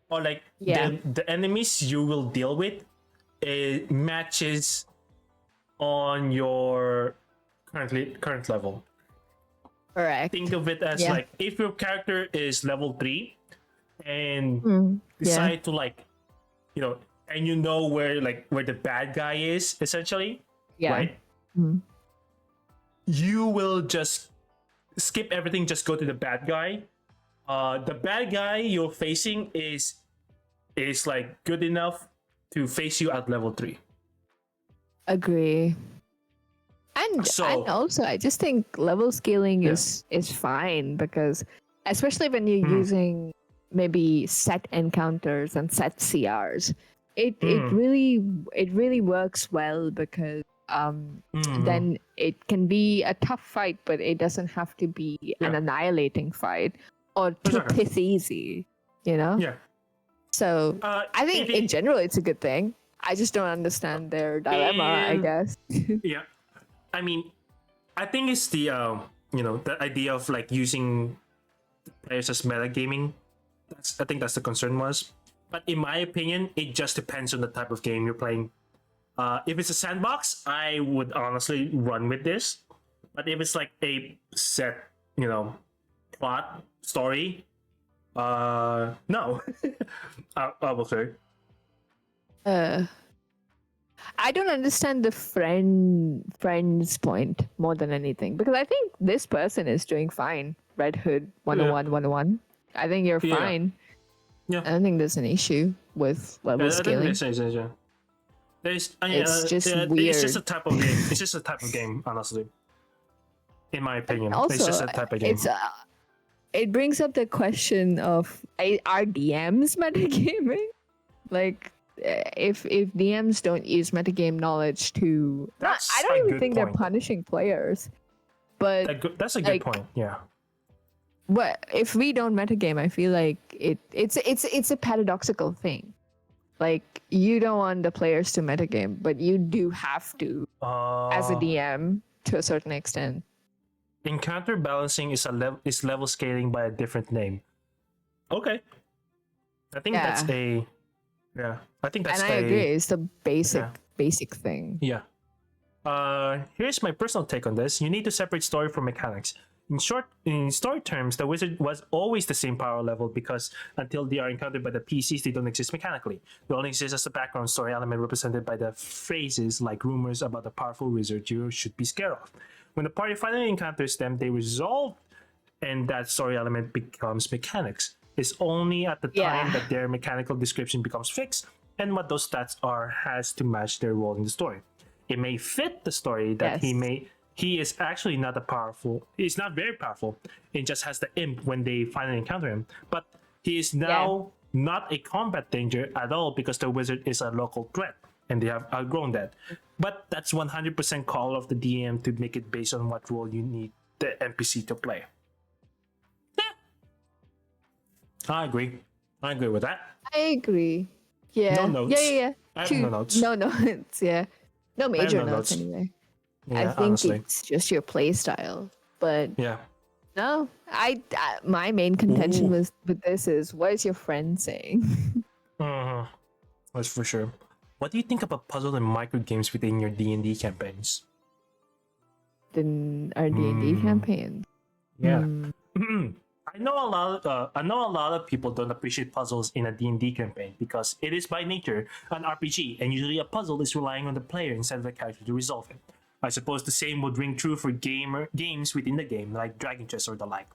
or like the enemies you will deal with, it matches on your current level.
Correct.
Think of it as like if your character is level 3 and decide to like, you know, and you know where the bad guy is essentially, right? You will just skip everything, just go to the bad guy. The bad guy you're facing is like good enough to face you at level 3.
Agree. And also I just think level scaling is fine, because especially when you're using maybe set encounters and set CRs, it really works well, because then it can be a tough fight, but it doesn't have to be an annihilating fight or too piss easy, you know?
Yeah.
So I think in general it's a good thing. I just don't understand their dilemma, I guess.
Yeah. I mean, I think it's the the idea of like using players as metagaming. I think that's the concern was. But in my opinion, it just depends on the type of game you're playing. If it's a sandbox, I would honestly run with this. But if it's like a set, plot story, no. I will say.
I don't understand the friend's point more than anything, because I think this person is doing fine. Red Hood 101 101. I think you're fine.
Yeah.
I don't think there's an issue with level scaling.
It's just
weird.
It's just a type of game. It's just a type of game, honestly. In my opinion,
also,
it's just a type of game.
It brings up the question of, are DMs metagaming? Like, if DMs don't use metagame knowledge to, I don't even think they're punishing players. But
that's a good point. Yeah.
But if we don't metagame, I feel like it's a paradoxical thing. Like, you don't want the players to metagame, but you do have to as a DM to a certain extent.
Encounter balancing is level scaling by a different name. Okay. I think that's a I think that's
I agree. It's the basic thing.
Yeah. Here's my personal take on this. You need to separate story from mechanics. In story terms, the wizard was always the same power level, because until they are encountered by the PCs, they don't exist mechanically. They only exist as a background story element represented by the phrases like rumors about the powerful wizard you should be scared of. When the party finally encounters them, they resolve, and that story element becomes mechanics. It's only at the time that their mechanical description becomes fixed, and what those stats are has to match their role in the story. It may fit the story that he is actually he's not very powerful. It just has the imp when they finally encounter him. But he is now not a combat danger at all, because the wizard is a local threat and they have outgrown that. But that's 100% call of the DM to make it based on what role you need the NPC to play. I agree with that.
I agree. Yeah.
No notes.
Yeah.
I have no notes.
No notes, yeah. No major notes anyway.
Yeah,
I think
honestly.
it's just your play style. But
yeah.
No, my main contention with this is, what is your friend saying?
That's for sure. What do you think about puzzle and micro games within your D&D campaigns?
In our D&D campaigns?
Yeah. I know a lot of people don't appreciate puzzles in a D&D campaign, because it is by nature an RPG, and usually a puzzle is relying on the player instead of the character to resolve it. I suppose the same would ring true for games within the game, like Dragon Chess or the like.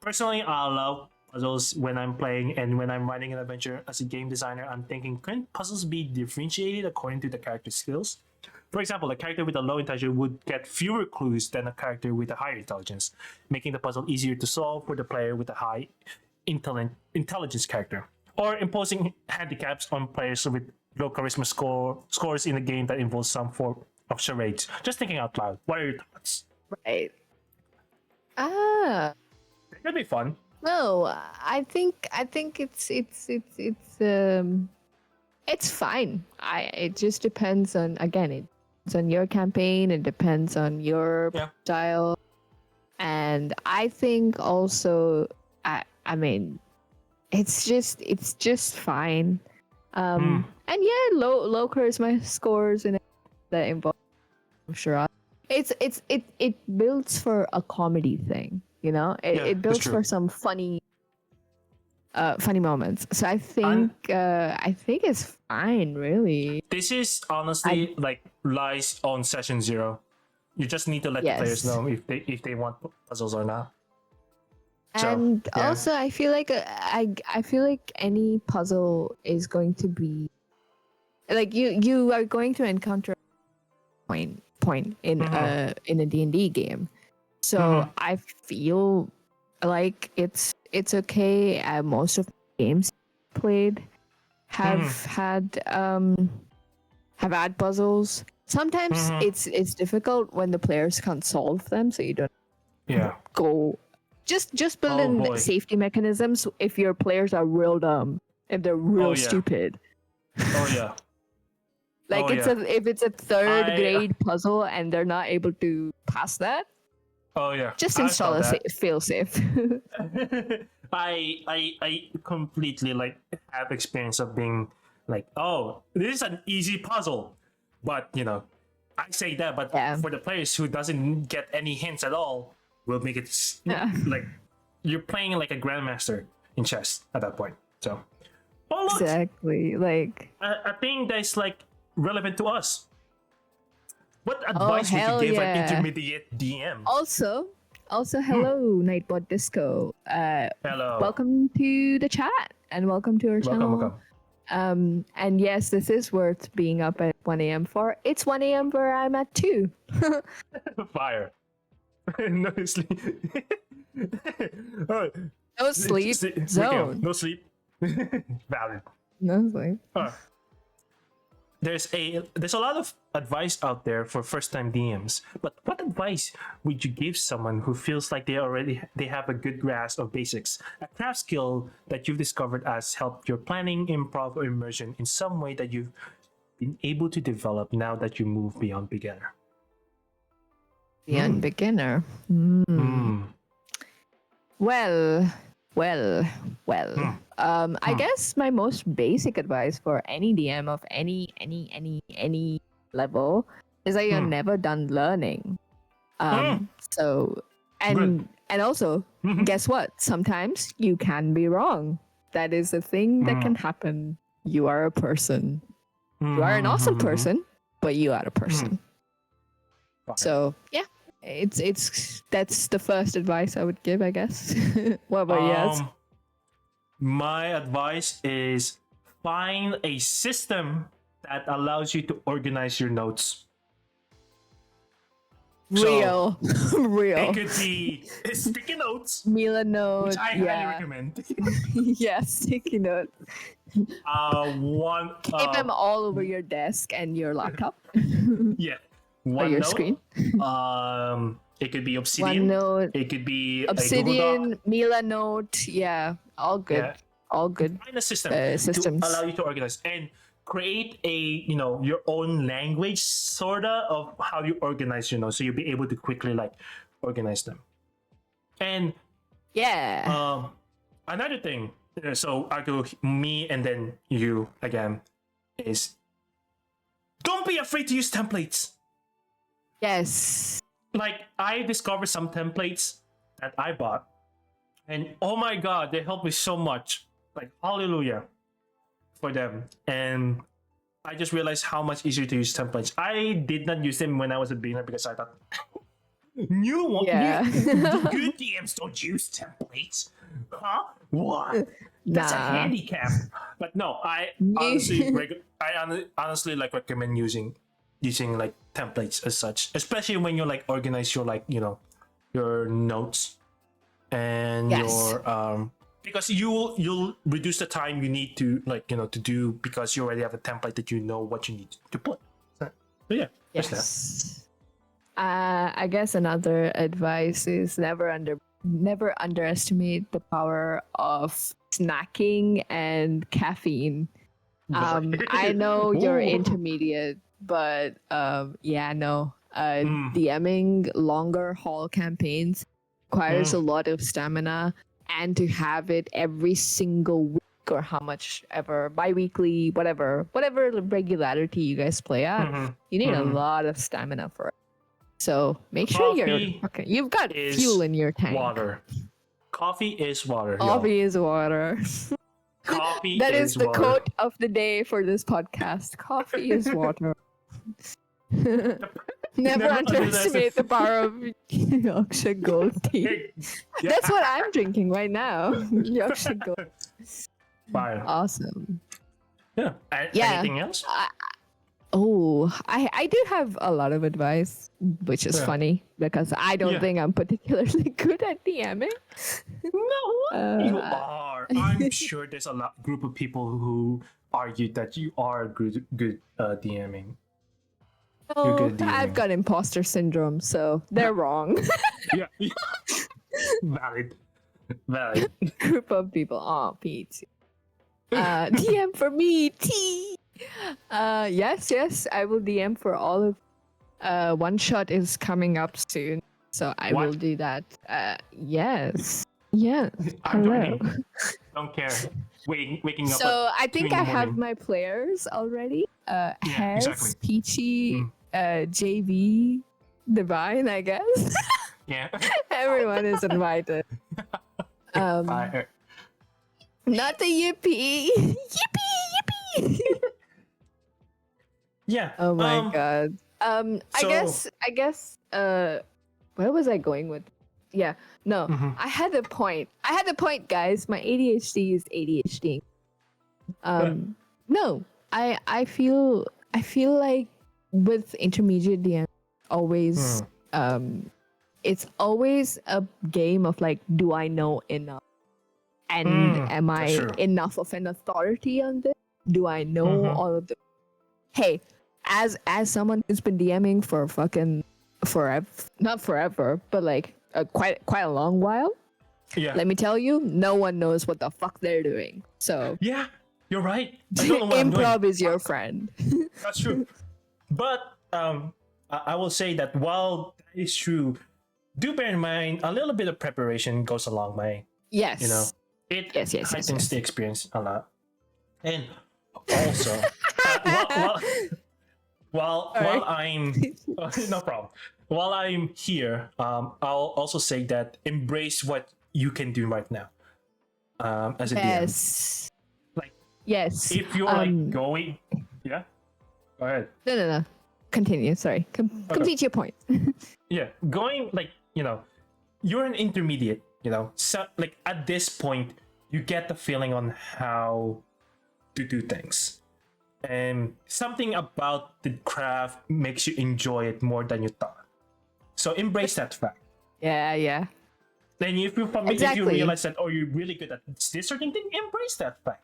Personally, I love puzzles when I'm playing, and when I'm writing an adventure as a game designer, I'm thinking, can puzzles be differentiated according to the character's skills? For example, a character with a low intelligence would get fewer clues than a character with a higher intelligence, making the puzzle easier to solve for the player with a high intelligence character, or imposing handicaps on players with low charisma scores in a game that involves some form of charades? Just thinking out loud. What are your thoughts?
Right. Ah.
It could be fun.
No, I think it's fine. It just depends on, again, it's on your campaign, it depends on your
Yeah.
style. And I think also I mean it's just fine. And yeah, low charisma scores and that involve, I'm sure it builds for a comedy thing, you know? It,
Yeah,
it
that's
builds
true.
for some funny moments. So I think it's fine, really.
This is honestly like lies on session 0. You just need to let the players
Yes.
know if they want puzzles or not. So,
And
yeah.
also, I feel like I feel like any puzzle is going to be like you are going to encounter point in a D&D game. So I feel like it's okay. Most of the games played have had puzzles. Sometimes it's difficult when the players can't solve them, so you don't
Yeah.
go. Just build
Oh,
in
boy.
safety mechanisms if your players are real dumb, if they're real
yeah.
stupid.
Oh yeah.
Like
Oh, yeah.
if it's a third
I-
grade puzzle and they're not able to pass that,
Oh yeah.
just
I
install
felt
a
that.
fail safe.
I completely like have experience of being like, oh, this is an easy puzzle, but you know, I say that, but
Yeah.
for the players who doesn't get any hints at all, will make it like you're playing like a grandmaster in chess at that point. So, oh look,
Exactly. Like,
I think that's like relevant to us. What advice would you
hell
give
yeah.
an intermediate DM?
also, hello, Nightbot Disco.
Hello.
Welcome to the chat and welcome to our channel.
Welcome.
And yes, this is worth being up at 1 a.m. for. It's 1 a.m. where I'm at too.
Fire. No sleep. Oh,
No sleep zone.
No sleep. Valid.
No sleep.
There's a lot of advice out there for first time DMs, but what advice would you give someone who feels like they have a good grasp of basics, a craft skill that you've discovered has helped your planning, improv, or immersion in some way that you've been able to develop now that you move beyond beginner?
Beyond beginner. Well. I guess my most basic advice for any DM of any level is that you're never done learning. So and also guess what? Sometimes you can be wrong. That is a thing that can happen. You are a person. You are an awesome person, but you are a person. So yeah. That's the first advice I would give, I guess. What about yours?
My advice is find a system that allows you to organize your notes.
Real.
It could be sticky notes,
Mila note.
which I highly recommend.
Yes, sticky note.
One
Keep them all over your desk and your laptop
yeah,
or your
note.
screen.
It could be Obsidian.
OneNote,
It could be a Google Doc.
Obsidian, Mila note. Yeah, all good.
Yeah.
All good.
Find a system
Systems.
to allow you to organize and create a your own language sorta of how you organize so you'll be able to quickly like organize them. And
Yeah.
another thing, so I go me and then you again, is don't be afraid to use templates.
Yes.
Like I discovered some templates that I bought, and oh my god, they helped me so much. Like hallelujah for them. And I just realized how much easier to use templates. I did not use them when I was a beginner because I thought
Yeah.
good DMs don't use templates. Huh? What? That's a
Nah.
handicap. But no, I honestly like recommend using like templates as such, especially when you like organize your like your notes and
Yes.
your because you'll reduce the time you need to to do, because you already have a template that you know what you need to put. So yeah, there's that.
Yes. I guess another advice is never underestimate the power of snacking and caffeine. I know you're
Ooh.
intermediate, but yeah, no.
Mm.
DMing longer haul campaigns requires a lot of stamina, and to have it every single week or how much ever bi-weekly, whatever regularity you guys play at, you need a lot of stamina for it. So make sure you've got fuel in your tank.
Water. Coffee is water.
Coffee is water.
Coffee
That
is
is the
water.
quote of the day for this podcast. Coffee is water. Never underestimate the power of Yorkshire Gold tea. That's what I'm drinking right now. Yorkshire Gold.
Fine.
Awesome.
Yeah. Anything else?
I do have a lot of advice, which is funny because I don't think I'm particularly good at DMing.
No, you are. I'm sure there's a group of people who argue that you are good DMing.
Oh, I've got imposter syndrome, so they're wrong.
Yeah. Valid.
Group of people. Oh, Pete. DM for me, T. Yes, I will DM for all of. One shot is coming up soon, so I will do that. Yes. Hello.
Don't care. Waking up.
So I think I have my players already. Hez,
exactly.
Peachy, JV, Divine, I guess.
Yeah.
Everyone is invited.
Fire.
Not the yippee. Yippee.
Yeah.
Oh my god. I guess where was I going with? Yeah. No. I had a point, guys. My ADHD is ADHD. No. I feel like with intermediate DM always it's always a game of like, do I know enough? And am I enough of an authority on this? Do I know all of the? Hey, as someone who's been DMing for fucking forever, not forever, but like quite a long while.
Yeah.
Let me tell you, no one knows what the fuck they're doing. So
yeah, you're right. I don't know what
improv
I'm doing.
is your friend.
That's true. But I will say that while that is true, do bear in mind a little bit of preparation goes a long way.
Yes.
You know, it heightens the experience a lot. And also, while I'm no problem. While I'm here, I'll also say that embrace what you can do right now. As a DM. Like,
yes.
If you're like going, yeah. Go ahead.
No. Continue. Sorry. Complete your point.
Yeah, going like you're an intermediate. So like at this point, you get the feeling on how to do things, and something about the craft makes you enjoy it more than you thought. So embrace that fact.
Yeah.
Then if you realize that you're really good at this certain thing, embrace that fact.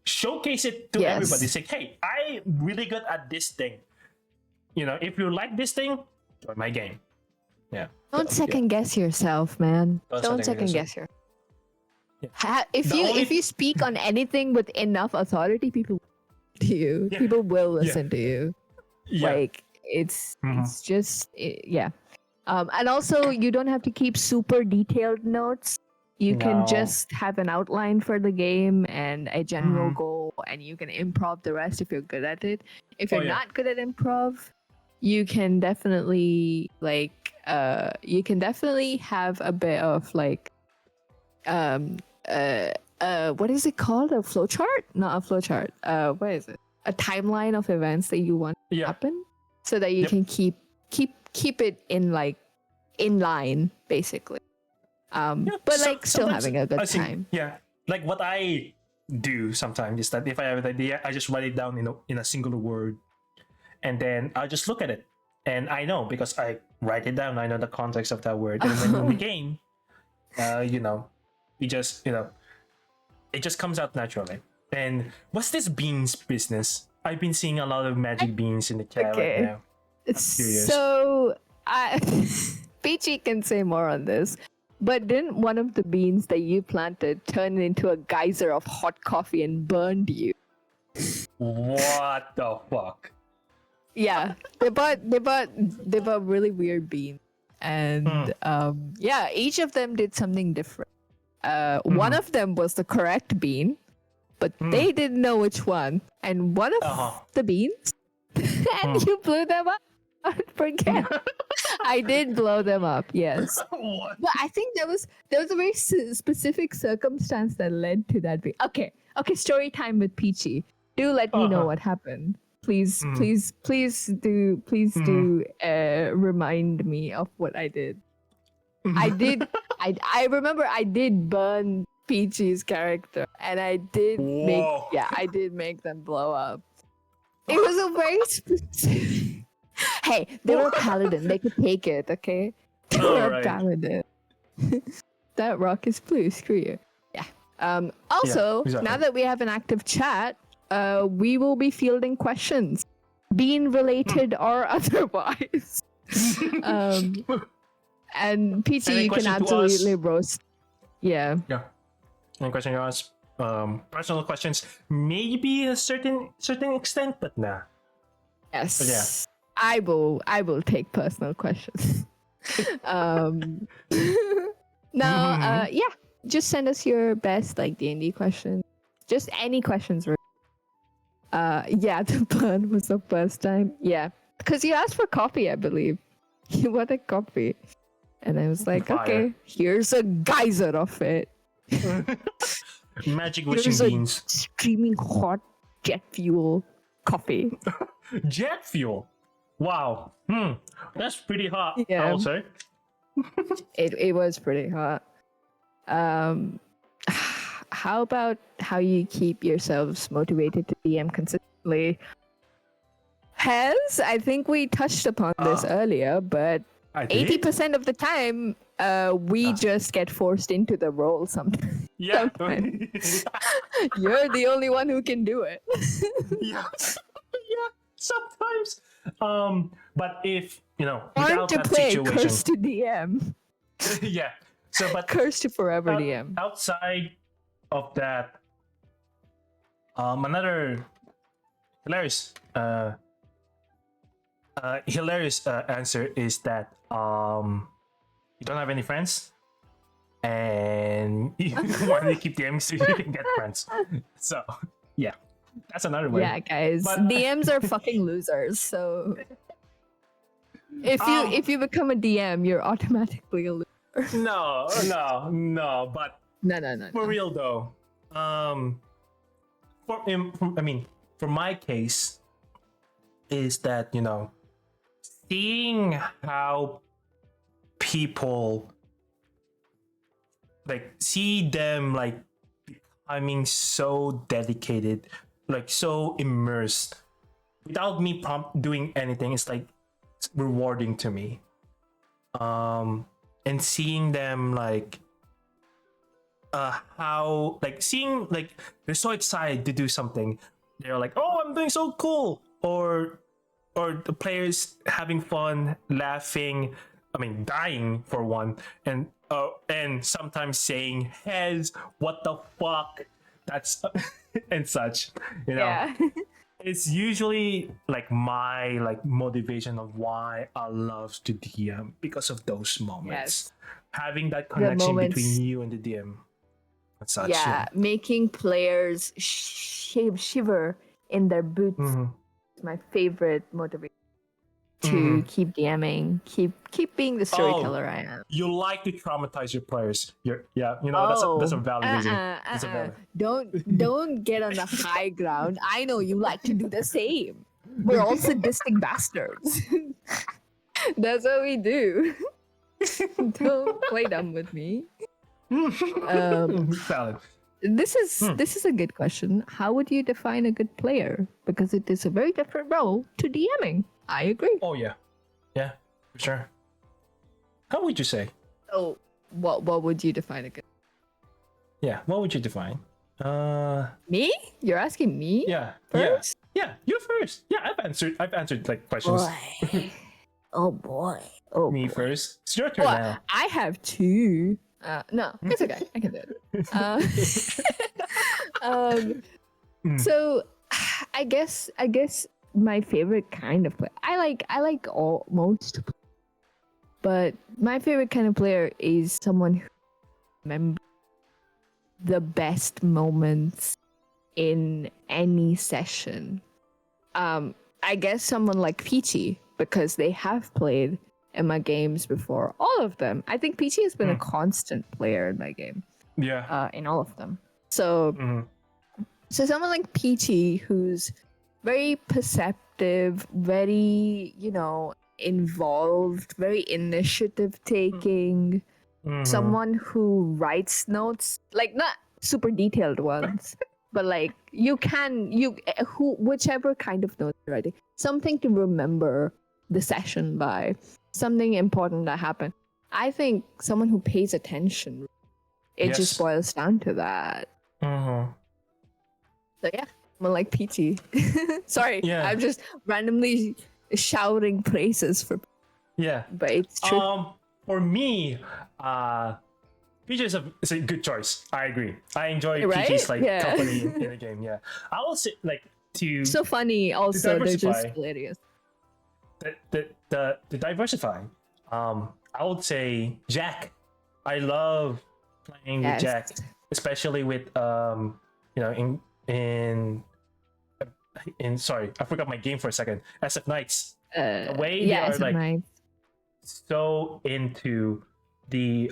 Showcase it to everybody. Say, hey, I'm really good at this thing. If you like this thing, join my game. Yeah.
Don't second guess yourself, man. Don't second guess yourself. Yeah. If you speak on anything with enough authority, people will listen to you. Yeah. People will listen to you. Yeah. Like it's just and also you don't have to keep super detailed notes. You can just have an outline for the game and a general goal, and you can improv the rest if you're good at it. If you're not good at improv, you can definitely have a bit of like what is it called? A flowchart? Not a flowchart. What is it? A timeline of events that you want to happen, so that you can keep it in line, basically. But like still having a good time.
Yeah, like what I do sometimes is that if I have an idea, I just write it down in a singular word, and then I'll just look at it, and I know because I write it down. I know the context of that word, and when in the game, you just it just comes out naturally. And what's this beans business? I've been seeing a lot of magic beans in the chat right now. I'm curious.
So, Peachy can say more on this. But didn't one of the beans that you planted turn into a geyser of hot coffee and burned you?
What the fuck?
Yeah, they bought really weird beans, and yeah, each of them did something different. One of them was the correct bean, but they didn't know which one. And one of the beans, and you blew them up. Don't forget, I did blow them up. Yes,
What?
but I think there was a very specific circumstance that led to that. Okay. Story time with Peachy. Do let me know what happened. Please do remind me of what I did. I remember I did burn Peachy's character, and I did make them blow up. It was a very specific. Hey, they were a paladin. They could take it, okay? They were a paladin. That rock is blue. Screw you. Yeah. Also, now that we have an active chat, we will be fielding questions, being related or otherwise. And Peachy, you can absolutely roast. Yeah.
Yeah. Any question you ask? Personal questions, maybe a certain extent, but nah.
Yes.
But yeah.
I will take personal questions. Yeah. Just send us your best D&D questions. Just any questions. Yeah, the burn was the first time. Yeah, because you asked for coffee, I believe. You wanted coffee, and I was like, okay, here's a geyser of it.
Magic wishing beans.
Streaming hot jet fuel coffee.
Jet fuel. Wow. That's pretty hot.
Yeah.
I will say.
It was pretty hot. How about how you keep yourselves motivated to DM consistently? I think we touched upon this earlier, but 80% of the time, we just get forced into the role sometimes.
Yeah.
You're the only one who can do it.
Yeah. Sometimes. But if
Learn
without
to
that
play
situation,
Curse to DM.
yeah. So, but
Curse to forever DM.
Outside of that, another hilarious answer is that you don't have any friends, and you want to keep DMs so you can get friends. So yeah, that's another way.
Yeah, guys,
But,
DMs are fucking losers. So if you become a DM, you're automatically a loser.
No. But
No.
for real though, for my case, is that seeing how people see them becoming so dedicated, so immersed without me doing anything, it's rewarding to me. And seeing them how seeing they're so excited to do something, they're like, oh, I'm doing so cool, or the players having fun, laughing, dying for one, and sometimes saying, heads, what the fuck, that's and such,
Yeah.
It's usually my motivation of why I love to DM, because of those moments.
Yes.
Having that connection
moments-
between you and the DM and such.
Yeah, making players shiver in their boots is my favorite motivation to keep DMing, keep being the storyteller I am.
You like to traumatize your players. That's a valid reason. That's a valid.
Don't get on the high ground. I know you like to do the same. We're all sadistic bastards. That's what we do. Don't play dumb with me.
Valid.
This is a good question. How would you define a good player? Because it is a very different role to DMing. I agree.
Oh yeah, for sure. How would you say?
So, what would you define a good?
Yeah, what would you define?
Me? You're asking me
Yeah,
first?
yeah. You first. Yeah, I've answered like questions.
Boy. Oh boy. Oh
Me
boy.
first. It's your turn
Well,
now.
I have two. No, it's okay. I can do it. Uh, um,
Mm.
so I guess my favorite kind of player. I like all most, but my favorite kind of player is someone who remembers the best moments in any session. I guess someone like Peachy, because they have played in my games before. All of them. I think Peachy has been a constant player in my game.
Yeah.
In all of them. So
Mhm.
so someone like Peachy who's very perceptive, very, involved, very initiative taking,
Mhm.
someone who writes notes, like not super detailed ones, but like whichever kind of notes you're writing, something to remember the session by, something important that happened. I think someone who pays attention, it just
Yes.
boils down to that.
Mhm.
So yeah, I'm like Peachy. Sorry,
Yeah.
I'm just randomly shouting praises for,
Yeah.
but it's true.
For me, Peach is a good choice. I agree. I enjoy
Right?
Peach's like
Yeah.
company in the game. Yeah, I will say like to
So funny.
to
Also, they're just
diversify
hilarious.
the diversify. I would say Jack. I love playing with
Yes.
Jack, especially with in sorry, I forgot my game for a second. SF Knights. The way they
Yeah,
are
it's
like
nice.
so into the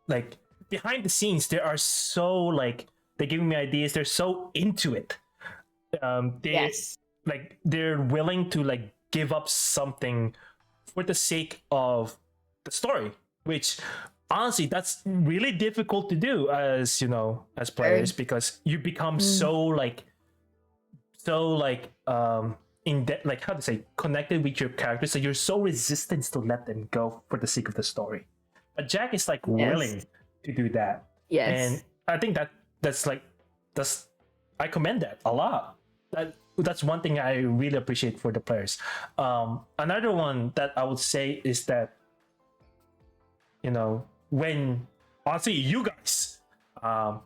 like behind the scenes, they are so like they're giving me ideas. They're so into it. They
Yes.
like they're willing to like give up something for the sake of the story, which honestly that's really difficult to do as as players,
Very.
because you become
Mm.
so like in like how to say connected with your characters, so you're so resistant to let them go for the sake of the story. But Jack is like
Yes.
willing to do that, and
Yes.
I think that's like that's I commend that a lot. That's one thing I really appreciate for the players. Another one that I would say is that when honestly you guys,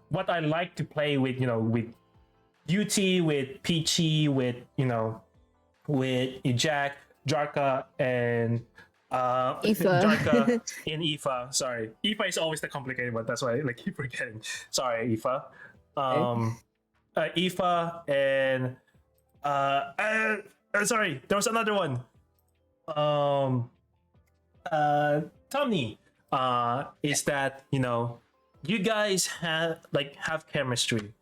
what I like to play with with UT, with Peachy, with with Jack, Jarka, and Jarka
Ifa.
in Ifa. Sorry, Ifa is always the complicated one. That's why I like keep forgetting. Sorry, Ifa. Um, Ifa and sorry, there was another one. Um, Tommy. Is that you guys have chemistry,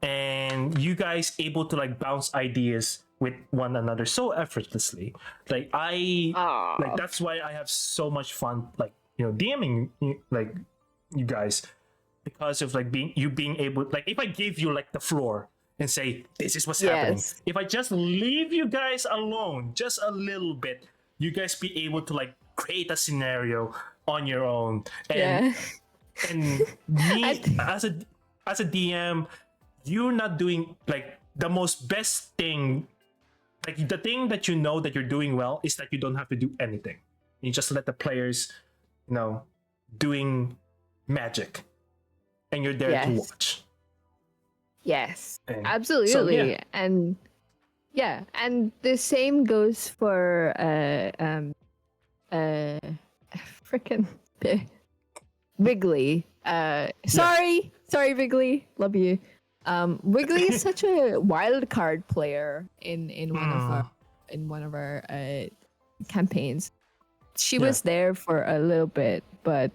and you guys able to like bounce ideas with one another so effortlessly. Like
Aw.
that's why I have so much fun like DMing like you guys, because of like being able, like if I gave you like the floor and say this is what's happening,
Yes.
if I just leave you guys alone just a little bit, you guys be able to like create a scenario on your own.
Yeah.
And
I
me
th-
as a DM, you're not doing like the most best thing. Like the thing that that you're doing well is that you don't have to do anything. You just let the players, doing magic, and you're there to
yes.
watch.
Yes.
And so
Absolutely.
yeah,
And yeah, and the same goes for uh freaking Wrigley. Sorry, Wrigley. Love you. Wrigley is such a wild card player in one of our campaigns. She
Yeah.
was there for a little bit, but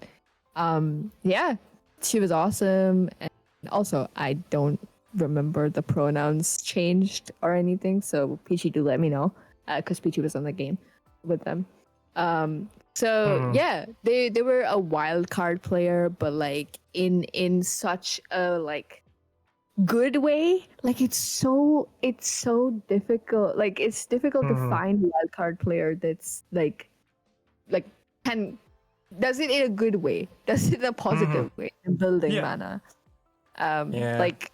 yeah, she was awesome. And also, I don't remember the pronouns changed or anything, so Peachy, do let me know, because Peachy was on the game with them. So yeah, they were a wild card player, but like in such a like good way. Like it's so difficult. Like it's difficult to find a wild card player that's like can does it in a good way, does it in a positive way, in building
Yeah.
mana.
Yeah.
Like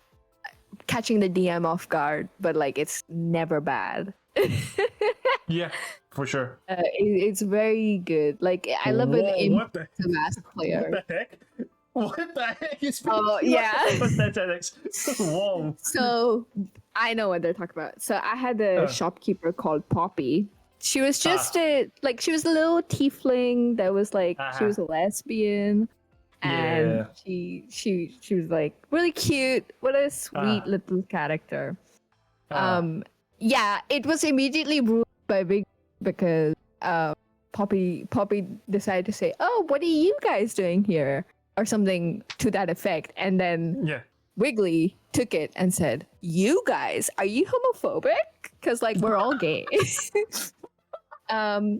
catching the DM off guard, but like it's never bad.
Yeah, for sure.
It's very good. Like I love an
Whoa, what the
mass
what
player.
the heck? What the heck is
Oh yeah.
pathetics? Whoa.
So I know what they're talking about. So I had a
Uh,
shopkeeper called Poppy. She was just
Ah.
she was a little tiefling that was like she
Uh-huh.
was a lesbian, and
Yeah.
she was like really cute. What a sweet
Uh,
little character.
uh,
Yeah, it was immediately ruled by Big because Poppy decided to say, "Oh, what are you guys doing here?" or something to that effect, and then
yeah.
Wiggly took it and said, "You guys, are you homophobic? Because like we're all gay."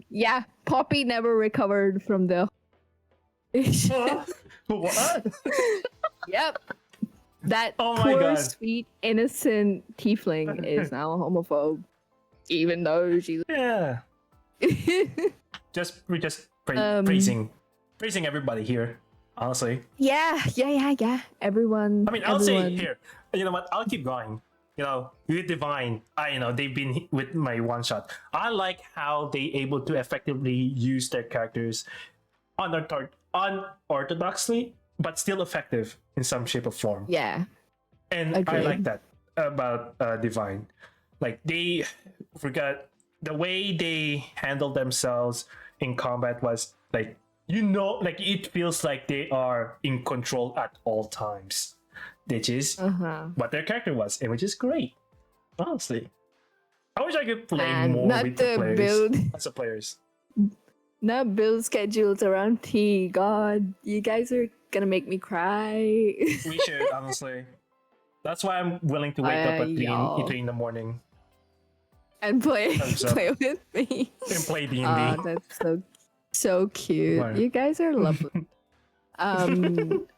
Yeah, Poppy never recovered from the.
Huh? What?
Yep, that
Oh my
poor,
God.
sweet, innocent tiefling is now a homophobe, even though she.
Yeah. We're just
Um,
praising everybody here. Honestly,
yeah. Everyone.
I mean, I'll say
everyone.
here. You know what? I'll keep going. You know, with Divine, they've been with my one shot. I like how they able to effectively use their characters unorthodoxly, but still effective in some shape or form.
Yeah,
And I
agreed.
like that about Divine. Like they forgot the way they handle themselves in combat was like like it feels like they are in control at all times, which is what their character was, and which is great. Honestly, I wish I could play
And
more
not
with the
the
players
build.
as a players.
Not build schedules around tea. God, you guys are gonna make me cry.
We should honestly. That's why I'm willing to wake up at
Y'all.
3 in the morning
And play
Thumbs up.
play with me.
and play D&D.
Ah, that's so cute.
Right.
You guys are lovely.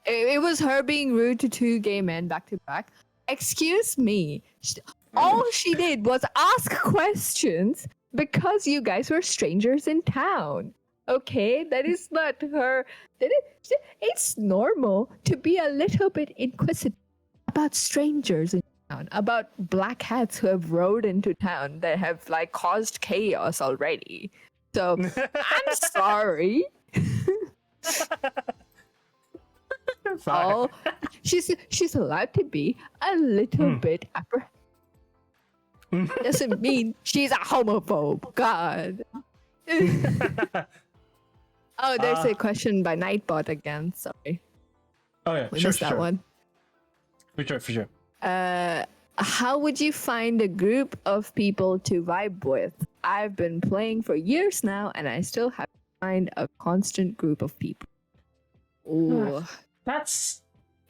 It was her being rude to two gay men back to back. Excuse me. All she did was ask questions because you guys were strangers in town. Okay, that is not her. It's normal to be a little bit inquisitive about strangers in town, about black hats who have rode into town that have like caused chaos already. So I'm sorry.
Fine.
Oh, she's allowed to be a little bit apprehensive. Doesn't mean she's a homophobe. God. Oh, there's a question by Nightbot again. Sorry,
Oh yeah,
we
sure,
missed that one.
For sure.
How would you find a group of people to vibe with? I've been playing for years now, and I still have to find a constant group of people. Ooh,
That's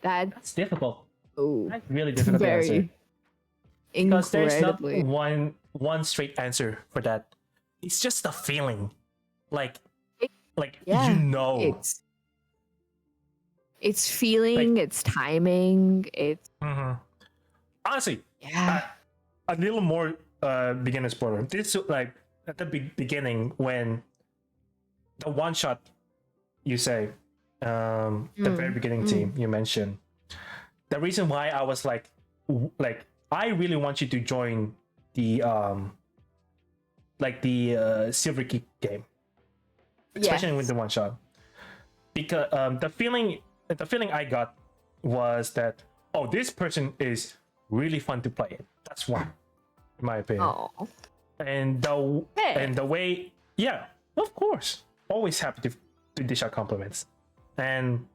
that's
difficult.
ooh,
That's really difficult to answer.
very
Because there's not
incredibly.
one straight answer for that. It's just a feeling. Like
Yeah,
you know.
it's feeling, it's timing, it's
Mhm. Honestly,
yeah.
a little more beginner spoiler. This like at the beginning when the one shot you say the very beginning team you mentioned. The reason why I was like I really want you to join the Silver Key game, especially with the one shot, because the feeling I got was that this person is really fun to play. That's one, in my opinion.
Oh,
And the way, yeah, of course, always happy to dish out compliments, and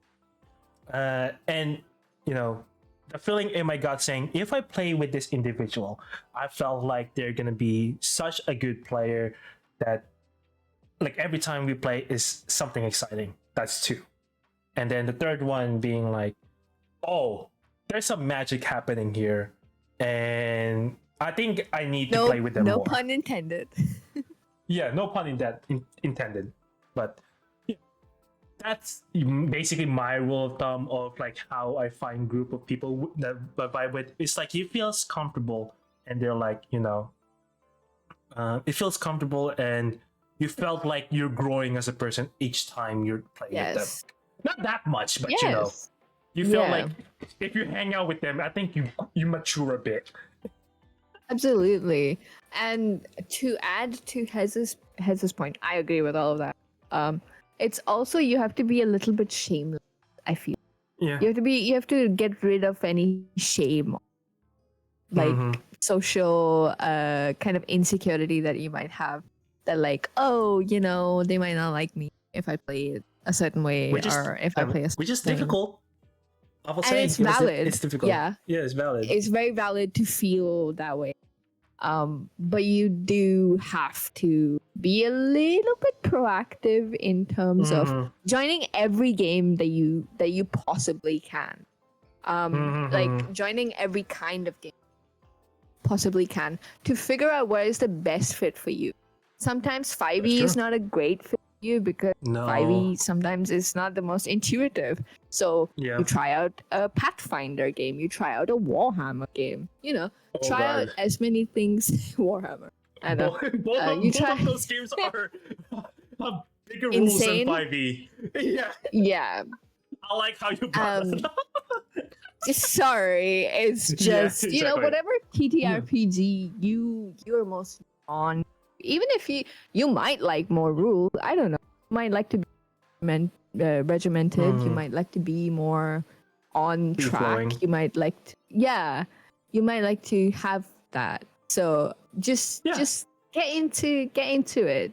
the feeling in my gut saying if I play with this individual, I felt like they're gonna be such a good player that like every time we play is something exciting. That's two. And then the third one being like, there's some magic happening here, and I think I need to play with them
no
more.
pun intended.
Yeah, no pun in that intended, but yeah, that's basically my rule of thumb of like how I find group of people that I vibe with. It's like it feels comfortable, and they're like it feels comfortable, and you felt like you're growing as a person each time you're playing with them.
Yes.
Not that much, but
Yes.
You feel like if you hang out with them, I think you mature a bit.
Absolutely. And to add to Hez's point, I agree with all of that. It's also you have to be a little bit shameless, I feel.
Yeah.
You have to get rid of any shame, like social kind of insecurity that you might have, that like, oh, they might not like me if I play it a certain way, or if I play a certain
which is
thing.
difficult. I will
And
say
it's valid.
It's difficult.
Yeah,
it's valid.
it's very valid to feel that way. But you do have to be a little bit proactive in terms of joining every game that you possibly can. Like joining every kind of game possibly can, to figure out what is the best fit for you. Sometimes 5e is not a great fit for you because 5e sometimes is not the most intuitive. So you try out a Pathfinder game, you try out a Warhammer game, try out as many things. Warhammer. I know.
Both of those games are have bigger rules than 5e.
Yeah.
I like how you brought that up.
Sorry, it's just
exactly.
Whatever TTRPG you are most on, even if you might like more rules. I don't know. You might like to be regimented. You might like to be more on track. Flowing. You might like you might like to have that. So just get into it.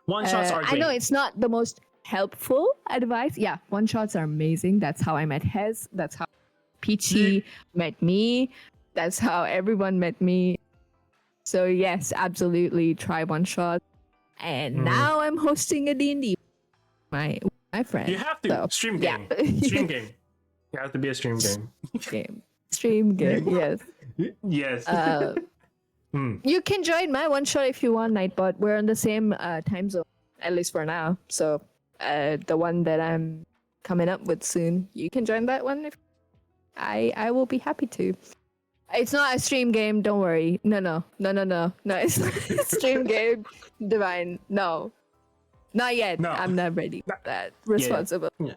One shots are great.
I know it's not the most helpful advice. Yeah, one shots are amazing. That's how I met Hez. That's how Peachy met me. That's how everyone met me. So yes, absolutely try one shot. And now I'm hosting a D&D. My friend.
You have to stream game. Stream game. You have to be a stream game.
Stream game. Yes.
Yes.
You can join my one shot if you want, Nightbot. We're on the same time zone, at least for now. So the one that I'm coming up with soon, you can join that one if I will be happy to. It's not a stream game, don't worry. No. It's not a stream game, Divine. No. Not yet. No. I'm not ready for that. Responsible. Yeah.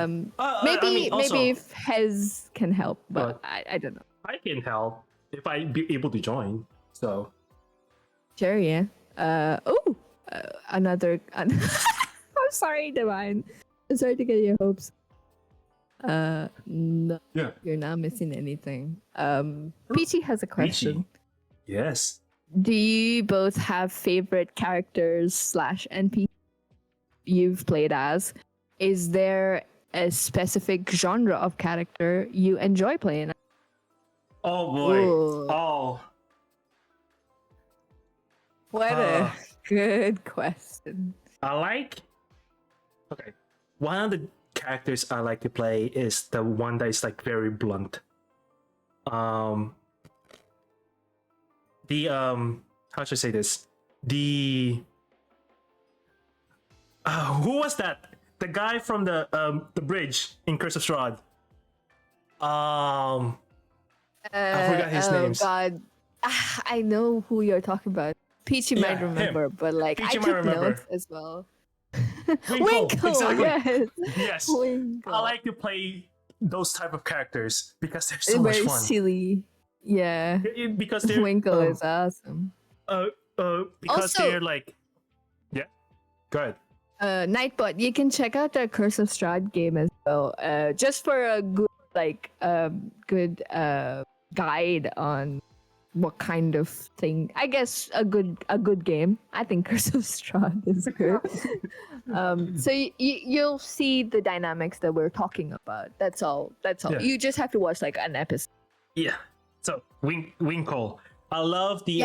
Maybe if Hez can help, but I don't know.
I can help if I be able to join. So
sure, yeah. Another I'm sorry, Divine. I'm sorry to get your hopes. No.
Yeah.
You're not missing anything. Peachy has a question.
Peachy. Yes.
Do you both have favorite characters / NPC you've played as? Is there a specific genre of character you enjoy playing?
Oh boy. Ooh. Oh.
What a good question.
Okay. One of the characters I like to play is the one that is like very blunt. How should I say this? Who was that? The guy from the bridge in Curse of Strahd. I forgot his name.
Oh God, I know who you're talking about. Peachy might remember, but like Peachy I took notes as well.
Winkle, exactly.
Yes.
Winkle. I like to play those type of characters because they're so much fun.
Silly. Yeah.
Because they're
Winkle is awesome.
Because also, they're like, yeah. Go ahead.
Nightbot, you can check out the Curse of Strahd game as well. Just for a good guide on what kind of thing. I guess a good game. I think Curse of Strahd is good. So you'll see the dynamics that we're talking about. That's all. Yeah. You just have to watch like an episode.
Yeah. So Winkle. I love the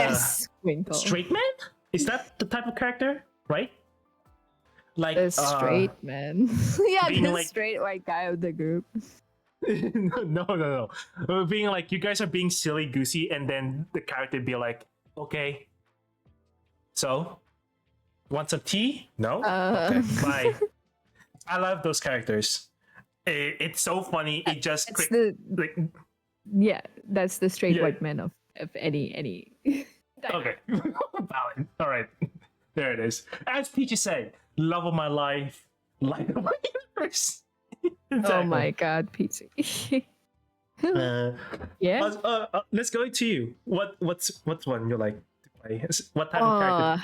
Winkle.
Straight man? Is that the type of character? Right? Like
the straight man. Yeah, the straight white guy of the group.
No. Being like, you guys are being silly goosey, and then the character be like, okay. So, want some tea? No? Okay, bye. I love those characters. It's so funny. It just
yeah, that's the straight white man of any.
Okay, valid. All right, there it is. As Peachy said, love of my life, light of my universe.
Oh my god, Peachy.
Uh,
Yeah.
let's go to you. What's one you like to play? What type of
Uh,
character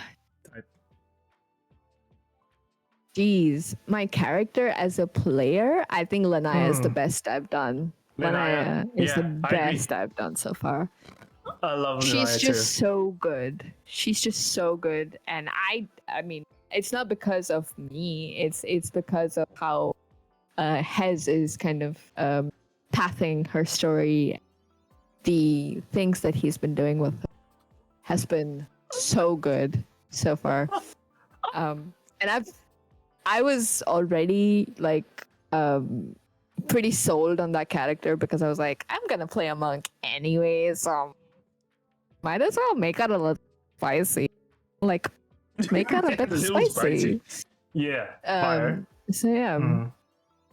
type?
Geez, my character as a player, I think Lanaya is the
Hmm.
best I've done.
Lanaya.
Lanaya is the
Yeah, I agree.
best I've done so far.
I love
She's
Lanaya too.
just so good. She's just so good, and I mean, it's not because of me. It's because of how Hez is kind of pathing her story. The things that he's been doing with her has been so good so far. And I was already like pretty sold on that character because I was like, I'm gonna play a monk anyway, so might as well make it a little spicy. Like make it a bit
A little
spicy.
Yeah, fire.
So yeah,
Mm.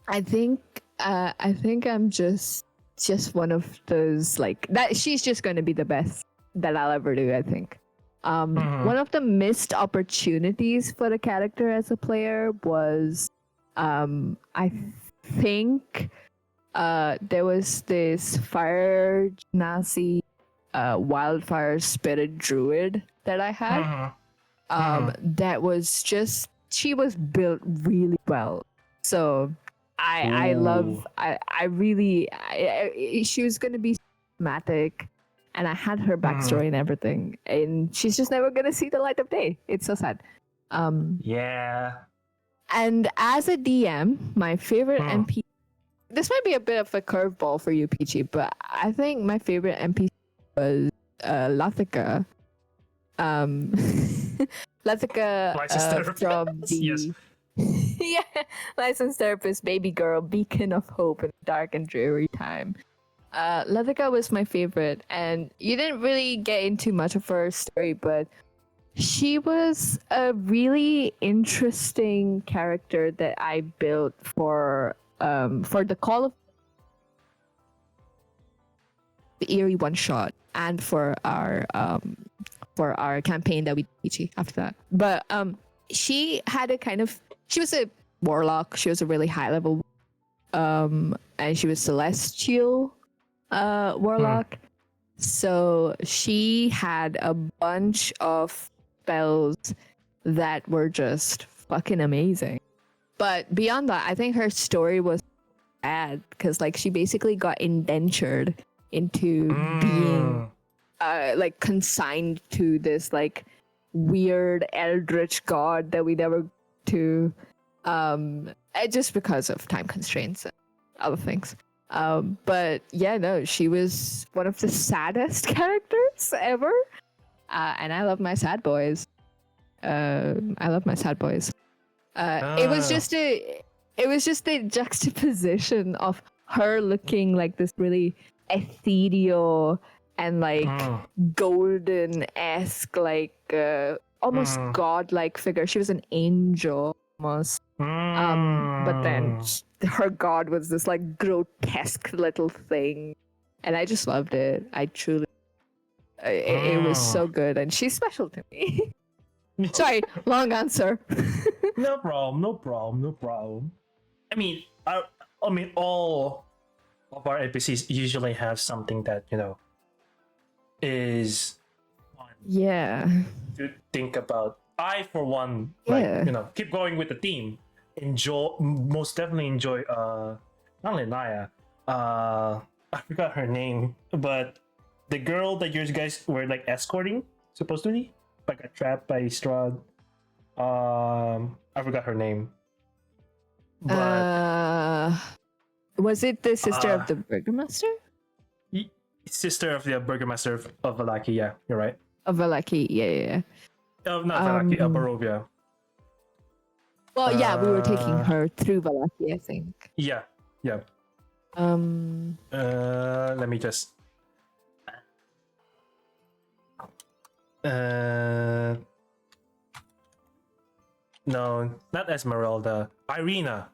I think I'm just one of those like that. She's just going to be the best that I'll ever do. I think. One of the missed opportunities for the character as a player was, I think, there was this fire genasi, wildfire spirit druid that I had. That was just she was built really well. So I love I really she was gonna be dramatic, and I had her backstory and everything, and she's just never gonna see the light of day. It's so sad.
Yeah.
And as a DM, my favorite NPC. This might be a bit of a curveball for you, Peachy, but I think my favorite NPC was Lathika. Lathika
Licensed
from
therapist.
the
Yes.
yeah, licensed therapist, baby girl, beacon of hope in a dark and dreary time. Lathika was my favorite, and you didn't really get into much of her story, but she was a really interesting character that I built for the Call of the Eerie one shot and for our campaign that we did after that. But she had a kind of she was a warlock. She was a really high level and she was celestial warlock. So she had a bunch of spells that were just fucking amazing. But beyond that, I think her story was bad because like she basically got indentured into being like consigned to this like weird eldritch god that we never to just because of time constraints and other things. But yeah, no, she was one of the saddest characters ever. And I love my sad boys. I love my sad boys. It was just a juxtaposition of her looking like this really ethereal and like golden-esque, like almost godlike figure. She was an angel almost. But then her god was this like grotesque little thing, and I just loved it. I truly, it was so good, and she's special to me. Sorry, long answer.
No problem. I mean, all of our NPCs usually have something that is fun
Yeah.
to think about. I, for one,
Yeah.
keep going with the theme. Most definitely enjoy. Not only Naya. I forgot her name, but the girl that you guys were like escorting, supposedly, but got trapped by Strahd. I forgot her name. But
Was it the sister of the burgomaster?
Sister of the burgomaster of Valaki. Yeah, you're right.
Of Valaki, yeah.
Of not Valaki, Barovia.
Well, yeah, we were taking her through Valaki, I think.
Yeah. Let me just. No, not Esmeralda. Irina.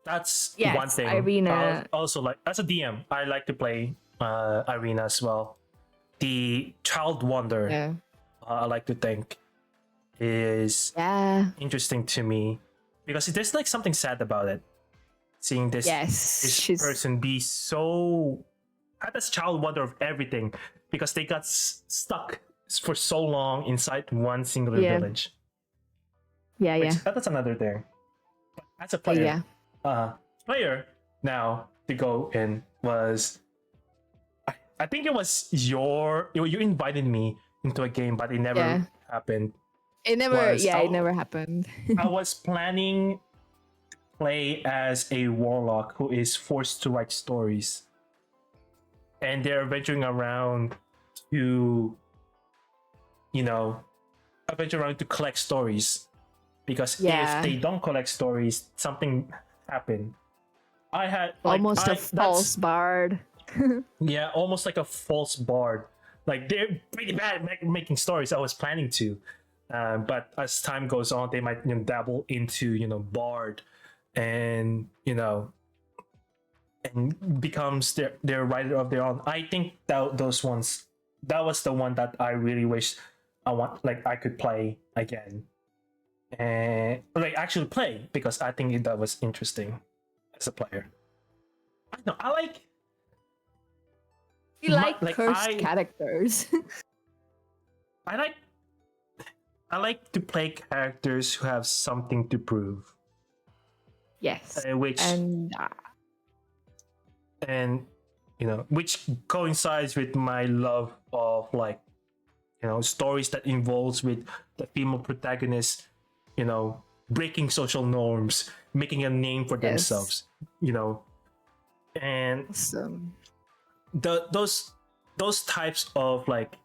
That's
Yes,
one thing.
Irina.
Also, like as a DM, I like to play Irina as well. The Child Wonder.
Yeah.
I like to think is interesting to me because there's like something sad about it. seeing
Yes,
this
she's
person be so had this child wonder of everything because they got stuck for so long inside one singular
yeah,
village.
yeah.
Which that's another thing. As a
Yeah.
player now to go in was I think it was you invited me into a game, but it never
Yeah.
happened.
It never happened.
I was planning to play as a warlock who is forced to write stories, and they're venturing around to, you know, venture around to collect stories because if
Yeah.
they don't collect stories, something happened. I had
Almost a false bard.
yeah, almost like a false bard. Like they're pretty bad at making stories. I was planning to, but as time goes on, they might dabble into bard, and and becomes their writer of their own. I think that was the one that I really wish I could play again, and like actually play because I think that was interesting as a player. I know I like.
You like cursed characters.
I like I like to play characters who have something to prove.
Yes.
Which which coincides with my love of stories that involves with the female protagonist, breaking social norms, making a name for themselves, and
awesome.
Those types of like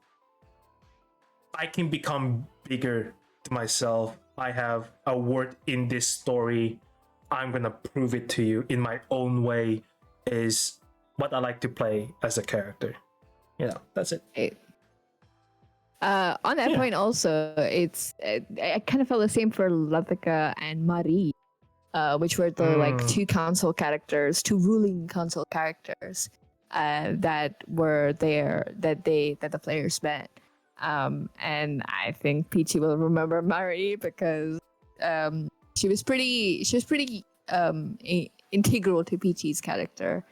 I can become bigger to myself. I have a worth in this story. I'm gonna prove it to you in my own way is what I like to play as a character. That's it.
On that point also, I kind of felt the same for Latika and Marie, which were the like two ruling council characters that were there that the players met. And I think Peachy will remember Marie because she was pretty integral to Peachy's character.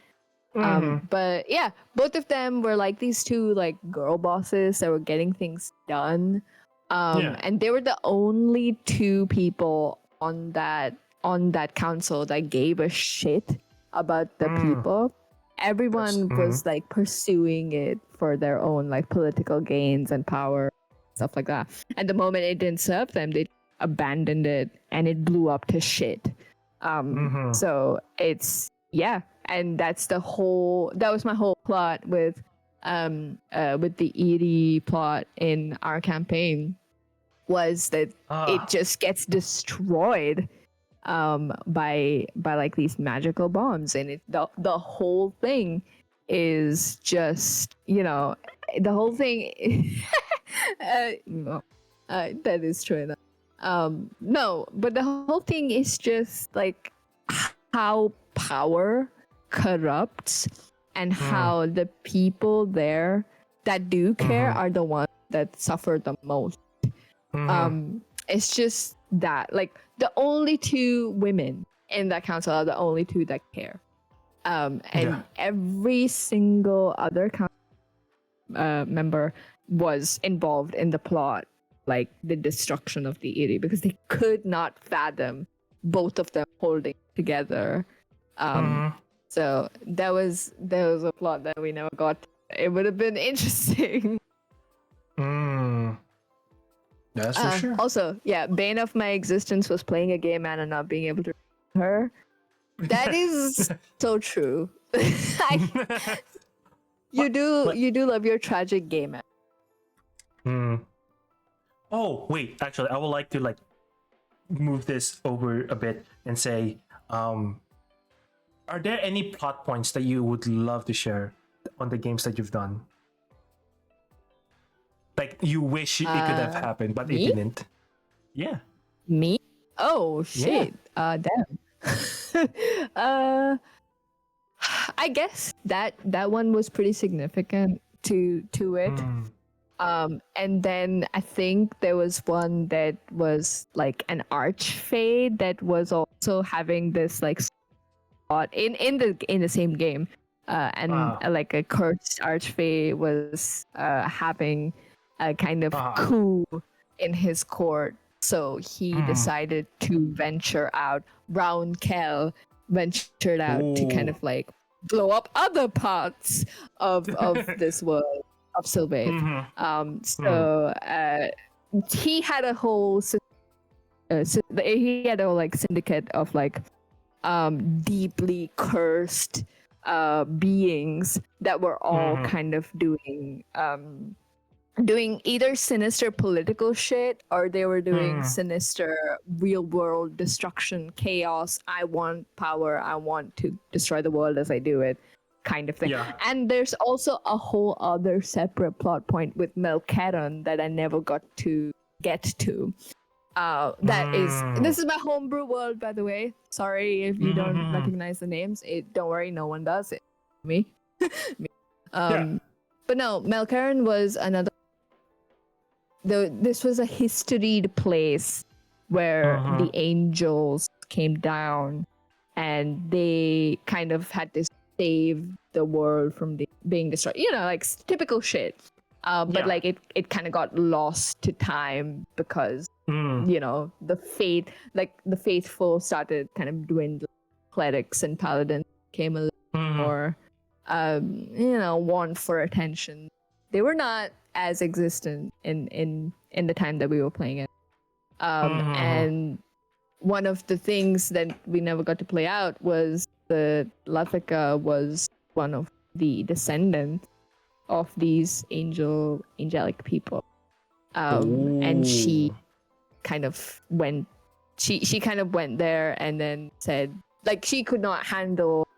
But yeah, both of them were like these two like girl bosses that were getting things done. And they were the only two people on that council that gave a shit about the people. Everyone was like pursuing it for their own like political gains and power, stuff like that. And the moment it didn't serve them, they abandoned it and it blew up to shit. So it's and that was my whole plot with the Deity plot in our campaign was that it just gets destroyed by like these magical bombs, and the whole thing is just the whole thing that is true enough. No, but the whole thing is just like how power corrupts and how the people there that do care are the ones that suffer the most. It's just that like the only two women in that council are the only two that care, and every single other council member was involved in the plot, like the destruction of the Deity, because they could not fathom both of them holding together. So that was a plot that we never got. It would have been interesting.
That's for sure.
Also, bane of my existence was playing a gay man and not being able to her. That is so true. You do love your tragic gay man.
Oh wait, actually, I would like to like move this over a bit and say, are there any plot points that you would love to share on the games that you've done? Like you wish it could have happened, but
me?
it didn't. Yeah.
Me? Oh shit. Damn. I guess that one was pretty significant to it. And then I think there was one that was like an archfade that was also having this like fought in the same game, and like a cursed archfey was having a kind of coup in his court, so he decided to venture out. Brown Kell ventured out to kind of like blow up other parts of this world of Sylvain. So he had a whole he had a like syndicate of like deeply cursed beings that were all kind of doing either sinister political shit, or they were doing sinister real world destruction, chaos. I want power, I want to destroy the world as I do it, kind of thing. And there's also a whole other separate plot point with Melkaran that I never got to get to. This is my homebrew world, by the way. Sorry if you don't recognize the names. Don't worry, no one does it. Me. But no, Melkaran was another. This was a historied place where the angels came down, and they kind of had to save the world from being destroyed. You know, like typical shit. But like it kind of got lost to time because you know the faithful started kind of dwindling. Clerics and paladins came a little more, you know, want for attention. They were not as existent in the time that we were playing it. And one of the things that we never got to play out was the Lathika was one of the descendants of these angelic people. And she kind of went there and then said like she could not handle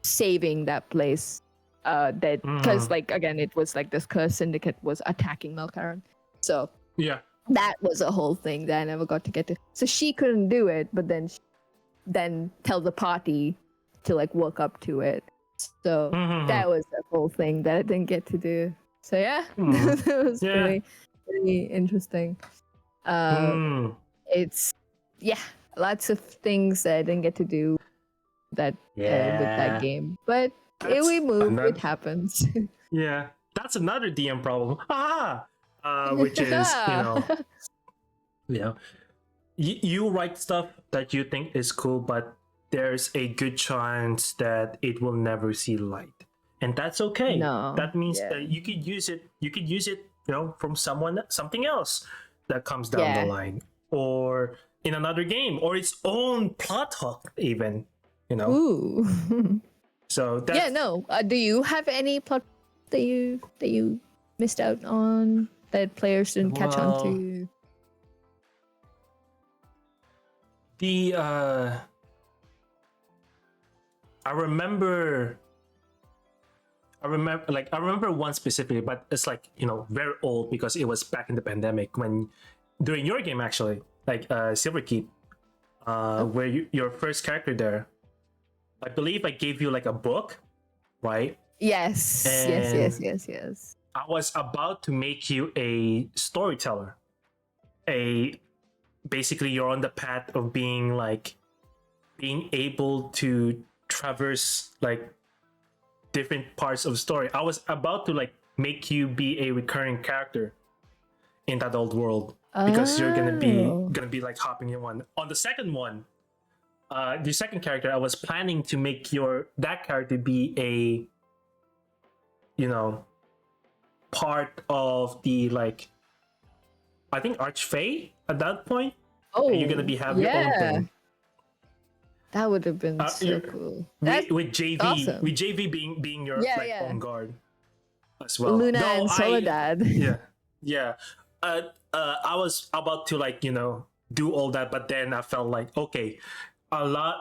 saving that place. That because like again it was like this cursed syndicate was attacking Melkaran, so that was a whole thing that I never got to get to. So she couldn't do it, but then tell the party to like work up to it. So that was the whole thing that I didn't get to do. So yeah, it was pretty interesting. It's lots of things that I didn't get to do that with that game, but we move. It happens.
Yeah, that's another DM problem. Which is you write stuff that you think is cool, but there's a good chance that it will never see light, and that's okay.
No,
that means that you could use it. You could use it, you know, from something else that comes down the line, or in another game, or its own plot hook, even. You know.
Ooh.
So that's...
do you have any plot that you missed out on that players didn't catch on to?
I remember one specifically, but it's like, you know, very old because it was back in the pandemic when during your game actually, like Silverkeep, where your first character there. I believe I gave you like a book, right?
Yes. Yes.
I was about to make you a storyteller. Basically you're on the path of being able to traverse like different parts of the story. I was about to like make you be a recurring character in that old world because you're gonna be like hopping in one. On the second one, the second character, I was planning to make that character be a, you know, part of the like, I think Archfey at that point.
Oh,
and you're gonna be having your own thing.
That would have been so cool.
With JV,
awesome.
With JV being your own guard as well.
Luna and Soledad.
Yeah. I was about to like, you know, do all that, but then I felt like, okay,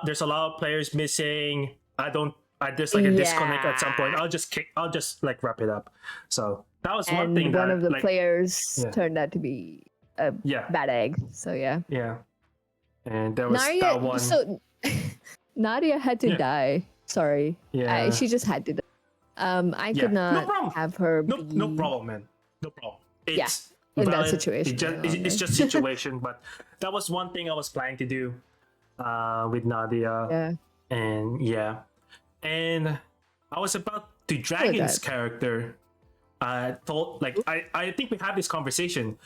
there's a lot of players missing. There's like a disconnect at some point. I'll just like wrap it up. So that was one thing.
One of the players turned out to be a bad egg. So yeah.
And there was that one.
So Nadia had to die. Sorry.
Yeah.
She just had to die. I could not have her.
No problem, man. No problem. It's
in
valid.
that situation.
It's just situation, but that was one thing I was planning to do with Nadia.
Yeah.
And yeah, and I was about to drag
that.
his character. Told like I think we had this conversation.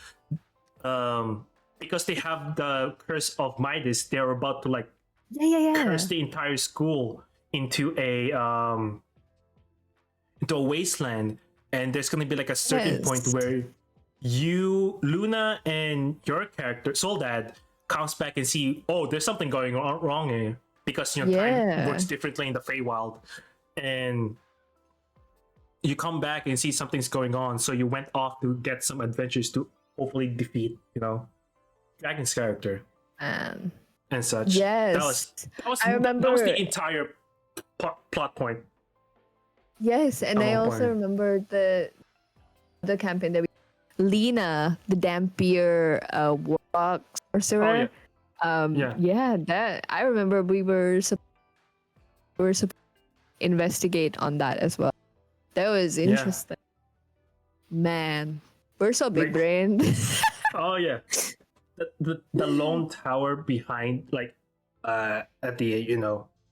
Because they have the curse of Midas, they're about to like
Yeah.
curse the entire school into a wasteland, and there's gonna be like a certain point
Yes.
where Luna, and your character Soldad comes back and see, oh, there's something going wrong here, because time
Yeah.
works differently in the Feywild, and you come back and see something's going on, so you went off to get some adventures to hopefully defeat Dragon's character
Um,
and such.
yes.
that was
I remember.
that was the entire plot point.
Yes, and
At
I
one
also
point.
remember the campaign that we Lena, the Dampier warlock sorcerer.
Yeah.
That I remember we were supposed to investigate on that as well. That was interesting. Man, we're so big
Like-
brained.
Oh yeah, the lone tower behind at the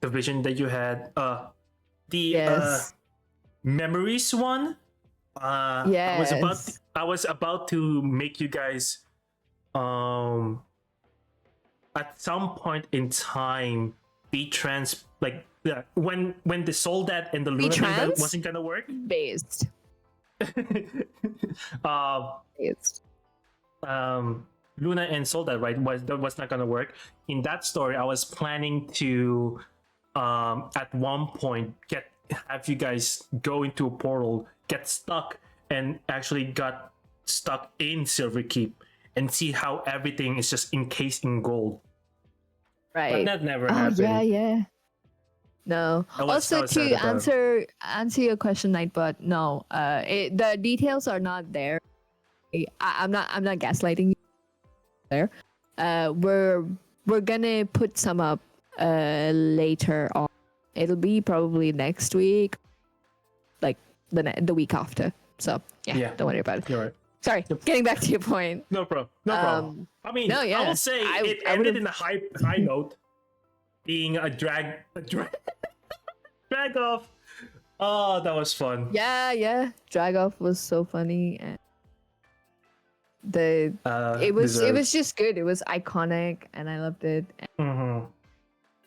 the vision that you had, the
Yes.
memories one.
Yes.
I was about to make you guys at some point in time be when the Soldat and the Luna thing
trans?
wasn't gonna work.
Based. Based.
Luna and Soldat, right, was not gonna work. In that story, I was planning to at one point have you guys go into a portal, get stuck, and actually got stuck in Silver Keep and see how everything is just encased in gold.
Right.
But that never
Oh
happened.
yeah. No.
I was
Also,
sad
to
about.
answer your question, Nightbot. No. The details are not there. I'm not gaslighting you there. We're gonna put some up later on. It'll be probably next week, like the week after. So
Yeah.
don't worry about it.
You're right.
Sorry, getting back to your point.
No problem. No problem. I mean,
no, yeah.
I will say it
I
ended
would've-
in a high note, being a drag off. Oh, that was fun.
Yeah. Drag off was so funny, and it was
Deserved.
just good. It was iconic, and I loved it.
Mhm.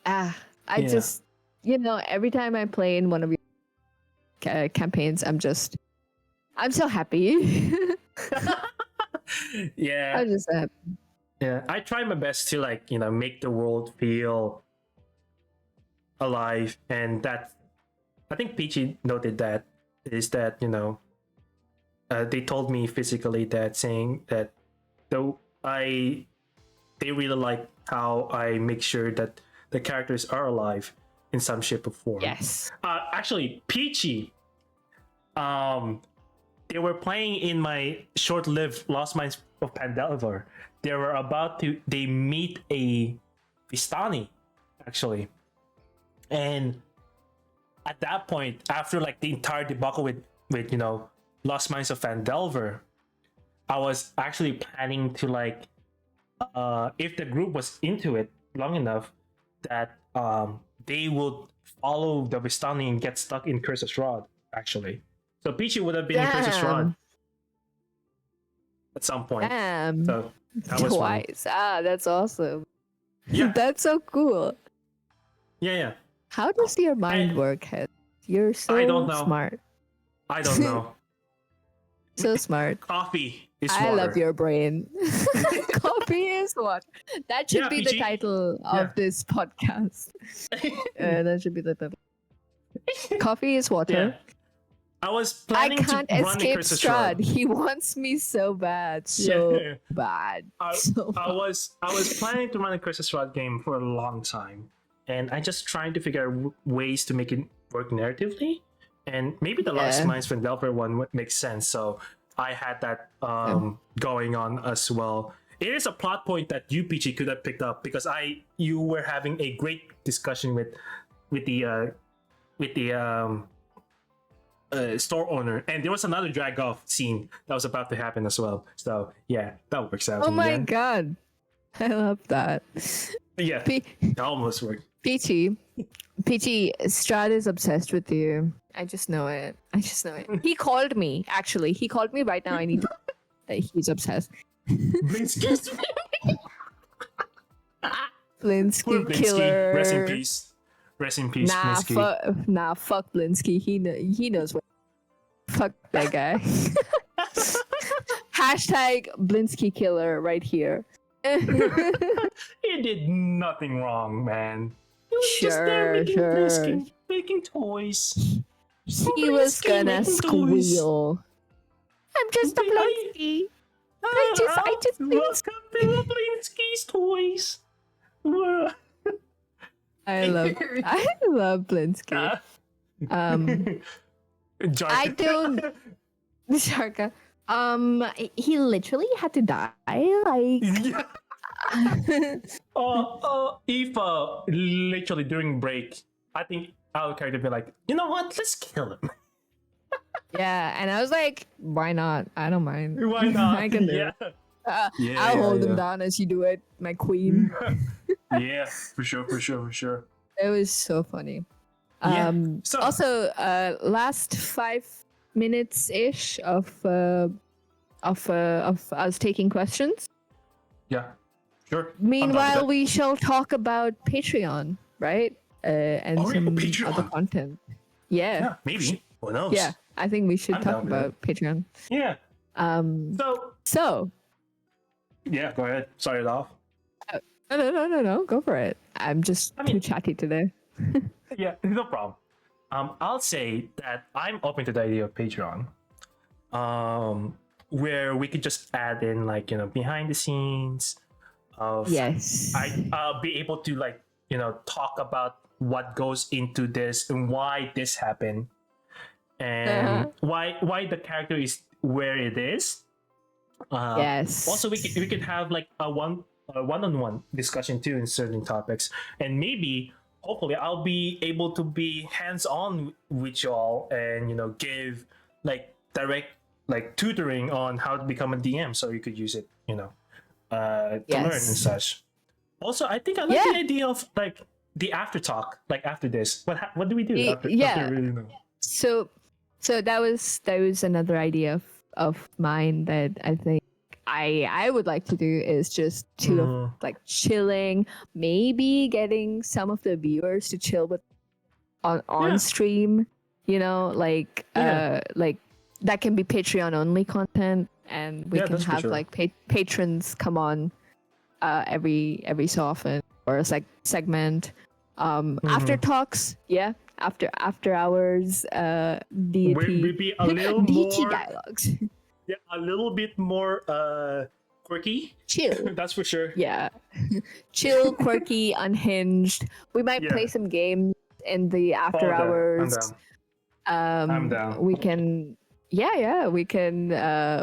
I
Yeah.
just every time I play in one of your campaigns, I'm so happy.
Yeah.
I'm just so happy.
Yeah, I try my best to make the world feel alive, and that I think Peachy noted that is that they told me physically that, saying that they really like how I make sure that the characters are alive in some shape or form.
Yes.
Actually, Peachy, they were playing in my short-lived Lost Mines of Pandelver. They meet a Vistani, actually. And at that point, after the entire debacle with Lost Mines of Phandelver, I was actually planning to if the group was into it long enough, that they would follow the Vistani and get stuck in Curse's Rod, actually. So Peachy would have been in Curse's Rod at some point.
Damn.
So that was fun.
Twice. That's awesome.
Yeah.
That's so cool.
Yeah.
How does your mind work, Head? You're so
I don't know.
smart.
I don't know.
So smart.
Coffee is water.
I love your brain. Coffee is what? That should
Yeah,
be the
PG.
title of this podcast. That should be the title. Coffee is water.
Yeah. I was
I
planning
can't
to run
escape
Curse's
Strahd.
Rod.
He wants me so bad. So
Yeah.
bad.
I
bad.
was planning to run a Curse's Rod game for a long time, and I just trying to figure out ways to make it work narratively, and maybe the Lost
Yeah.
Mines Phandelver one would make sense. So I had that going on as well. It is a plot point that you, Peachy, could have picked up, because you were having a great discussion with the store owner, and there was another drag off scene that was about to happen as well. So yeah, that works out.
Oh
in the
my
end.
god. I love that.
Yeah,
P-
it almost worked.
Peachy, Peachy, Strad is obsessed with you. I just know it. He called me, actually. He called me right now. I need to that he's obsessed.
Blinsky's
Blinsky killer.
Rest in peace. Rest in peace, Blinsky.
Fuck Blinsky. He knows what. Fuck that guy. Hashtag Blinsky killer right here.
He did nothing wrong, man. He was just there making toys.
He was gonna squeal. I'm just a Blinsky. I just
welcome to Blinsky's toys.
I love Blinsky. I don't Sharka. He literally had to die. Like
if literally during break, I think our character would be like, you know what? Let's kill him.
yeah, and I was like, why not? I don't mind.
Why not?
I can do it. I'll hold him down as you do it, my queen.
Yeah, for sure.
It was so funny.
So
Also, last 5 minutes ish of us taking questions.
yeah, sure.
Meanwhile, we shall talk about Patreon, right? And some other content.
Yeah, maybe. Who knows?
Yeah, I think we should talk about Patreon.
Yeah.
So.
Yeah, go ahead. Start it off.
No. Go for it. I'm just too chatty today.
Yeah, no problem. I'll say that I'm open to the idea of Patreon, where we could just add in behind the scenes of I'll be able to talk about what goes into this and why this happened and why the character is where it is. Also, we could have a one-on-one discussion too in certain topics, and maybe hopefully I'll be able to be hands-on with y'all and give direct tutoring on how to become a DM, so you could use it to learn and such. Also, I think I like the idea of the after talk, after this. What do we do after really know?
So that was another idea of mine that I think I would like to do is just chilling, maybe getting some of the viewers to chill with on stream, that can be Patreon only content, and we can have patrons come on every so often, or a segment. After talks, after hours, Deity,
maybe a little
Deity
more
dialogues.
Yeah, a little bit more quirky.
Chill.
That's for sure.
Yeah. Chill, quirky, unhinged. We might play some games in the after hours.
I'm down.
We can we can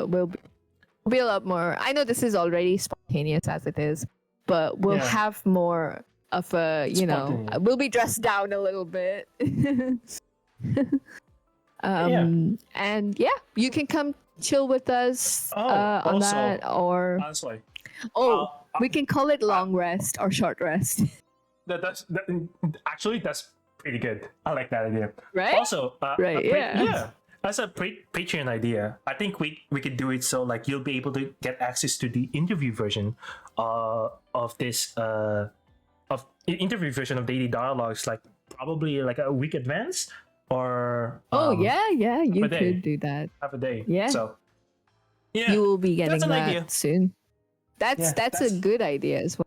we'll be a lot more. I know this is already spontaneous as it is, but we'll have more of a, we'll be dressed down a little bit. And you can come chill with us on also, that, or
honestly,
we can call it long rest or short rest.
That's pretty good. I like that idea.
Right?
Also, that's a Patreon idea. I think we could do it so you'll be able to get access to the interview version of this interview version of Daily Dialogues, probably a week advance. Or you could do that. Half a day.
Yeah.
So
you will be getting that
idea.
soon. That's a good idea as well.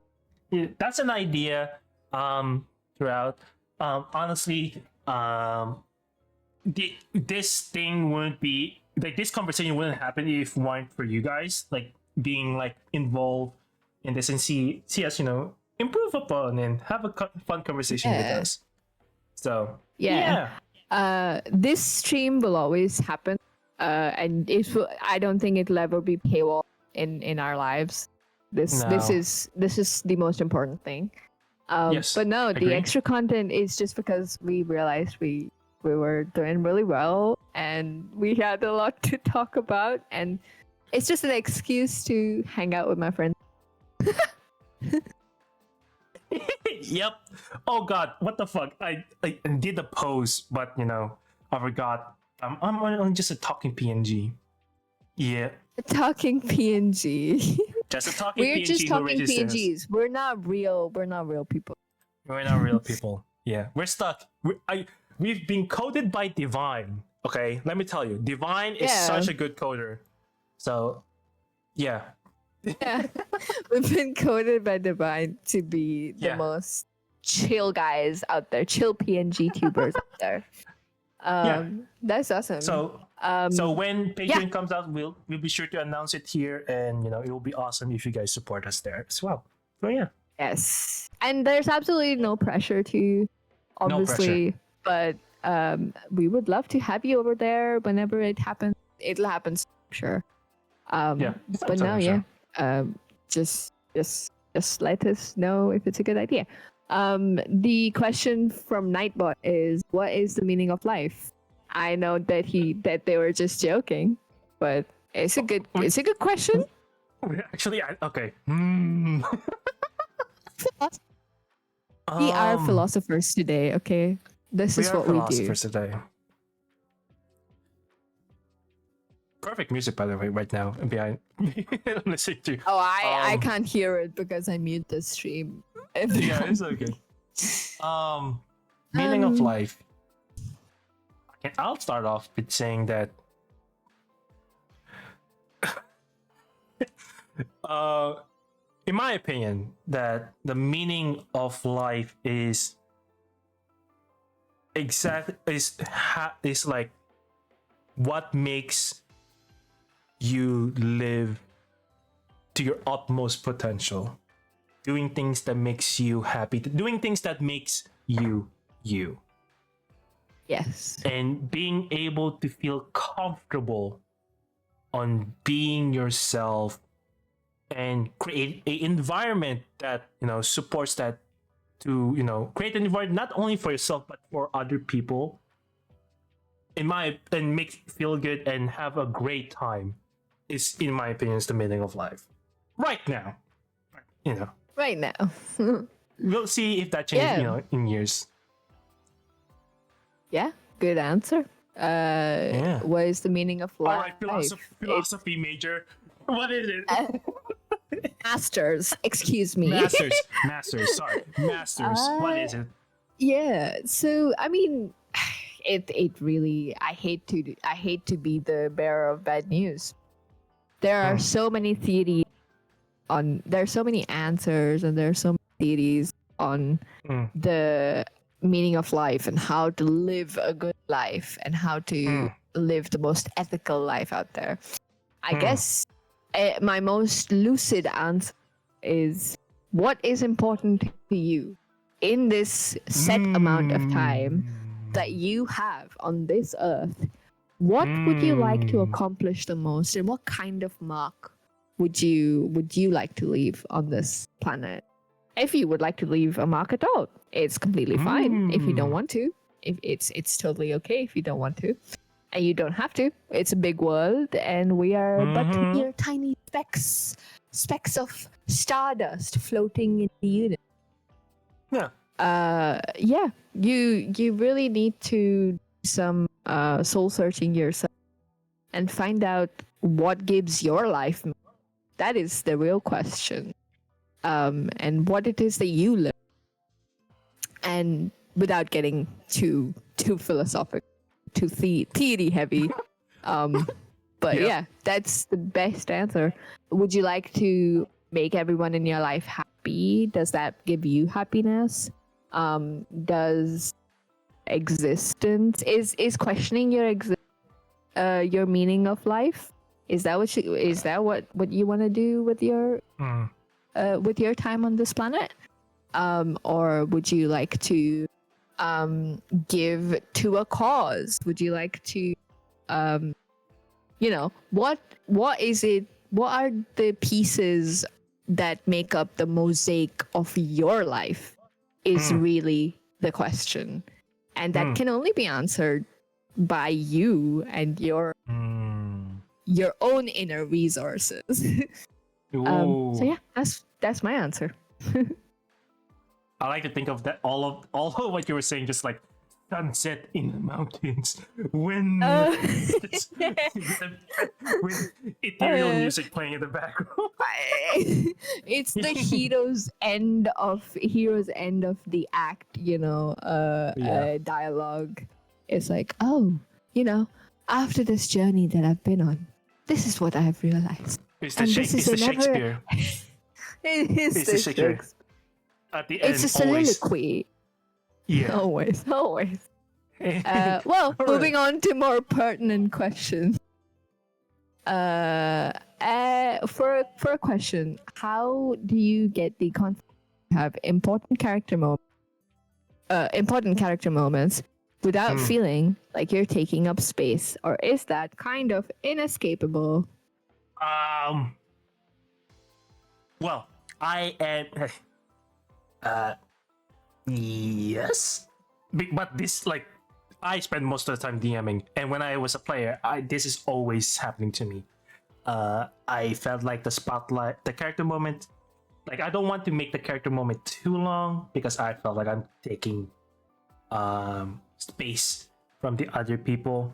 Yeah, that's an idea. Throughout. Honestly, this thing wouldn't be this conversation wouldn't happen if it weren't for you guys being involved in this and see us improve upon and have a fun conversation with us. So this
stream will always happen, and I don't think it'll ever be paywall in our lives. This is the most important thing. But no,
agree.
The extra content is just because we realized we were doing really well and we had a lot to talk about, and it's just an excuse to hang out with my friends.
Yep. Oh god, what the fuck? I did the pose, but I forgot. I'm just a talking PNG. Yeah,
Talking PNG.
just a talking
We're just
PNG who
talking
registers.
PNGs. We're not real. We're not real people.
We're not real people. Yeah, we're stuck. We've been coded by Divine. Okay, let me tell you, Divine is
Yeah.
such a good coder. So, yeah,
Yeah. We've been coded by Divine to be the
Yeah.
most chill guys out there, chill PNG tubers out there. That's awesome.
So when Patreon comes out, we'll be sure to announce it here, and it will be awesome if you guys support us there as well. So yeah,
yes, and there's absolutely no pressure to, obviously, but we would love to have you over there whenever it happens. It'll happen, sure.
Yeah,
But no,
sure.
just let us know if it's a good idea. The question from Nightbot is, what is the meaning of life? I know that they were just joking, but it's a good question.
Actually, okay.
We are philosophers today, okay? This is what we do.
Philosophers today. Perfect music, by the way, right now behind. I'm listening to.
Oh, I can't hear it because I mute the stream.
Yeah, it's okay. Meaning of life. I'll start off with saying that in my opinion, that the meaning of life is like what makes you live to your utmost potential, doing things that makes you happy, doing things that makes you you.
Yes.
And being able to feel comfortable on being yourself and create an environment that supports that, to create an environment not only for yourself but for other people, and make you feel good and have a great time, is, in my opinion, is the meaning of life right now.
Right now.
We'll see if that changes in years.
Yeah, good answer. What is the meaning of life?
All right, philosophy major. What is it?
Masters, excuse me.
Masters. Sorry, masters. What is it?
Yeah. So I mean, it really. I hate to be the bearer of bad news. There are so many theories there's so many answers, and there are so many theories on the meaning of life and how to live a good life and how to live the most ethical life out there. I guess my most lucid answer is, what is important to you in this set amount of time that you have on this earth? What would you like to accomplish the most, and what kind of mark would you like to leave on this planet? If you would like to leave a mark at all, it's completely fine. If you don't want to, if it's totally okay if you don't want to, and you don't have to. It's a big world, and we are but mere tiny specks of stardust floating in the universe.
Yeah.
You really need to do some soul searching yourself and find out what gives your life meaning. That is the real question. And what it is that you live, and without getting too philosophical, too theory heavy. But yeah, that's the best answer. Would you like to make everyone in your life happy? Does that give you happiness? Does existence is questioning your meaning of life? Is that what you want to do with your time on this planet? Or would you like to give to a cause? Would you like to what is it? What are the pieces that make up the mosaic of your life is really the question. And that can only be answered by you and your own inner resources. So yeah, that's my answer.
I like to think of that all of what you were saying, just like sunset in the mountains, wind, with ethereal
Uh,
music playing in the background.
it's the hero's end of the act,
Yeah.
dialogue. It's like, oh, after this journey that I've been on, this is what I have realized.
It's
And this is
the
another.
Shakespeare.
It is
It's the
the
Shakespeare.
Shakespeare.
At the
It's
end,
a
always.
soliloquy.
Yeah.
Always. Well,
All right.
moving on to more pertinent questions. For a question, how do you get the confidence to have important character moments without feeling like you're taking up space, or is that kind of inescapable?
Well, I am. Yes, but this like I spend most of the time DMing, and when I was a player, this is always happening to me. I felt like the character moment, like I don't want to make the character moment too long because I felt like I'm taking space from the other people.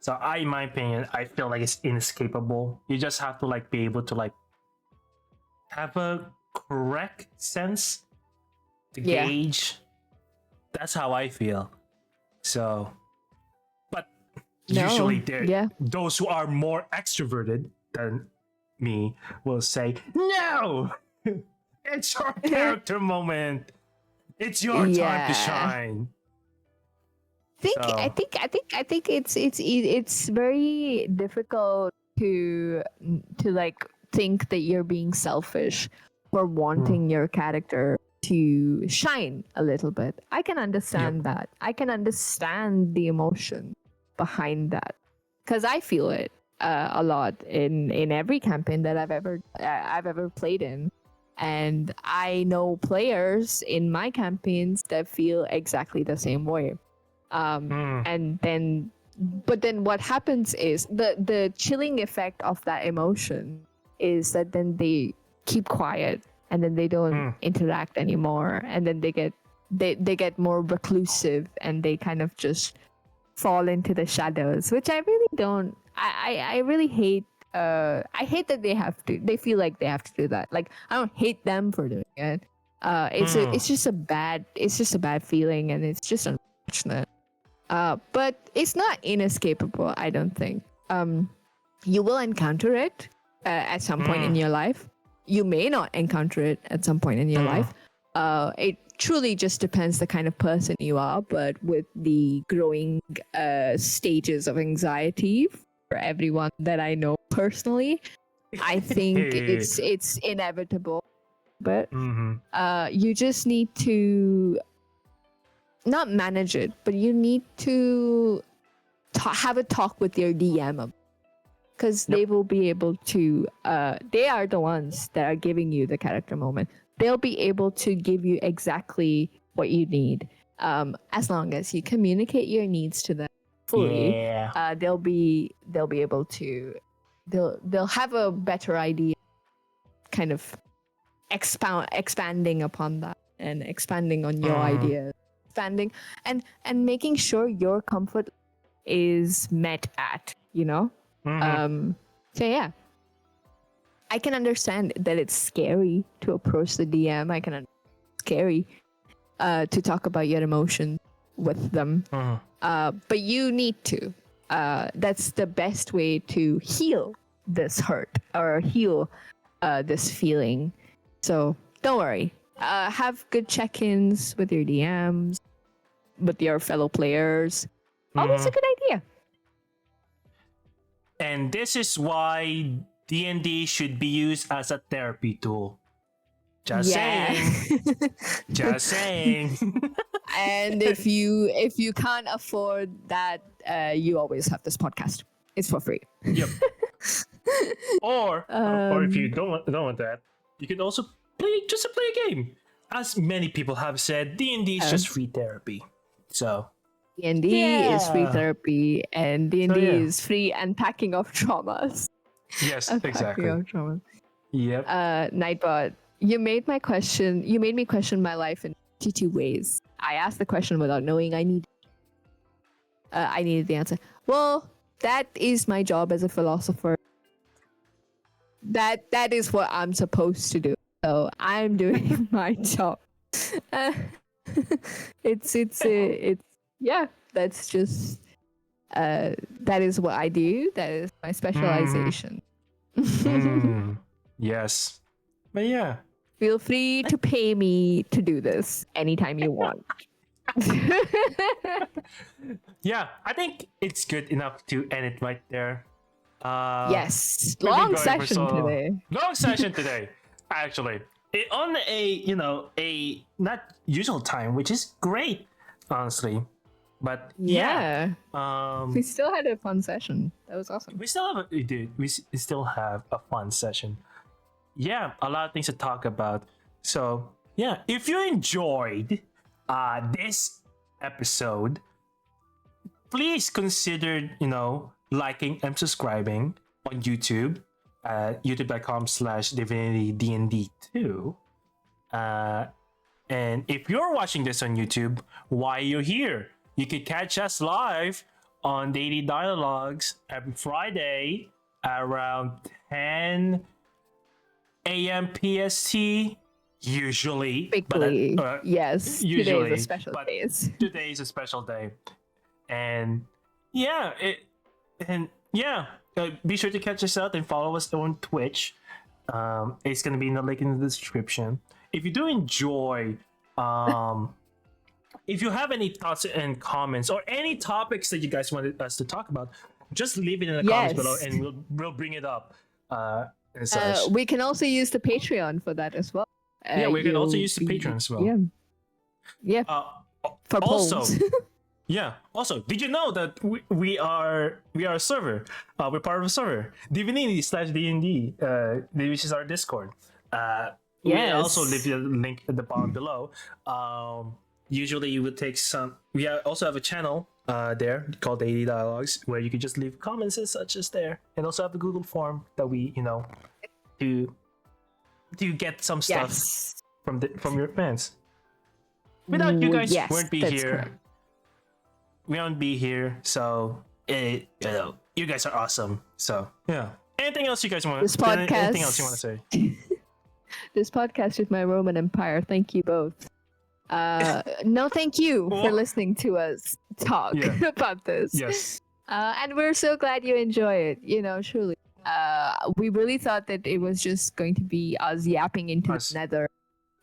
So in my opinion, I feel like it's inescapable. You just have to like be able to like have a correct sense to gauge. That's how I feel. So, but usually those who are more extroverted than me will say, "No, it's your character moment. It's your time to shine."
I think it's very difficult to like think that you're being selfish for wanting your character to shine a little bit. I can understand that. I can understand the emotion behind that because I feel it a lot in every campaign that I've ever played in. And I know players in my campaigns that feel exactly the same way. And then what happens is the chilling effect of that emotion is that then they keep quiet and then they don't interact anymore, and then they get more reclusive and they kind of just fall into the shadows, which I really don't. I really hate. I hate that they feel like they have to do that. Like, I don't hate them for doing it. It's just a bad feeling, and it's just unfortunate. But it's not inescapable, I don't think. You will encounter it at some point in your life. You may not encounter it at some point in your life. It truly just depends the kind of person you are, but with the growing stages of anxiety for everyone that I know personally, I think it's inevitable. But you just need to not manage it, but you need to have a talk with your DM, because they will be able to. They are the ones that are giving you the character moment. They'll be able to give you exactly what you need, as long as you communicate your needs to them fully. They'll be able to. They'll have a better idea, kind of expanding upon that and expanding on your ideas. Expanding and making sure your comfort is met at, so yeah, I can understand that it's scary to approach the DM. I can understand it's scary to talk about your emotions with them, but you need to. That's the best way to heal this hurt or heal this feeling. So don't worry. Have good check-ins with your DMs, with your fellow players. Always a good idea.
And this is why D&D should be used as a therapy tool. Just saying. Just saying.
And if you can't afford that, you always have this podcast. It's for free.
Yep. Or if you don't want that, you can also play a game. As many people have said, D&D is just free therapy. So
D&D is free therapy, and D&D is free unpacking of traumas.
Yes, exactly.
Of traumas.
Yep.
Nightbot, you made me question my life in 52 ways. I asked the question without knowing I needed the answer. Well, that is my job as a philosopher. That is what I'm supposed to do. So I'm doing my job. Uh, it's yeah. That's just that is what I do. That is my specialization.
Yes, but yeah.
Feel free to pay me to do this anytime you want.
Yeah, I think it's good enough to end it right there.
Yes,
we've been
long
going for
session today.
Long session today, actually. On a not usual time, which is great, honestly. But yeah,
We still had a fun session. That was awesome.
we still have we still have a fun session. Yeah, a lot of things to talk about. So yeah, if you enjoyed this episode, please consider liking and subscribing on YouTube at youtube.com/divinitydnd2. And if you're watching this on YouTube, while you're here, you can catch us live on Daily Dialogues every Friday around 10 a.m. PST. Usually,
Quickly, yes.
Usually,
Today is a special day.
Today is a special day, and be sure to catch us out and follow us on Twitch. It's gonna be in the link in the description. If you do enjoy, if you have any thoughts and comments or any topics that you guys wanted us to talk about, just leave it in the comments below, and we'll bring it up. And such.
We can also use the Patreon for that as well.
We can also use the Patreon as well.
Yeah. For
also,
polls.
Also, did you know that we are a server? We're part of a server, Divinity/DND, which is our Discord. We also leave the link at the bottom below. Usually, you would take some. We also have a channel there called Daily Dialogues, where you can just leave comments and such as there, and also have a Google form that we to get some stuff from your fans. Without you guys, wouldn't be here. Correct. We won't be here. So you guys are awesome. So yeah. Anything else you guys want?
This podcast.
Anything else you want to say?
This podcast is my Roman Empire. Thank you both. No, thank you for listening to us talk about this.
Yes.
And we're so glad you enjoy it. Truly. We really thought that it was just going to be us yapping into the nether,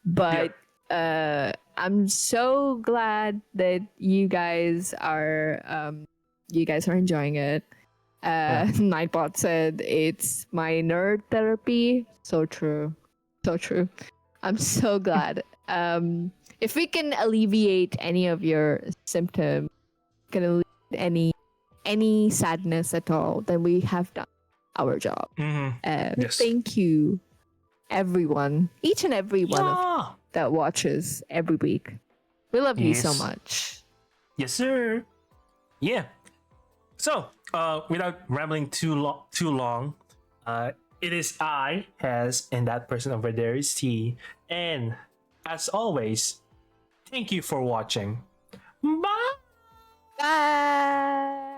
but I'm so glad that you guys are enjoying it. Nightbot said it's my nerd therapy. So true. I'm so glad. If we can alleviate any of your symptoms, can alleviate any sadness at all, then we have done our job. Thank you, everyone, each and every one that watches every week. We love you so much.
Yes, sir. Yeah. So, without rambling too long, it is I, Has, and that person over there is T. And as always, thank you for watching. Bye.
Bye.